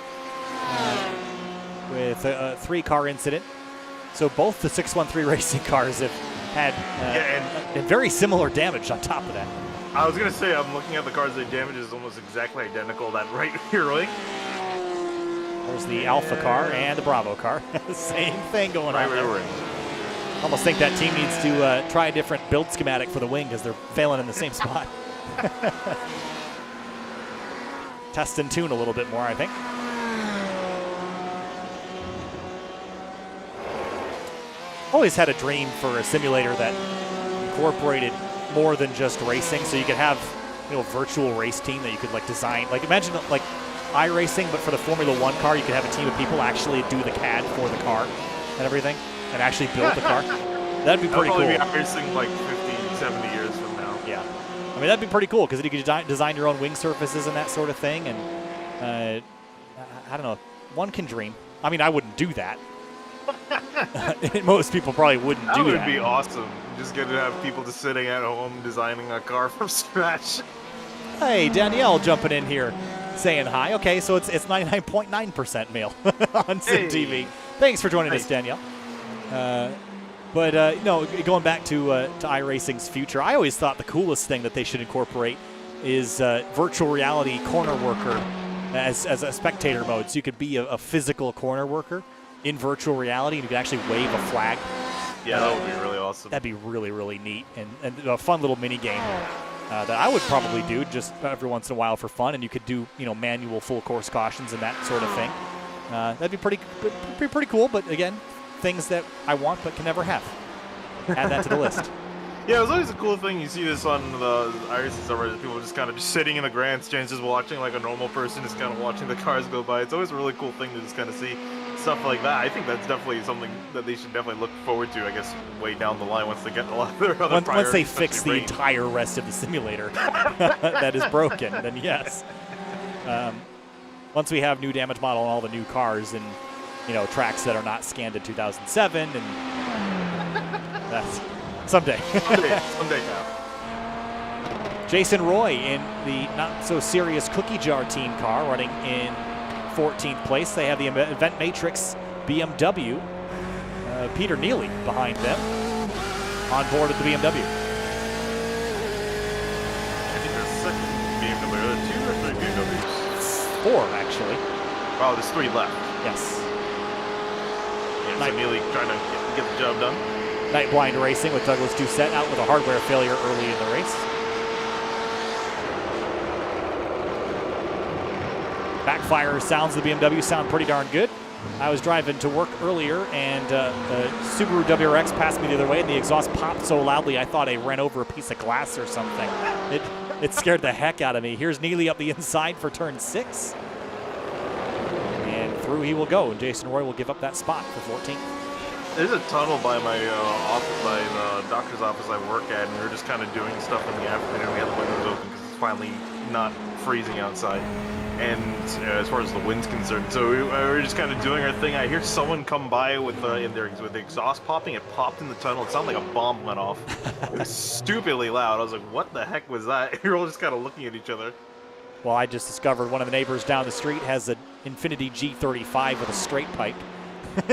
with a 3-car incident. So both the 613 Racing cars have had and very similar damage on top of that. I was going to say, I'm looking at the cars, the damage is almost exactly identical, that right here, right? There's the Alpha car and the Bravo car. Same thing going on there. Right. Almost think that team needs to try a different build schematic for the wing because they're failing in the same spot. Test and tune a little bit more, I think. Always had a dream for a simulator that incorporated more than just racing, so you could have a virtual race team that you could design. Imagine iRacing, but for the Formula 1 car, you could have a team of people actually do the CAD for the car and everything, and actually build the car. That'd be pretty cool. That'll probably be iRacing 50, 70 years from now. Yeah. I mean, that'd be pretty cool, because you could design your own wing surfaces and that sort of thing, and I don't know, one can dream. I mean, I wouldn't do that. Most people probably wouldn't do that. That would be awesome. Just get to have people just sitting at home designing a car from scratch. Hey, Danielle jumping in here saying hi. Okay, so it's 99.9% male on Sim TV. Thanks for joining us, Danielle. Going back to iRacing's future, I always thought the coolest thing that they should incorporate is virtual reality corner worker as a spectator mode. So you could be a physical corner worker in virtual reality, and you could actually wave a flag. Yeah, that would be really awesome. That'd be really, really neat, and a fun little mini game that I would probably do just every once in a while for fun. And you could do manual full course cautions and that sort of thing. That'd be pretty cool. But again, things that I want but can never have. Add that to the list. Yeah, it was always a cool thing. You see this on the iRacing server, people just kind of sitting in the grandstands, just watching like a normal person, just kind of watching the cars go by. It's always a really cool thing to just kind of see stuff like that. I think that's definitely something that they should definitely look forward to, I guess, way down the line once they get a lot of their other Once they priorities, fix the especially entire rest of the simulator that is broken, then yes. Once we have new damage model on all the new cars and, you know, tracks that are not scanned in 2007, and that's someday. Someday now. Jason Roy in the not-so-serious Cookie Jar team car running in 14th place. They have the Event Matrix BMW. Peter Neely behind them on board at the BMW. I think there's a second BMW. Are there 2 or 3 BMWs? 4, actually. Oh, there's 3 left. Yes. Yeah, so Neely trying to get the job done. Night Blind Racing with Douglas Doucette out with a hardware failure early in the race. Backfire sounds of the BMW sound pretty darn good. I was driving to work earlier, and Subaru WRX passed me the other way, and the exhaust popped so loudly I thought I ran over a piece of glass or something. It scared the heck out of me. Here's Neely up the inside for turn 6. And through he will go, and Jason Roy will give up that spot for 14th. There's a tunnel by my office, by the doctor's office I work at, and we were just kind of doing stuff in the afternoon. We had the windows open because it's finally not freezing outside. And as far as the wind's concerned, so we were just kind of doing our thing. I hear someone come by with the exhaust popping. It popped in the tunnel. It sounded like a bomb went off. It was stupidly loud. I was like, "What the heck was that?" We were all just kind of looking at each other. Well, I just discovered one of the neighbors down the street has an Infiniti G35 with a straight pipe.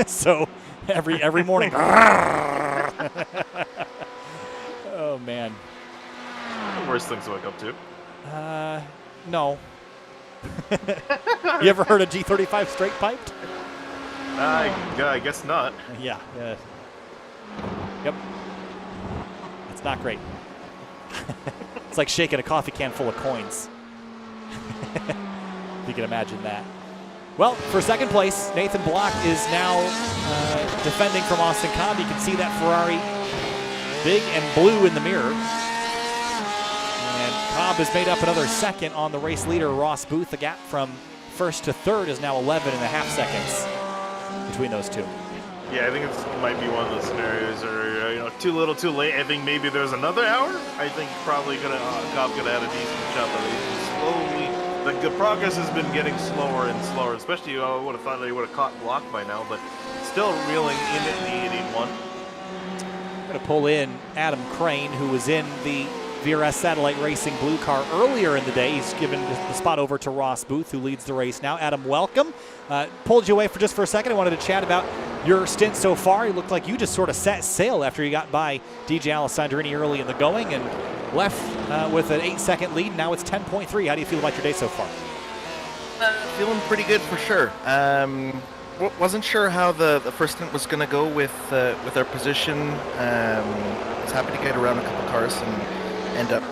So every morning. Oh man. Worst things to wake up to. No. You ever heard a G35 straight piped? I guess not. Yeah. Yep. It's not great. It's like shaking a coffee can full of coins. If you can imagine that. Well, for second place, Nathan Block is now defending from Austin Cobb. You can see that Ferrari big and blue in the mirror. And Cobb has made up another second on the race leader, Ross Booth. The gap from first to third is now 11.5 seconds between those two. Yeah, I think it might be one of those scenarios where, too little, too late. I think maybe there's another hour. I think probably Cobb could have had a decent shot, but he's slowly. The progress has been getting slower and slower, especially I would have thought they would have caught Block by now, but still reeling in at the 881. I'm going to pull in Adam Crane, who was in the VRS Satellite Racing blue car earlier in the day. He's given the spot over to Ross Booth, who leads the race now. Adam, welcome. Pulled you away for a second. I wanted to chat about your stint so far. It looked like you just sort of set sail after you got by DJ Alessandrini early in the going and left with an 8-second lead. Now it's 10.3. How do you feel about your day so far? Feeling pretty good for sure. Wasn't sure how the first stint was going to go with our position. Was happy to get around a couple cars and end up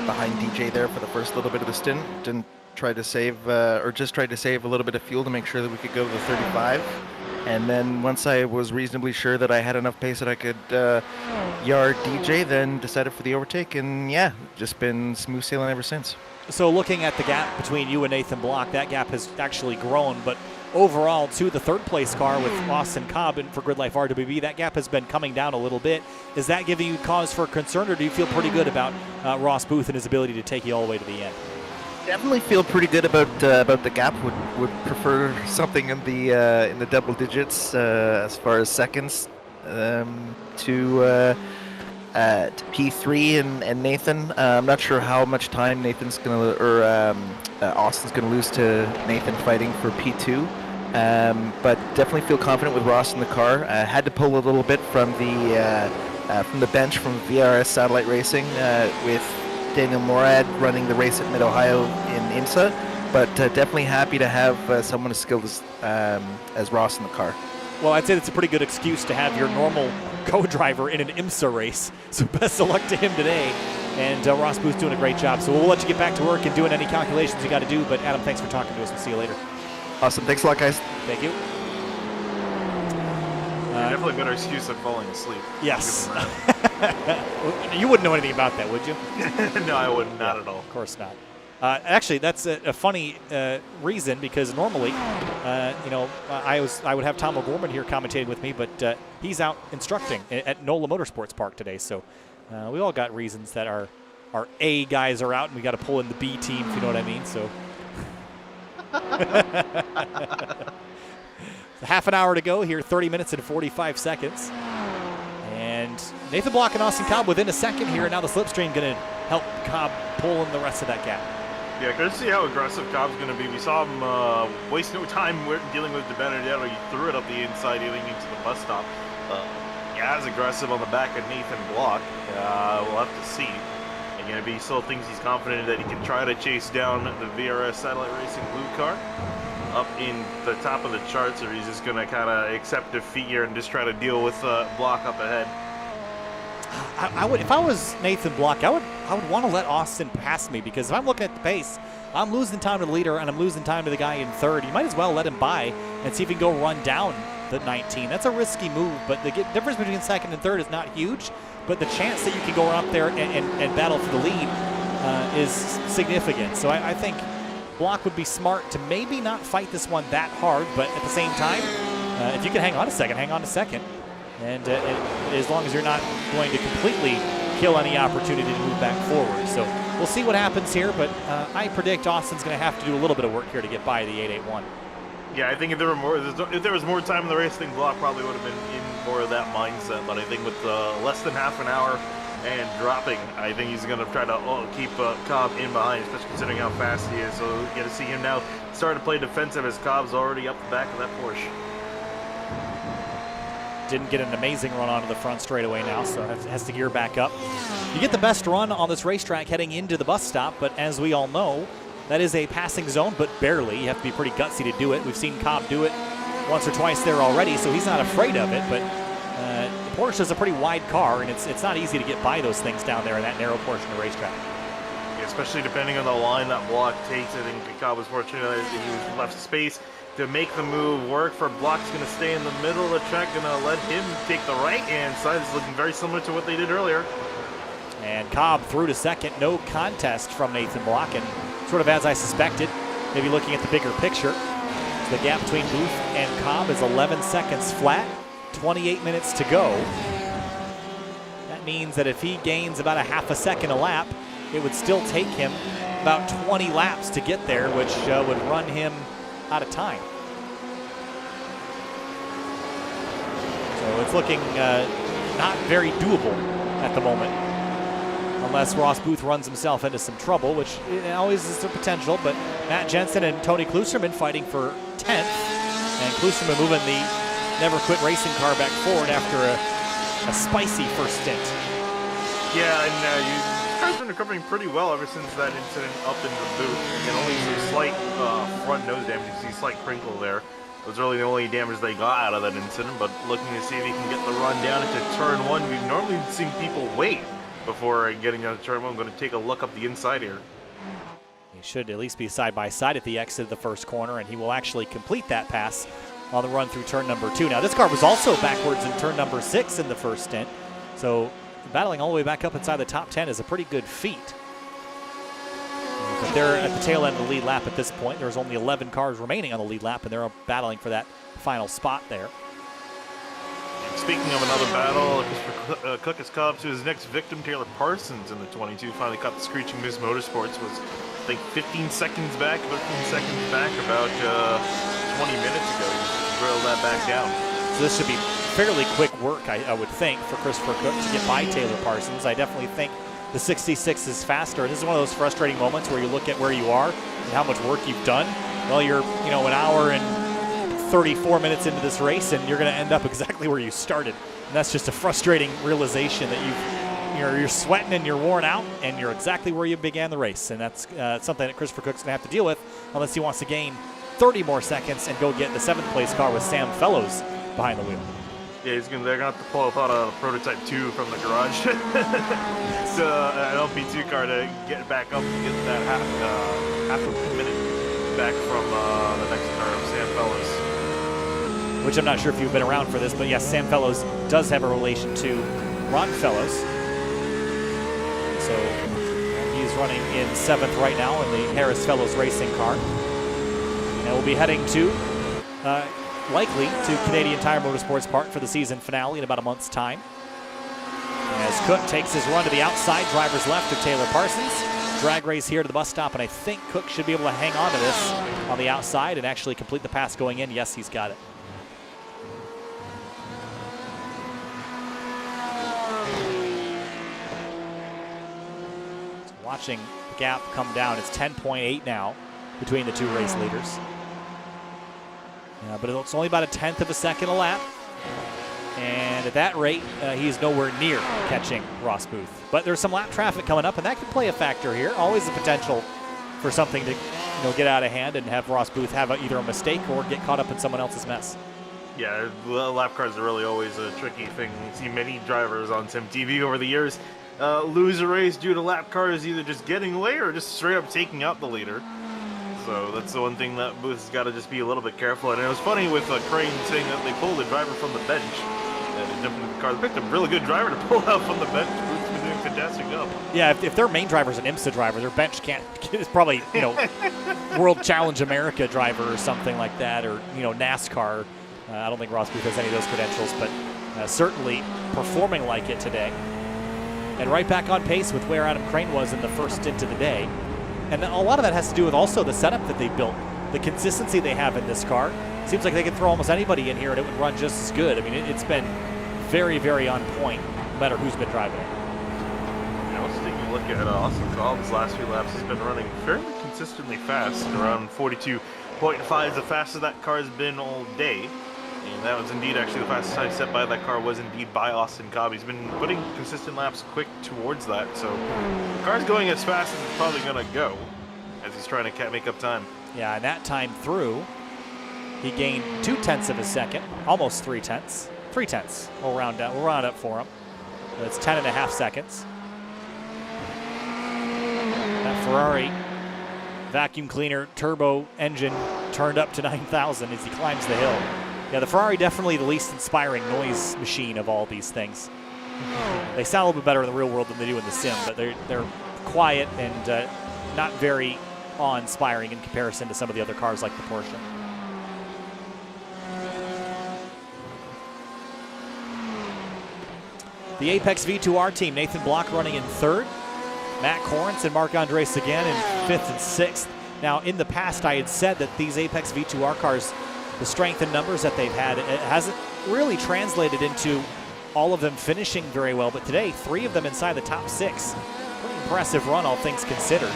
behind DJ there for the first little bit of the stint. Didn't try to save, or just tried to save a little bit of fuel to make sure that we could go to the 35. And then once I was reasonably sure that I had enough pace that I could yard DJ, then decided for the overtake. And yeah, just been smooth sailing ever since. So looking at the gap between you and Nathan Block, that gap has actually grown, but overall to the third place car with Austin Cobb and for Grid Life RWB, that gap has been coming down a little bit. Is that giving you cause for concern, or do you feel pretty good about Ross Booth and his ability to take you all the way to the end? Definitely feel pretty good about the gap. Would prefer something in the double digits as far as seconds to P3 and Nathan. I'm not sure how much time Nathan's gonna Austin's gonna lose to Nathan fighting for P2. But definitely feel confident with Ross in the car. Had to pull a little bit from the bench from VRS Satellite Racing with Daniel Morad running the race at Mid-Ohio in IMSA, but definitely happy to have someone as skilled as Ross in the car. Well, I'd say that's a pretty good excuse to have your normal co-driver in an IMSA race. So best of luck to him today. And Ross Booth's doing a great job. So we'll let you get back to work and doing any calculations you got to do. But Adam, thanks for talking to us. We'll see you later. Awesome. Thanks a lot, guys. Thank you. Definitely a better excuse than falling asleep. Yes. You wouldn't know anything about that, would you? No, I wouldn't. Not at all. Of course not. Actually, that's a funny reason because normally, I would have Tom O'Gorman here commentating with me, but he's out instructing at NOLA Motorsports Park today. So we all got reasons that our A guys are out, and we got to pull in the B team, if you know what I mean. So half an hour to go here, 30 minutes and 45 seconds. And Nathan Block and Austin Cobb within a second here, and now the slipstream going to help Cobb pull in the rest of that gap. Yeah, good to see how aggressive Cobb's going to be. We saw him waste no time dealing with DiBenedetto. He threw it up the inside, heading into the bus stop. As aggressive on the back of Nathan Block. We'll have to see. Again, if he still thinks he's confident that he can try to chase down the VRS Satellite Racing blue car up in the top of the charts, or he's just going to kind of accept defeat here and just try to deal with Block up ahead. I would, if I was Nathan Block, I would want to let Austin pass me, because if I'm looking at the pace, I'm losing time to the leader and I'm losing time to the guy in third. You might as well let him by and see if he can go run down the 19. That's a risky move, but the difference between second and third is not huge, but the chance that you can go up there and battle for the lead is significant. So I think Block would be smart to maybe not fight this one that hard, but at the same time, if you can hang on a second, hang on a second. And as long as you're not going to completely kill any opportunity to move back forward. So we'll see what happens here, but I predict Austin's going to have to do a little bit of work here to get by the 881. Yeah, I think if there was more time in the race, I think Block probably would have been in more of that mindset. But I think with less than half an hour and dropping, I think he's going to try to keep Cobb in behind, especially considering how fast he is. So you get to see him now start to play defensive as Cobb's already up the back of that Porsche. Didn't get an amazing run onto the front straightaway now, so has to gear back up. You get the best run on this racetrack heading into the bus stop, but as we all know, that is a passing zone, but barely. You have to be pretty gutsy to do it. We've seen Cobb do it once or twice there already, so he's not afraid of it, but the Porsche is a pretty wide car, and it's not easy to get by those things down there in that narrow portion of the racetrack. Yeah, especially depending on the line that Block takes. I think Cobb was fortunate that he was left space to make the move work. For Block's going to stay in the middle of the track, going to let him take the right-hand side. It's looking very similar to what they did earlier. And Cobb through to second. No contest from Nathan Block, and sort of as I suspected, maybe looking at the bigger picture, the gap between Booth and Cobb is 11 seconds flat, 28 minutes to go. That means that if he gains about a half a second a lap, it would still take him about 20 laps to get there, which would run him out of time. So it's looking not very doable at the moment, unless Ross Booth runs himself into some trouble, which always is a potential. But Matt Jensen and Tony Klusterman fighting for 10th, and Klusterman moving the Never Quit Racing car back forward after a spicy first stint. Yeah, and you guys been recovering pretty well ever since that incident up in the booth. And only some slight front nose damage. You see a slight crinkle there. It was really the only damage they got out of that incident, but looking to see if he can get the run down into turn one. We've normally seen people wait before getting out of turn one. I'm going to take a look up the inside here. He should at least be side by side at the exit of the first corner, and he will actually complete that pass on the run through turn number 2. Now, this car was also backwards in turn number 6 in the first stint, so battling all the way back up inside the top 10 is a pretty good feat. But they're at the tail end of the lead lap at this point. There's only 11 cars remaining on the lead lap, and they're battling for that final spot there. Speaking of another battle, Christopher Cook has caught up to his next victim, Taylor Parsons, in the 22. Finally caught the screeching Miss Motorsports. Was, I think, 15 seconds back, 13 seconds back, about 20 minutes ago. He just drilled that back down. So this should be fairly quick work, I would think, for Christopher Cook to get by Taylor Parsons. I definitely think the 66 is faster. And this is one of those frustrating moments where you look at where you are and how much work you've done. Well, you're, an hour and 34 minutes into this race, and you're going to end up exactly where you started. And that's just a frustrating realization that you're sweating and you're worn out, and you're exactly where you began the race. And that's something that Christopher Cook's going to have to deal with unless he wants to gain 30 more seconds and go get the 7th place car with Sam Fellows behind the wheel. Yeah, they're going to have to pull out a prototype 2 from the garage. It's an LP2 car to get back up and get that half a minute back from the next car of Sam Fellows. Which I'm not sure if you've been around for this, but yes, Sam Fellows does have a relation to Ron Fellows. So he's running in 7th right now in the Harris Fellows Racing car. And we'll be heading to, likely, to Canadian Tire Motorsports Park for the season finale in about a month's time. As Cook takes his run to the outside, driver's left of Taylor Parsons. Drag race here to the bus stop, and I think Cook should be able to hang on to this on the outside and actually complete the pass going in. Yes, he's got it. So watching the gap come down, it's 10.8 now between the two race leaders. But it's only about a 1/10 of a second a lap. And at that rate, he's nowhere near catching Ross Booth. But there's some lap traffic coming up, and that could play a factor here. Always the potential for something to get out of hand and have Ross Booth have either a mistake or get caught up in someone else's mess. Yeah, lap cars are really always a tricky thing. You see many drivers on Sim TV over the years lose a race due to lap cars either just getting away or just straight up taking out the leader. So that's the one thing that Booth's got to just be a little bit careful. And it was funny with Crane saying that they pulled a driver from the bench. They jumped into the car. They picked a really good driver to pull out from the bench. Booth's been doing a fantastic job. Yeah, if their main driver's an IMSA driver, their bench can't. It's probably World Challenge America driver or something like that, or NASCAR. I don't think Ross Booth has any of those credentials, but certainly performing like it today. And right back on pace with where Adam Crane was in the first stint of the day. And a lot of that has to do with also the setup that they built, the consistency they have in this car. Seems like they could throw almost anybody in here and it would run just as good. I mean, it's been very, very on point, no matter who's been driving it. Also taking a look at Austin Cobb's last few laps, has been running fairly consistently fast, around 42.5 is the fastest that car has been all day. And that was indeed actually the fastest time set by that car was indeed by Austin Cobb. He's been putting consistent laps quick towards that, so the car's going as fast as it's probably going to go as he's trying to make up time. Yeah, and that time through, he gained 0.2 of a second, almost 0.3. 0.3. We'll round up for him. That's 10.5 seconds. That Ferrari vacuum cleaner turbo engine turned up to 9,000 as he climbs the hill. Yeah, the Ferrari definitely the least inspiring noise machine of all these things. They sound a little bit better in the real world than they do in the sim, but they're quiet and not very awe-inspiring in comparison to some of the other cars like the Porsche. The Apex V2R team, Nathan Block running in 3rd, Matt Corrence and Marc-Andre Seguin in 5th and 6th. Now, in the past, I had said that these Apex V2R cars, the strength and numbers that they've had, it hasn't really translated into all of them finishing very well, but today, 3 of them inside the top 6. Pretty impressive run, all things considered.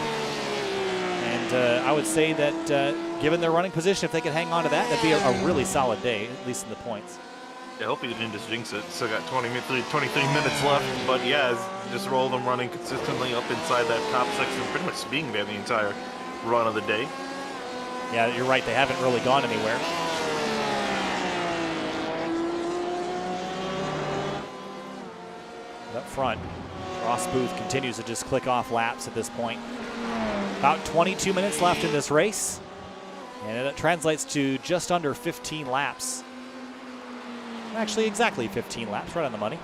And I would say that given their running position, if they could hang on to that, that'd be a really solid day, at least in the points. Yeah, I hope he didn't just jinx it. Still got 23 minutes left, but yeah, just roll them running consistently up inside that top 6 and pretty much being there the entire run of the day. Yeah, you're right, they haven't really gone anywhere. Up front, Ross Booth continues to just click off laps at this point. About 22 minutes left in this race, and it translates to just under 15 laps. Actually, exactly 15 laps, right on the money.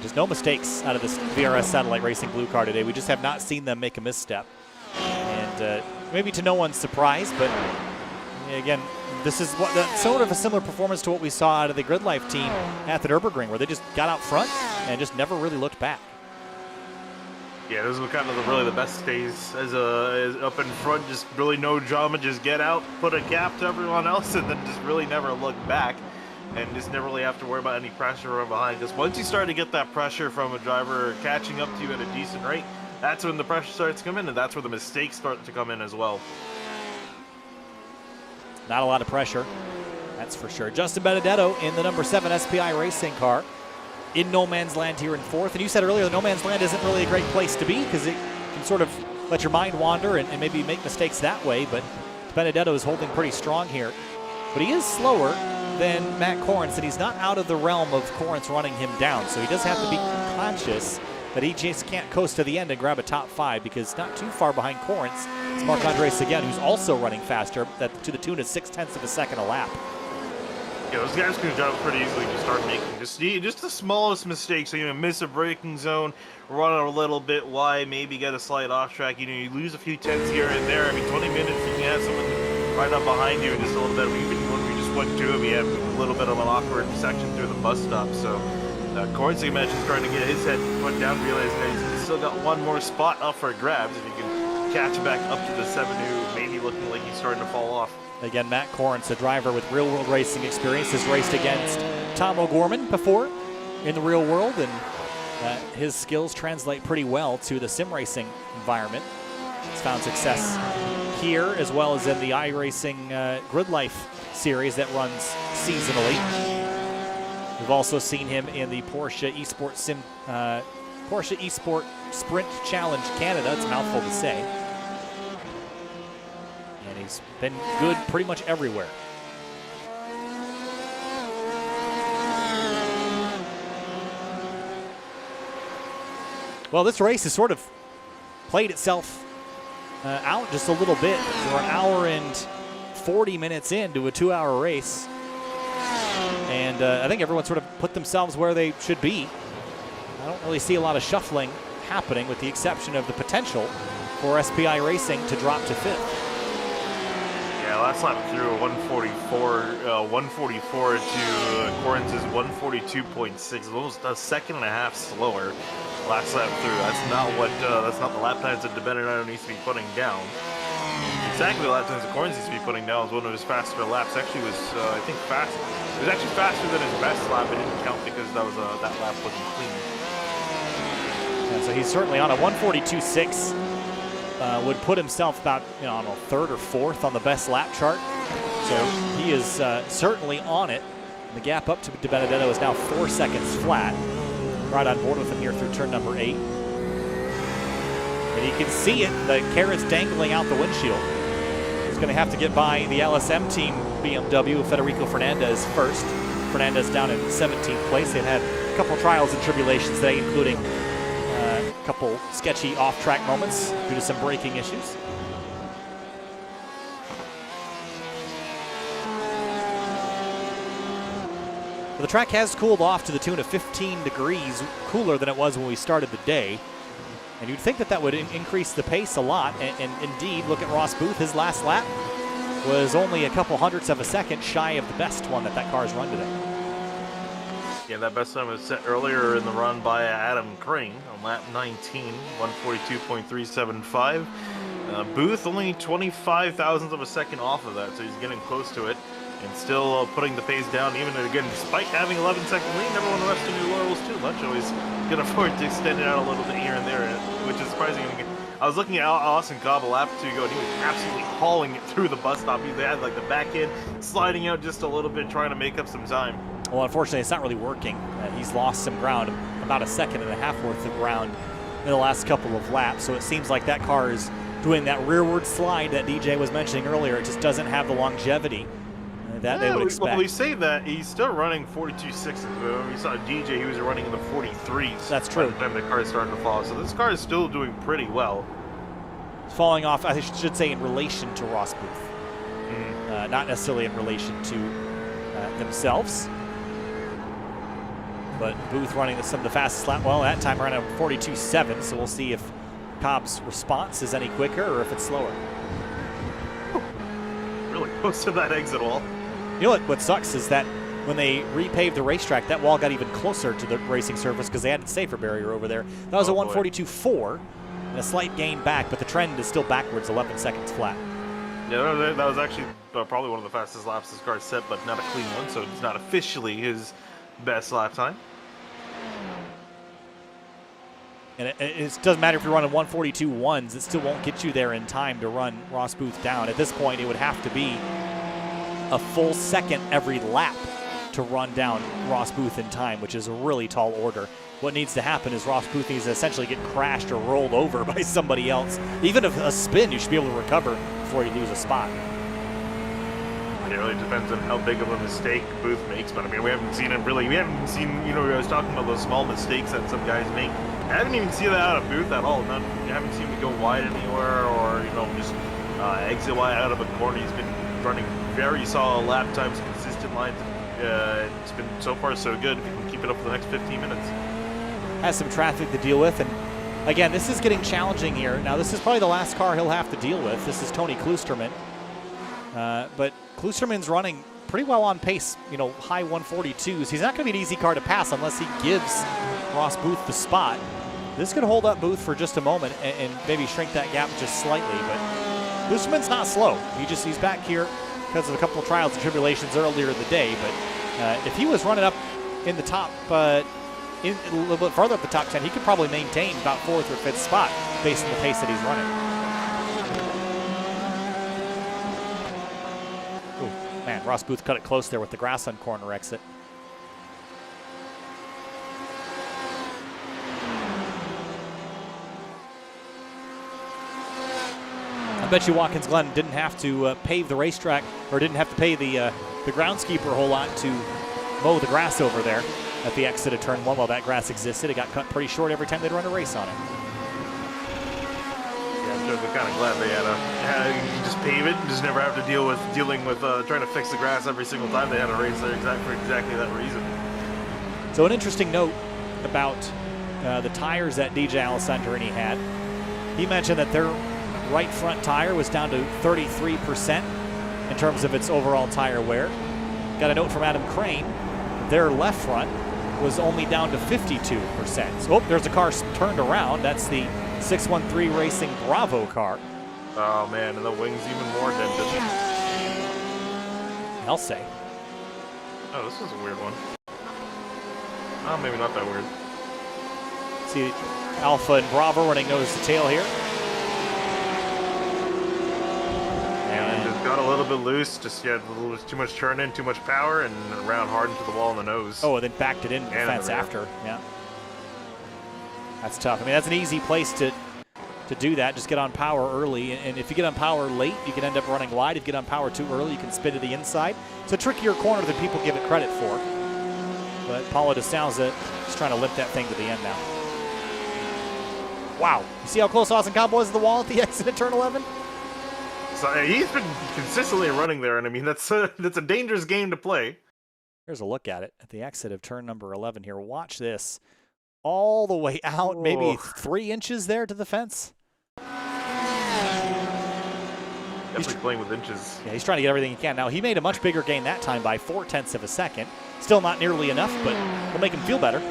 Just no mistakes out of this VRS Satellite Racing Blue car today. We just have not seen them make a misstep. And maybe to no one's surprise, but again, this is sort of a similar performance to what we saw out of the Grid Life team at the Nürburgring, where they just got out front and just never really looked back. Yeah, those were kind of really the best days as up in front, just really no drama, just get out, put a gap to everyone else, and then just really never look back. And just never really have to worry about any pressure from behind. Because once you start to get that pressure from a driver catching up to you at a decent rate, that's when the pressure starts to come in, and that's where the mistakes start to come in as well. Not a lot of pressure, that's for sure. Justin Benedetto in the number 7 SPI Racing car in no man's land here in 4th. And you said earlier, the no man's land isn't really a great place to be because it can sort of let your mind wander and maybe make mistakes that way. But Benedetto is holding pretty strong here. But he is slower than Matt Corrence, and he's not out of the realm of Corrence running him down. So he does have to be conscious that he just can't coast to the end and grab a top 5, because not too far behind Corrence is Marc-Andre Seguin, who's also running faster to the tune of 0.6 of a second a lap. Yeah, those guys can jump pretty easily. Just start making just the smallest mistakes. So, miss a braking zone, run a little bit wide, maybe get a slight off track. You lose a few tenths here and there. I mean, 20 minutes, you can have someone right up behind you just a little bit. Even when we just went to him, we had a little bit of an awkward section through the bus stop. So, Cornsey mentioned trying to get his head put down, realizing that he's still got one more spot up for grabs. If he can catch back up to the 7 who maybe looking like he's starting to fall off. Again, Matt Corrins, a driver with real-world racing experience, has raced against Tom O'Gorman before in the real world, and his skills translate pretty well to the sim racing environment. He's found success here as well as in the iRacing Grid Life series that runs seasonally. We've also seen him in the Porsche Esport Sprint Challenge Canada. It's a mouthful to say. And he's been good pretty much everywhere. Well, this race has sort of played itself out just a little bit. We're an hour and 40 minutes into a 2-hour race. And I think everyone sort of put themselves where they should be. I don't really see a lot of shuffling happening with the exception of the potential for SPI Racing to drop to 5th. Yeah, last lap through 144 to Corrins' 142.6, almost a second and a half slower. Last lap through. That's not the lap times that DiBenedetto needs to be putting down. Exactly the lap times that Corrins needs to be putting down was one of his faster laps. Actually, was I think fast. It was actually faster than his best lap. It didn't count because that lap wasn't clean. Yeah, so he's certainly on a 142.6. Would put himself about on a 3rd or 4th on the best lap chart. So he is certainly on it. The gap up to DiBenedetto is now 4 seconds flat. Right on board with him here through turn number 8. And you can see it, the carrots dangling out the windshield. He's going to have to get by the LSM team BMW, Federico Fernandez first. Fernandez down in 17th place. They've had a couple trials and tribulations today, including a couple sketchy off-track moments due to some braking issues. The track has cooled off to the tune of 15 degrees cooler than it was when we started the day. And you'd think that would increase the pace a lot. And indeed, look at Ross Booth. His last lap was only a couple hundredths of a second shy of the best one that car's run today. Yeah, that best time was set earlier in the run by Adam Crane on lap 19, 142.375. Booth only 25 thousandths of a second off of that, so he's getting close to it. And still putting the pace down, even again, despite having 11-second lead, never want to rest on your laurels too much. Always can afford to extend it out a little bit here and there, which is surprising. I was looking at Austin Cobb a lap or two ago, and he was absolutely hauling it through the bus stop. They had like the back end sliding out just a little bit, trying to make up some time. Well, unfortunately, it's not really working. He's lost some ground, about a second and a half worth of ground in the last couple of laps. So it seems like that car is doing that rearward slide that DJ was mentioning earlier. It just doesn't have the longevity that they would expect. Well, we say that he's still running 42.6s. When we saw DJ, he was running in the 43s. That's true. By the time the car started to fall. So this car is still doing pretty well. It's falling off, I should say, in relation to Ross Booth. Not necessarily in relation to themselves. But Booth running some of the fastest lap. Well, that time around a 42.7, so we'll see if Cobb's response is any quicker or if it's slower. Really close to that exit wall. You know what sucks is that when they repaved the racetrack, that wall got even closer to the racing surface because they added safer barrier over there. That was a 142.4 and a slight gain back, but the trend is still backwards, 11 seconds flat. Yeah, that was actually probably one of the fastest laps this car set, but not a clean one, so it's not officially his best lap time. And it doesn't matter if you're running 142.1s, it still won't get you there in time to run Ross Booth down. At this point, it would have to be a full second every lap to run down Ross Booth in time, which is a really tall order. What needs to happen is Ross Booth needs to essentially get crashed or rolled over by somebody else. Even if a spin, you should be able to recover before you lose a spot. It really depends on how big of a mistake Booth makes, but I mean, we haven't seen I was talking about those small mistakes that some guys make. I haven't even seen that out of Booth at all. You haven't seen me go wide anywhere or, just exit wide out of a corner. He's been running very solid lap times, consistent lines, It's been so far so good. If you can keep it up for the next 15 minutes. Has some traffic to deal with, and again, this is getting challenging here. Now, this is probably the last car he'll have to deal with. This is Tony Kloosterman. But Kloosterman's running pretty well on pace, you know, high 142s. He's not going to be an easy car to pass unless he gives Ross Booth the spot. This could hold up Booth for just a moment and maybe shrink that gap just slightly, but Kloosterman's not slow. He's back here because of a couple of trials and tribulations earlier in the day, but if he was running up in the top, a little bit farther up the top 10, he could probably maintain about 4th or 5th spot based on the pace that he's running. Ooh, man, Ross Booth cut it close there with the grass-on corner exit. I bet you Watkins Glen didn't have to pave the racetrack, or didn't have to pay the groundskeeper a whole lot to mow the grass over there at the exit of turn 1. While that grass existed, it got cut pretty short every time they'd run a race on it. Yeah, I'm sure they're kind of glad they had to just pave it and just never have to dealing with trying to fix the grass every single time they had a race there for exactly that reason. So an interesting note about the tires that DJ Alessandrini had. He mentioned that their right front tire was down to 33% in terms of its overall tire wear. Got a note from Adam Crane. Their left front was only down to 52%. So, there's a car turned around. That's the 613 Racing Bravo car. Oh man, and the wing's even more dented. I'll say. Oh, this is a weird one. Oh, maybe not that weird. See Alpha and Bravo running nose to tail here. And just got a little bit loose, just a little too much turn in, too much power, and ran hard into the wall in the nose. Oh, and then backed it in the fence after. Yeah. That's tough. I mean, that's an easy place to do that. Just get on power early, and if you get on power late, you can end up running wide. If you get on power too early, you can spin to the inside. It's a trickier corner than people give it credit for. But Paulo De Souza is trying to limp that thing to the end now. Wow. You see how close Austin Cobb was to the wall at the exit of turn 11? So he's been consistently running there, and I mean, that's a dangerous game to play. Here's a look at it at the exit of turn number 11 here. Watch this. All the way out, maybe 3 inches there to the fence. Definitely playing with inches. Yeah, he's trying to get everything he can. Now, he made a much bigger gain that time by 0.4 of a second. Still not nearly enough, but it'll make him feel better.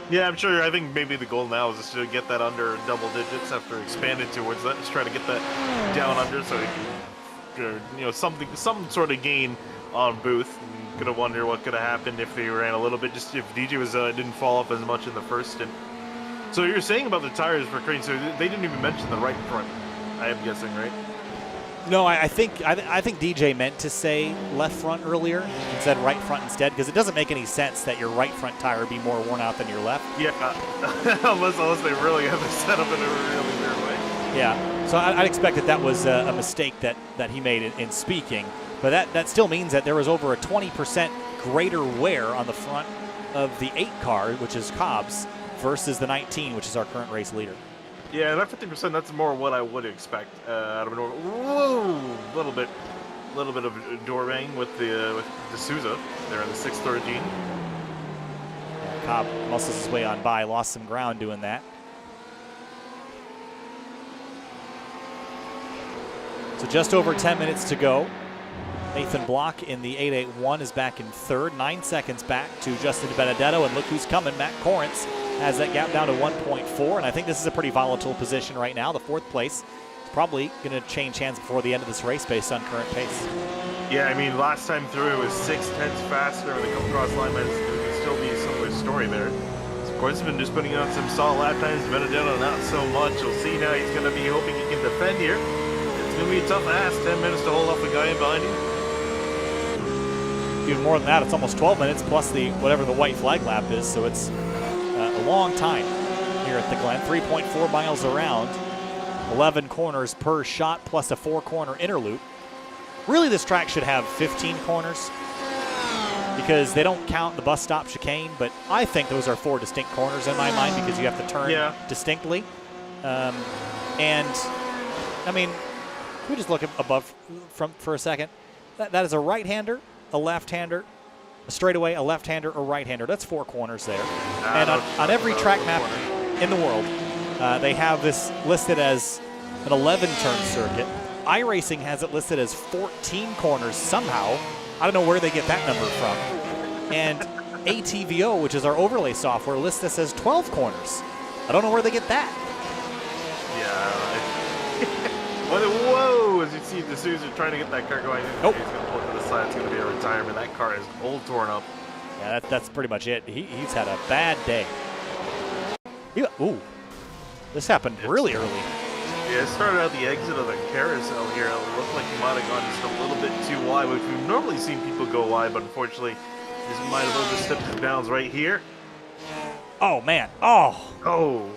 Yeah, I'm sure. I think maybe the goal now is just to get that under double digits after expanding towards that. Just try to get that down under so he can, some sort of gain on Booth. Could have wondered what could have happened if they ran a little bit, just if DJ was didn't fall off as much in the first stint. So you're saying about the tires for Crane, so they didn't even mention the right front, I am guessing, right? No, I think DJ meant to say left front earlier and said right front instead, because it doesn't make any sense that your right front tire would be more worn out than your left. Yeah, unless they really have it set up in a really weird way. Yeah, so I'd expect that was a mistake that he made in speaking. But that still means that there was over a 20% greater wear on the front of the 8 car, which is Cobb's, versus the 19, which is our current race leader. Yeah, that 15%, that's more what I would expect out of a normal. Whoa! Little bit of door bang with the Souza there in the 613. Yeah, Cobb muscles his way on by, lost some ground doing that. So just over 10 minutes to go. Nathan Block in the 881 is back in 3rd, 9 seconds back to Justin Benedetto, and look who's coming. Matt Corrence has that gap down to 1.4, and I think this is a pretty volatile position right now. The 4th place is probably going to change hands before the end of this race based on current pace. Yeah, I mean, last time through it was 6 tenths faster when they come across line, but it could still be a similar story there. So, of course, he's been just putting out some solid lap times. Benedetto not so much. We'll see now. He's going to be hoping he can defend here. It's going to be a tough ask, 10 minutes to hold off the guy behind him. Even more than that, it's almost 12 minutes plus whatever the white flag lap is, so it's a long time here at the Glen. 3.4 miles around, 11 corners per shot plus a 4-corner inner loop. Really, this track should have 15 corners because they don't count the bus stop chicane, but I think those are 4 distinct corners in my mind because you have to turn distinctly. And, I mean, can we just look above for a second? That is a right-hander, a left-hander, a straightaway, a left-hander, a right-hander. That's 4 corners there. And on every track map in the world, they have this listed as an 11-turn circuit. iRacing has it listed as 14 corners somehow. I don't know where they get that number from. And ATVO, which is our overlay software, lists this as 12 corners. I don't know where they get that. Yeah. Whoa! As you see, D'Souza trying to get that car going. Nope. He's going to pull it to the side. It's going to be a retirement. That car is all torn up. Yeah, that's pretty much it. He's had a bad day. Ooh. This happened really early. Yeah, it started out the exit of the carousel here. It looked like he might have gone just a little bit too wide, which we've normally seen people go wide, but unfortunately, this might have overstepped his bounds right here. Oh, man. Oh. Oh.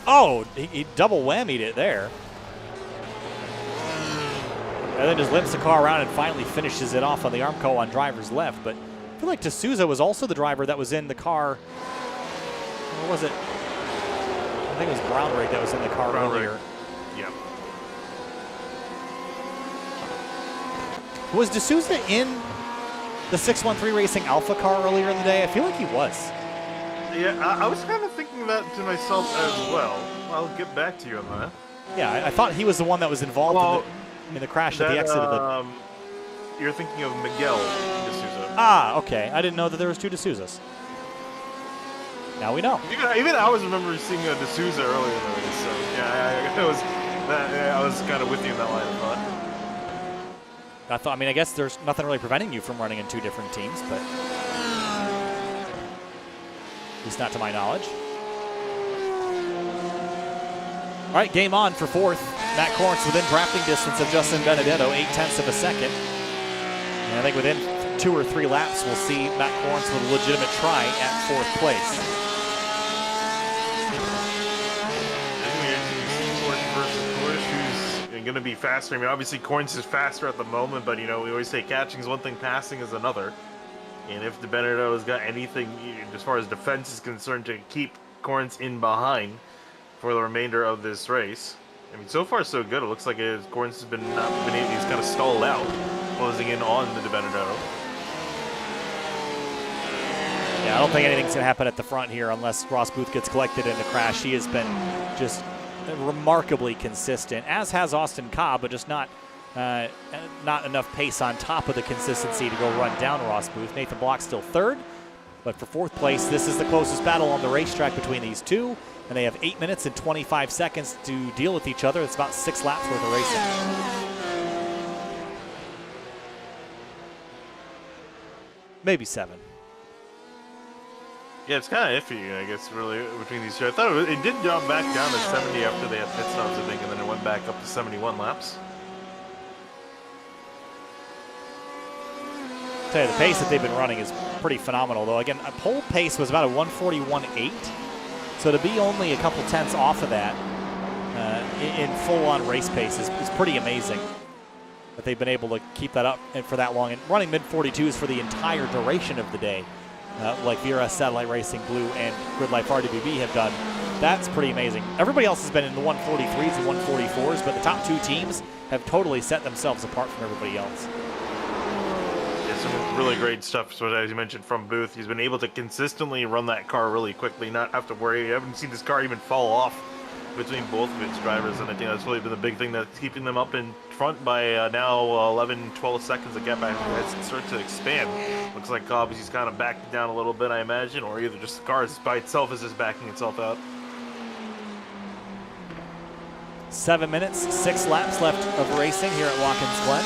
Oh, he double whammied it there. And then just limps the car around and finally finishes it off on the Armco on driver's left. But I feel like D'Souza was also the driver that was in the car. Or was it? I think it was Brownrigg that was in the car earlier. Yep. Was D'Souza in the 613 Racing Alpha car earlier in the day? I feel like he was. Yeah, I was kind of thinking that to myself as well. I'll get back to you on that. Yeah, I thought he was the one that was involved in the crash at the exit of the... You're thinking of Miguel D'Souza. Ah, okay. I didn't know that there was 2 D'Souzas. Now we know. Even I was remembering seeing a D'Souza earlier in the race, so yeah, I was kind of with you in that line of thought. I mean, I guess there's nothing really preventing you from running in 2 different teams, but at least not to my knowledge. All right, game on for 4th. Matt Corns within drafting distance of Justin Benedetto, 0.8 of a second. And I think within 2 or 3 laps, we'll see Matt Corns with a legitimate try at 4th place. Going to be faster. I mean, obviously, Corns is faster at the moment, but, you know, we always say catching is one thing, passing is another. And if Benedetto's got anything, as far as defense is concerned, to keep Corns in behind for the remainder of this race. I mean, so far, so good. It looks like Corns has been he's kind of stalled out, closing in on the Benedetto. Yeah, I don't think anything's going to happen at the front here unless Ross Booth gets collected in a crash. He has been just remarkably consistent, as has Austin Cobb, but just not enough pace on top of the consistency to go run down Ross Booth. Nathan Block still 3rd, but for 4th place, this is the closest battle on the racetrack between these two, and they have 8 minutes and 25 seconds to deal with each other. It's about 6 laps worth of racing. Maybe 7. Yeah, it's kind of iffy, I guess, really, between these two. I thought it did drop back down to 70 after they had pit stops, I think, and then it went back up to 71 laps. I'll tell you, the pace that they've been running is pretty phenomenal, though. Again, a pole pace was about a 141.8, so to be only a couple tenths off of that in full-on race pace is pretty amazing. That they've been able to keep that up for that long, and running mid-42s for the entire duration of the day. Like VRS Satellite Racing Blue and Grid Life RWB have done. That's pretty amazing. Everybody else has been in the 143s and 144s, but the top 2 teams have totally set themselves apart from everybody else. Yeah, some really great stuff. So as you mentioned from Booth, he's been able to consistently run that car really quickly, not have to worry. You haven't seen this car even fall off between both of its drivers, and I think that's really been the big thing that's keeping them up in front by now 11, 12 seconds. The gap back has started to expand. Looks like Cobb is kind of backed down a little bit, I imagine, or either just the car by itself is just backing itself out. 7 minutes, 6 laps left of racing here at Watkins Glen.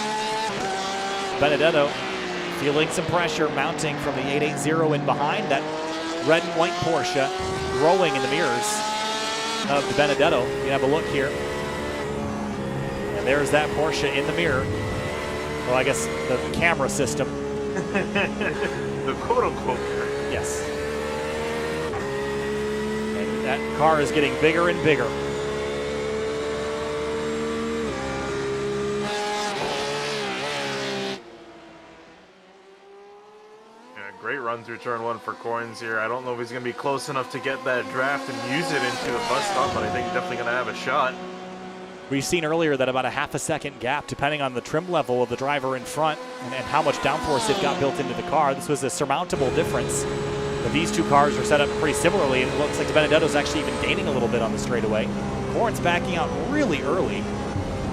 Benedetto feeling some pressure mounting from the 880 in behind. That red and white Porsche growing in the mirrors of the Benedetto. You can have a look here. And there's that Porsche in the mirror. Well, I guess the camera system. The quote-unquote mirror. Yes. And that car is getting bigger and bigger. Great run through turn 1 for Corns here. I don't know if he's going to be close enough to get that draft and use it into the bus stop, but I think definitely going to have a shot. We've seen earlier that about a half a second gap, depending on the trim level of the driver in front and how much downforce they've got built into the car. This was a surmountable difference. But these two cars are set up pretty similarly, and it looks like Benedetto's actually even gaining a little bit on the straightaway. Corn's backing out really early.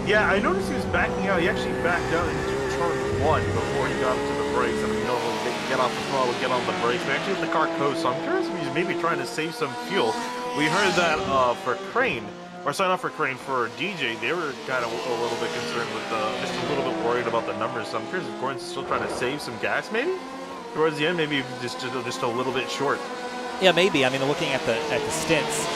Yeah, I noticed he was backing out. He actually backed out into turn 1 before he got to the brakes. I mean, normally they get off the throttle, get on the brakes, but actually the car coast. So I'm curious if he's maybe trying to save some fuel. We heard that for Crane, or sorry, not for Crane, for DJ, they were kind of a little bit concerned with, just a little bit worried about the numbers. So I'm curious if Gordon's still trying to save some gas, maybe towards the end, maybe just a little bit short. Yeah, maybe. I mean, looking at the stints,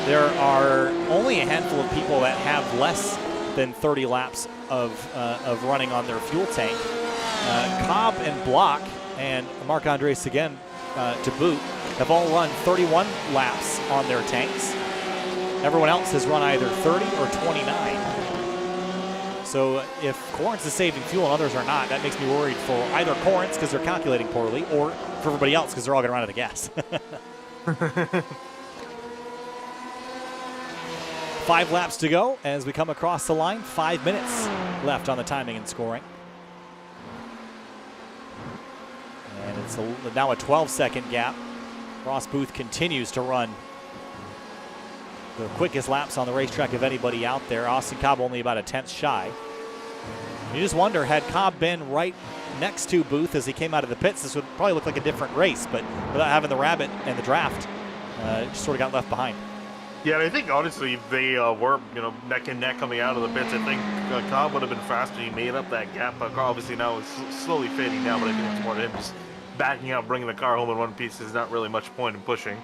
there are only a handful of people that have less than 30 laps of running on their fuel tank. Cobb and Block and Marc-Andre Seguin to boot have all run 31 laps on their tanks. Everyone else has run either 30 or 29. So if Corrins is saving fuel and others are not, that makes me worried for either Corrins because they're calculating poorly, or for everybody else because they're all going to run out of gas. 5 laps to go as we come across the line. 5 minutes left on the timing and scoring. And it's now a 12-second gap. Ross Booth continues to run the quickest laps on the racetrack of anybody out there. Austin Cobb only about a tenth shy. You just wonder, had Cobb been right next to Booth as he came out of the pits, this would probably look like a different race, but without having the rabbit and the draft, it just sort of got left behind. Yeah, and I think honestly if they were, neck and neck coming out of the pits, I think Cobb would have been faster. He made up that gap. Obviously now it's slowly fading down, but I think it's more to him just backing out, bringing the car home in one piece. There's not really much point in pushing.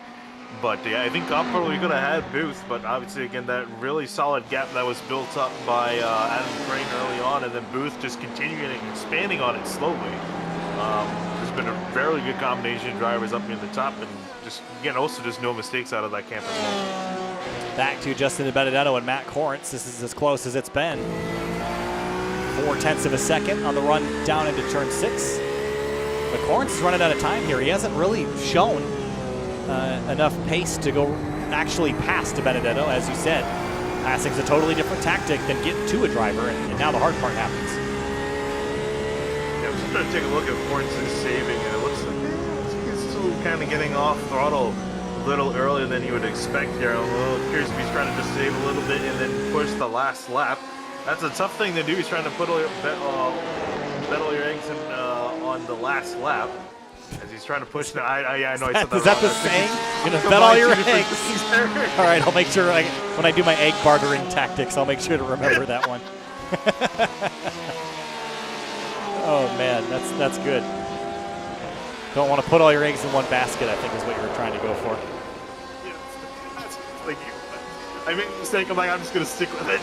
But yeah, I think Cobb probably could have had Booth, but obviously again that really solid gap that was built up by Adam Crane early on, and then Booth just continuing and expanding on it slowly. There's been a fairly good combination of drivers up near the top, and just again also just no mistakes out of that camp as well. Back to Justin Benedetto and Matt Corrins. This is as close as it's been. 0.4 of a second on the run down into turn 6. But Corrins is running out of time here. He hasn't really shown enough pace to go actually past Benedetto, as you said. Passing's a totally different tactic than getting to a driver, and now the hard part happens. Yeah, I'm just trying to take a look at Corrins' saving, and it looks like he's still kind of getting off throttle a little earlier than you would expect here. I'm a little curious if he's trying to just save a little bit and then push the last lap. That's a tough thing to do. He's trying to put all your, bet all your eggs in, on the last lap. As he's trying to push the, I know I said that Is that wrong. the saying? You're gonna bet all your eggs. All right, I'll make sure when I do my egg bartering tactics, I'll make sure to remember that one. Oh man, that's good. Don't want to put all your eggs in one basket, I think is what you were trying to go for. I made a mistake. I'm like, I'm just gonna stick with it.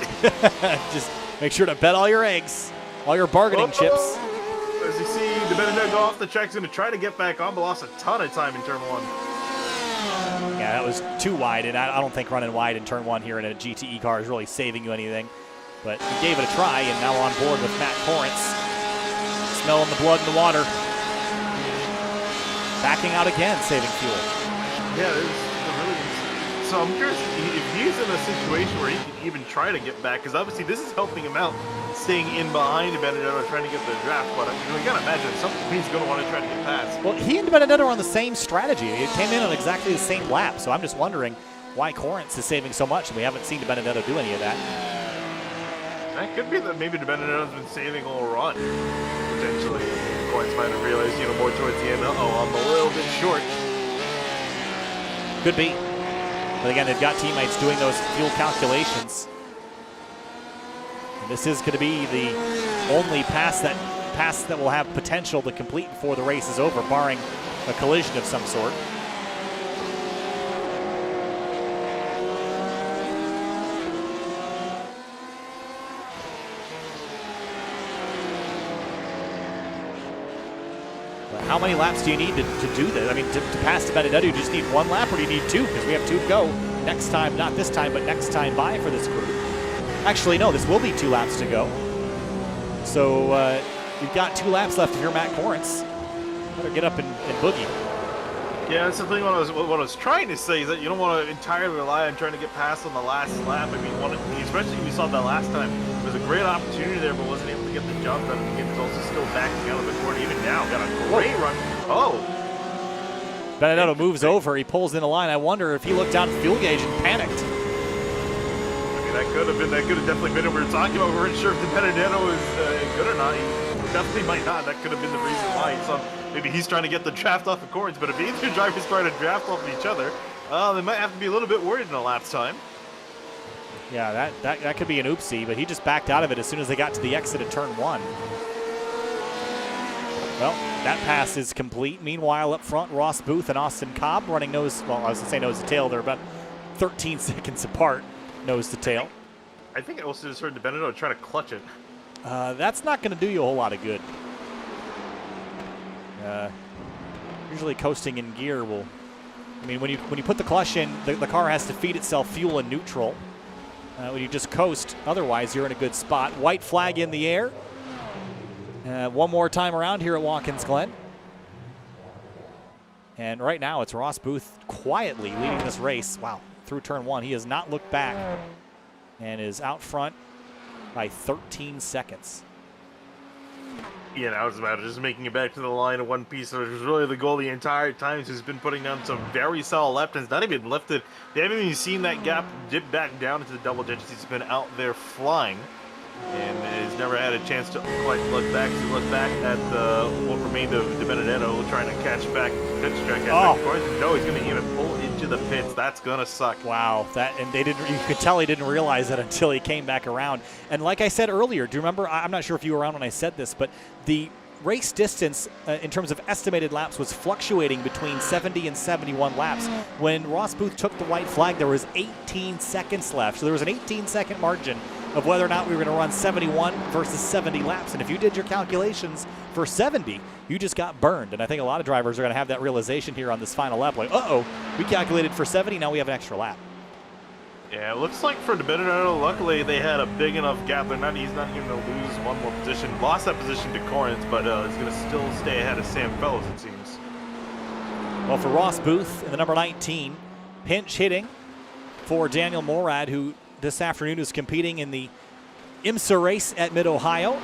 Just make sure to bet all your eggs, all your bargaining chips. As you see, the Benedetto go off the track. He's going to try to get back on, but lost a ton of time in turn 1. Yeah, that was too wide, and I don't think running wide in turn 1 here in a GTE car is really saving you anything. But he gave it a try, and now on board with Matt Corrins. Smelling the blood in the water. Backing out again, saving fuel. Yeah, so I'm curious if he's in a situation where he can even try to get back, because obviously this is helping him out, staying in behind Benedetto trying to get the draft. But you gotta imagine at some point he's going to want to try to get past. Well, he and Benedetto are on the same strategy. It came in on exactly the same lap, so I'm just wondering why Corrins is saving so much, and we haven't seen Benedetto do any of that. That could be that maybe Benedetto's been saving all run, potentially. Corrins might have realized, more towards the end. I'm a little bit short. Could be. But again, they've got teammates doing those fuel calculations. And this is going to be the only pass that will have potential to complete before the race is over, barring a collision of some sort. How many laps do you need to do this? I mean, to pass to Benedetto, you just need 1 lap, or do you need 2? Because we have 2 to go next time, not this time, but next time by for this group. Actually, no, this will be 2 laps to go. So you've got 2 laps left if you're Matt Corrins. Better get up and boogie. Yeah, that's the thing. What I was trying to say is that you don't want to entirely rely on trying to get past on the last lap. I mean, especially we saw that last time. It was a great opportunity there, but wasn't able to get the job done. And he was also still backing out of the corner. Even now, got a great run. Oh. Benedetto moves over. He pulls in the line. I wonder if he looked down at the fuel gauge and panicked. I mean, that could have definitely been what we were talking about. We weren't sure if the Benedetto was good or not. He definitely might not. That could have been the reason why. So maybe he's trying to get the draft off the cords. But if either driver's trying to draft off of each other, they might have to be a little bit worried in the lapse time. Yeah, that could be an oopsie, but he just backed out of it as soon as they got to the exit of turn 1. Well, that pass is complete. Meanwhile, up front, Ross Booth and Austin Cobb running nose, well, I was going to say nose to tail. They're about 13 seconds apart, nose to tail. I think I also just heard the Benedetto try to clutch it. That's not going to do you a whole lot of good. Usually coasting in gear will, I mean, when you put the clutch in, the car has to feed itself fuel in neutral. When you just coast, otherwise you're in a good spot. White flag in the air. One more time around here at Watkins Glen. And right now it's Ross Booth quietly leading this race. Wow, through turn 1. He has not looked back and is out front by 13 seconds. Yeah, now it's about just making it back to the line of one piece, which was really the goal the entire time. So he's been putting down some very solid left turns, not even lifted. They haven't even seen that gap dip back down into the double digits. He's been out there flying and has never had a chance to quite look back. He looked back at what remained of De Benedetto trying to catch back pit track. Of course, no, he's going to even pull into the pits. That's going to suck. Wow, and they didn't. You could tell he didn't realize that until he came back around. And like I said earlier, do you remember? I'm not sure if you were around when I said this, but the race distance in terms of estimated laps was fluctuating between 70 and 71 laps. When Ross Booth took the white flag, there was 18 seconds left. So there was an 18-second margin of whether or not we were going to run 71 versus 70 laps. And if you did your calculations for 70, you just got burned. And I think a lot of drivers are going to have that realization here on this final lap. Like, uh-oh, we calculated for 70, now we have an extra lap. Yeah, it looks like for De Benedetto, luckily they had a big enough gap. He's not even going to lose one more position. Lost that position to Corinth, but he's going to still stay ahead of Sam Fellows, it seems. Well, for Ross Booth in the number 19, pinch hitting for Daniel Morad, who this afternoon is competing in the IMSA race at Mid-Ohio.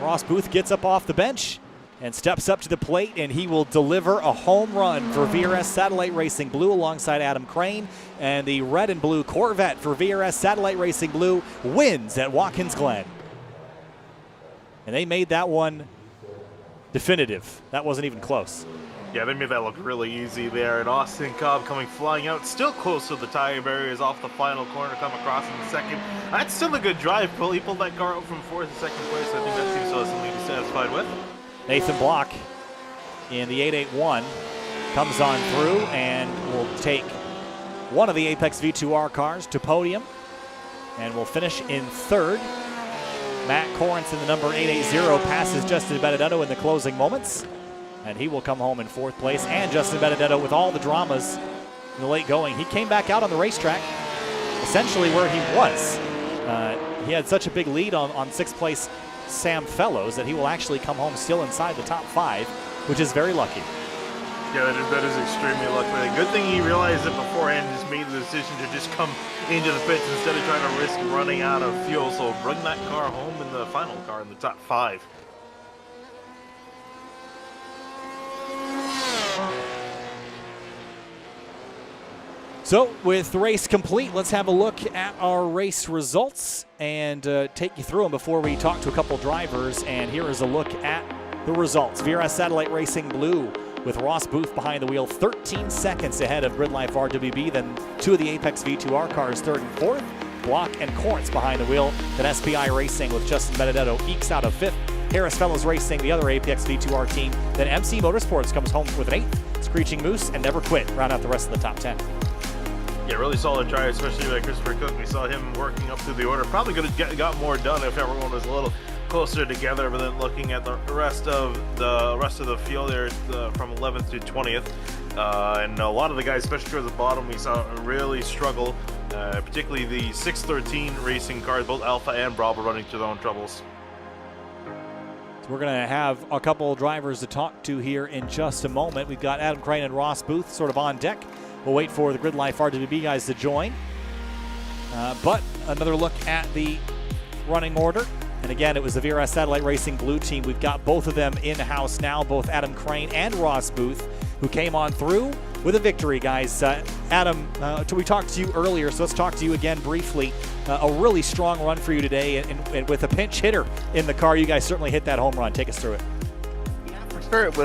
Ross Booth gets up off the bench and steps up to the plate, and he will deliver a home run for VRS Satellite Racing Blue alongside Adam Crane. And the red and blue Corvette for VRS Satellite Racing Blue wins at Watkins Glen. And they made that one definitive. That wasn't even close. Yeah, they made that look really easy there. And Austin Cobb coming flying out, still close to the tire barriers off the final corner, come across in the second. That's still a good drive. He pulled that car out from fourth to second place. I think that seems something to be satisfied with. Nathan Block in the 881 comes on through and will take one of the Apex V2R cars to podium and will finish in third. Matt Corrence in the number 880 passes Justin Benedetto in the closing moments, and he will come home in fourth place. And Justin Benedetto, with all the dramas in the late going, he came back out on the racetrack essentially where he was. He had such a big lead on sixth place Sam Fellows that he will actually come home still inside the top 5, which is very lucky. Yeah, that is extremely lucky. Good thing he realized it beforehand and just made the decision to just come into the pits instead of trying to risk running out of fuel. So bring that car home in the final car in the top 5. So with the race complete, let's have a look at our race results and take you through them before we talk to a couple drivers. And here is a look at the results. VRS Satellite Racing Blue with Ross Booth behind the wheel, 13 seconds ahead of Gridlife RWB. Then two of the Apex V2R cars, third and fourth. Block and Corrence behind the wheel. Then SPI Racing with Justin Benedetto ekes out of fifth. Harris Fellows Racing, the other Apex V2R team. Then MC Motorsports comes home with an 8th. Screeching Moose and Never Quit round out the rest of the top 10. Yeah, really solid drive, especially by Christopher Cook. We saw him working up through the order. Probably could have got more done if everyone was a little closer together. But then looking at the rest of the field there, from 11th to 20th, and a lot of the guys, especially towards the bottom, we saw really struggle. Particularly the 613 racing cars, both Alpha and Bravo, running into their own troubles. So we're going to have a couple drivers to talk to here in just a moment. We've got Adam Crane and Ross Booth sort of on deck. We'll wait for the Grid Life RWB guys to join. But another look at the running order. And again, it was the VRS Satellite Racing Blue Team. We've got both of them in-house now, both Adam Crane and Ross Booth, who came on through with a victory, guys. Adam, we talked to you earlier, so let's talk to you again briefly. A really strong run for you today, and with a pinch hitter in the car, you guys certainly hit that home run. Take us through it. Sure, it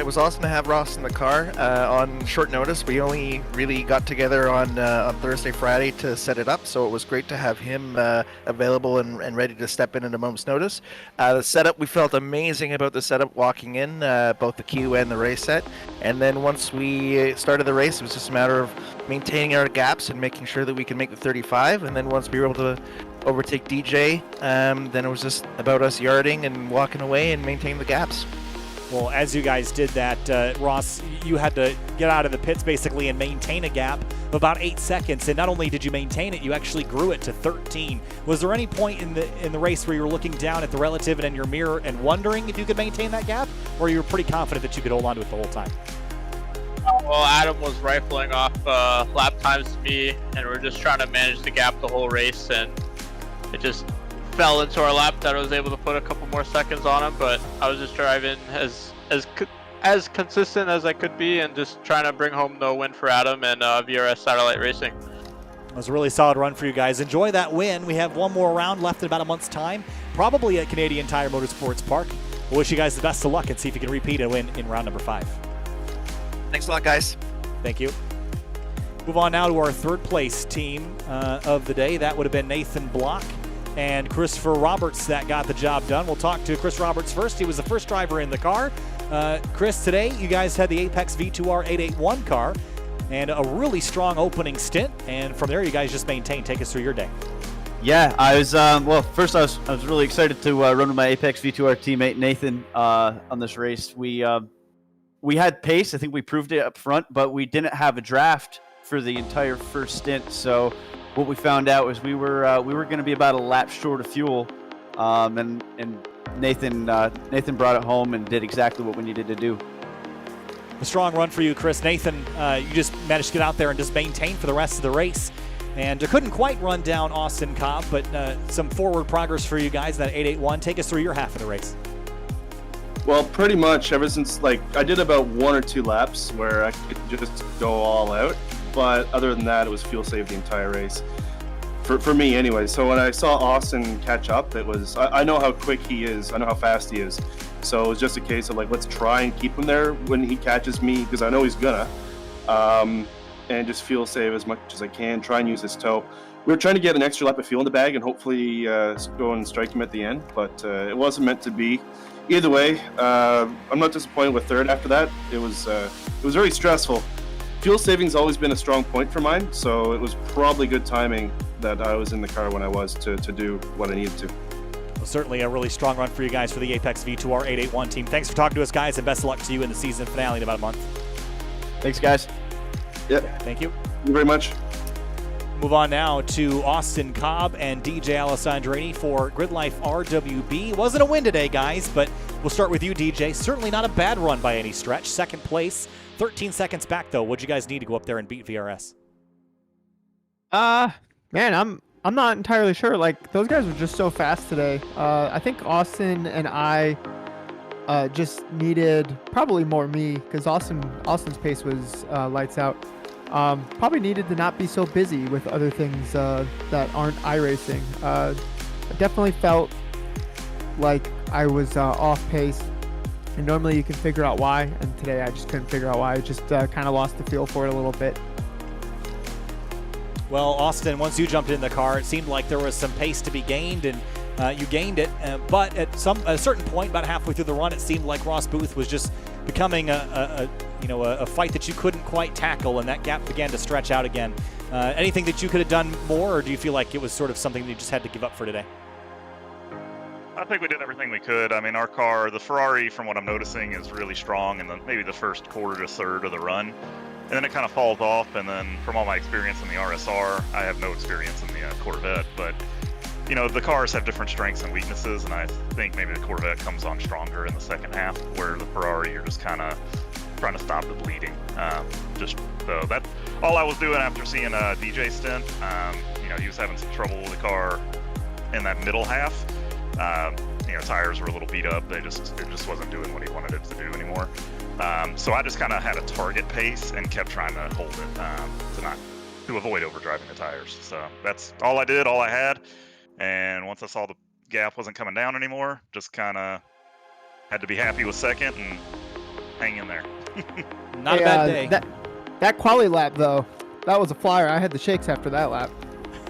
was awesome to have Ross in the car on short notice. We only really got together on Thursday, Friday to set it up, so it was great to have him available and ready to step in at a moment's notice. The setup, we felt amazing about the setup walking in, both the queue and the race set. And then once we started the race, it was just a matter of maintaining our gaps and making sure that we could make the 35. And then once we were able to overtake DJ, then it was just about us yarding and walking away and maintaining the gaps. Well, as you guys did that, Ross, you had to get out of the pits basically and maintain a gap of about 8 seconds. And not only did you maintain it, you actually grew it to 13. Was there any point in the race where you were looking down at the relative and in your mirror and wondering if you could maintain that gap, or you were pretty confident that you could hold on to it the whole time? Well, Adam was rifling off lap times to me, and we're just trying to manage the gap the whole race, and it just fell into our lap that I was able to put a couple more seconds on him, but I was just driving as consistent as I could be and just trying to bring home the win for Adam and VRS Satellite Racing. It was a really solid run for you guys. Enjoy that win. We have one more round left in about a month's time, probably at Canadian Tire Motorsports Park. We'll wish you guys the best of luck and see if you can repeat and win in round number 5. Thanks a lot, guys. Thank you. Move on now to our third place team of the day. That would have been Nathan Block and Christopher Roberts that got the job done. We'll talk to Chris Roberts first. He was the first driver in the car. Chris, today you guys had the Apex V2R 881 car and a really strong opening stint, and from there you guys just maintained. Take us through your day. Yeah, I was well. First, I was really excited to run with my Apex V2R teammate Nathan on this race. We had pace. I think we proved it up front, but we didn't have a draft for the entire first stint. So what we found out was we were going to be about a lap short of fuel, and Nathan brought it home and did exactly what we needed to do. A strong run for you, Chris. Nathan, you just managed to get out there and just maintain for the rest of the race, and couldn't quite run down Austin Cobb, but some forward progress for you guys. That 881. Take us through your half of the race. Well, pretty much ever since, I did about 1 or 2 laps where I could just go all out. But other than that, it was fuel save the entire race. For me anyway. So when I saw Austin catch up, it was, I know how quick he is. I know how fast he is. So it was just a case of let's try and keep him there when he catches me, because I know he's gonna. And just fuel save as much as I can, try and use his toe. We were trying to get an extra lap of fuel in the bag and hopefully go and strike him at the end, but it wasn't meant to be. Either way, I'm not disappointed with third after that. It was very stressful. Fuel saving's always been a strong point for mine, so it was probably good timing that I was in the car when I was to do what I needed to. Well, certainly a really strong run for you guys for the Apex V2R 881 team. Thanks for talking to us, guys, and best of luck to you in the season finale in about a month. Thanks, guys. Yeah. Thank you. Thank you very much. Move on now to Austin Cobb and DJ Alessandrini for Grid Life RWB. Wasn't a win today, guys, but we'll start with you, DJ. Certainly not a bad run by any stretch. Second place, 13 seconds back, though. What'd you guys need to go up there and beat VRS? Man, I'm not entirely sure. Those guys were just so fast today. I think Austin and I just needed probably more me, because Austin's pace was lights out. Probably needed to not be so busy with other things that aren't iRacing. I definitely felt like I was off pace, and normally you can figure out why, and today I just couldn't figure out why. I just kind of lost the feel for it a little bit. Well, Austin, once you jumped in the car, it seemed like there was some pace to be gained, and you gained it. But at a certain point, about halfway through the run, it seemed like Ross Booth was just becoming a fight that you couldn't quite tackle, and that gap began to stretch out again. Anything that you could have done more, or do you feel like it was sort of something that you just had to give up for today? I think we did everything we could. I mean, our car, the Ferrari, from what I'm noticing, is really strong in maybe the first quarter to third of the run. And then it kind of falls off, and then from all my experience in the RSR, I have no experience in the Corvette, but the cars have different strengths and weaknesses, and I think maybe the Corvette comes on stronger in the second half, where the Ferrari, you're just kind of trying to stop the bleeding. So that's all I was doing after seeing DJ stint. He was having some trouble with the car in that middle half. Tires were a little beat up. It just wasn't doing what he wanted it to do anymore. So I just kind of had a target pace and kept trying to hold it to avoid overdriving the tires. So that's all I did, all I had. And once I saw the gap wasn't coming down anymore, just kind of had to be happy with second and hang in there. Not a bad day. That quali lap, though, that was a flyer. I had the shakes after that lap.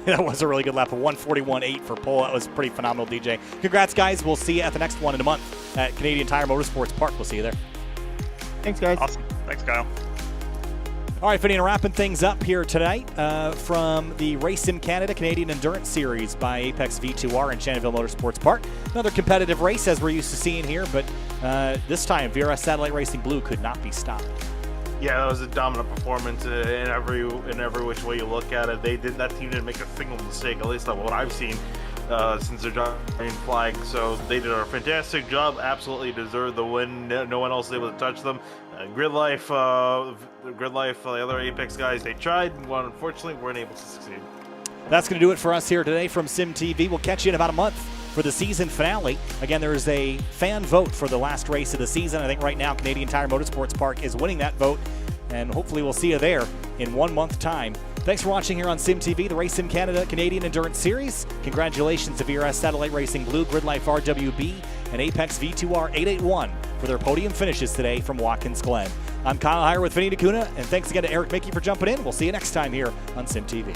That was a really good lap, a 141.8 for pole. That was pretty phenomenal, DJ. Congrats, guys. We'll see you at the next one in a month at Canadian Tire Motorsports Park. We'll see you there. Thanks, guys. Awesome. Thanks, Kyle. All right, Finny, wrapping things up here tonight from the Race Sim Canada Canadian Endurance Series by Apex V2R in Shannonville Motorsports Park. Another competitive race as we're used to seeing here, but this time VRS Satellite Racing Blue could not be stopped. Yeah, that was a dominant performance in every which way you look at it. That team didn't make a single mistake, at least on what I've seen since their giant flag. So they did a fantastic job. Absolutely deserved the win. No one else was able to touch them. Grid Life, the other Apex guys, they tried, and unfortunately weren't able to succeed. That's going to do it for us here today from Sim TV. We'll catch you in about a month for the season finale. Again, there is a fan vote for the last race of the season. I think right now Canadian Tire Motorsports Park is winning that vote, and hopefully we'll see you there in 1 month time. Thanks for watching here on Sim TV, the Race Sim Canada Canadian Endurance Series. Congratulations to VRS Satellite Racing Blue, Grid Life RWB, and Apex V2R 881 for their podium finishes today from Watkins Glen. I'm Kyle Heyer with Vinny DeCuna, and thanks again to Eric Mickey for jumping in. We'll see you next time here on Sim TV.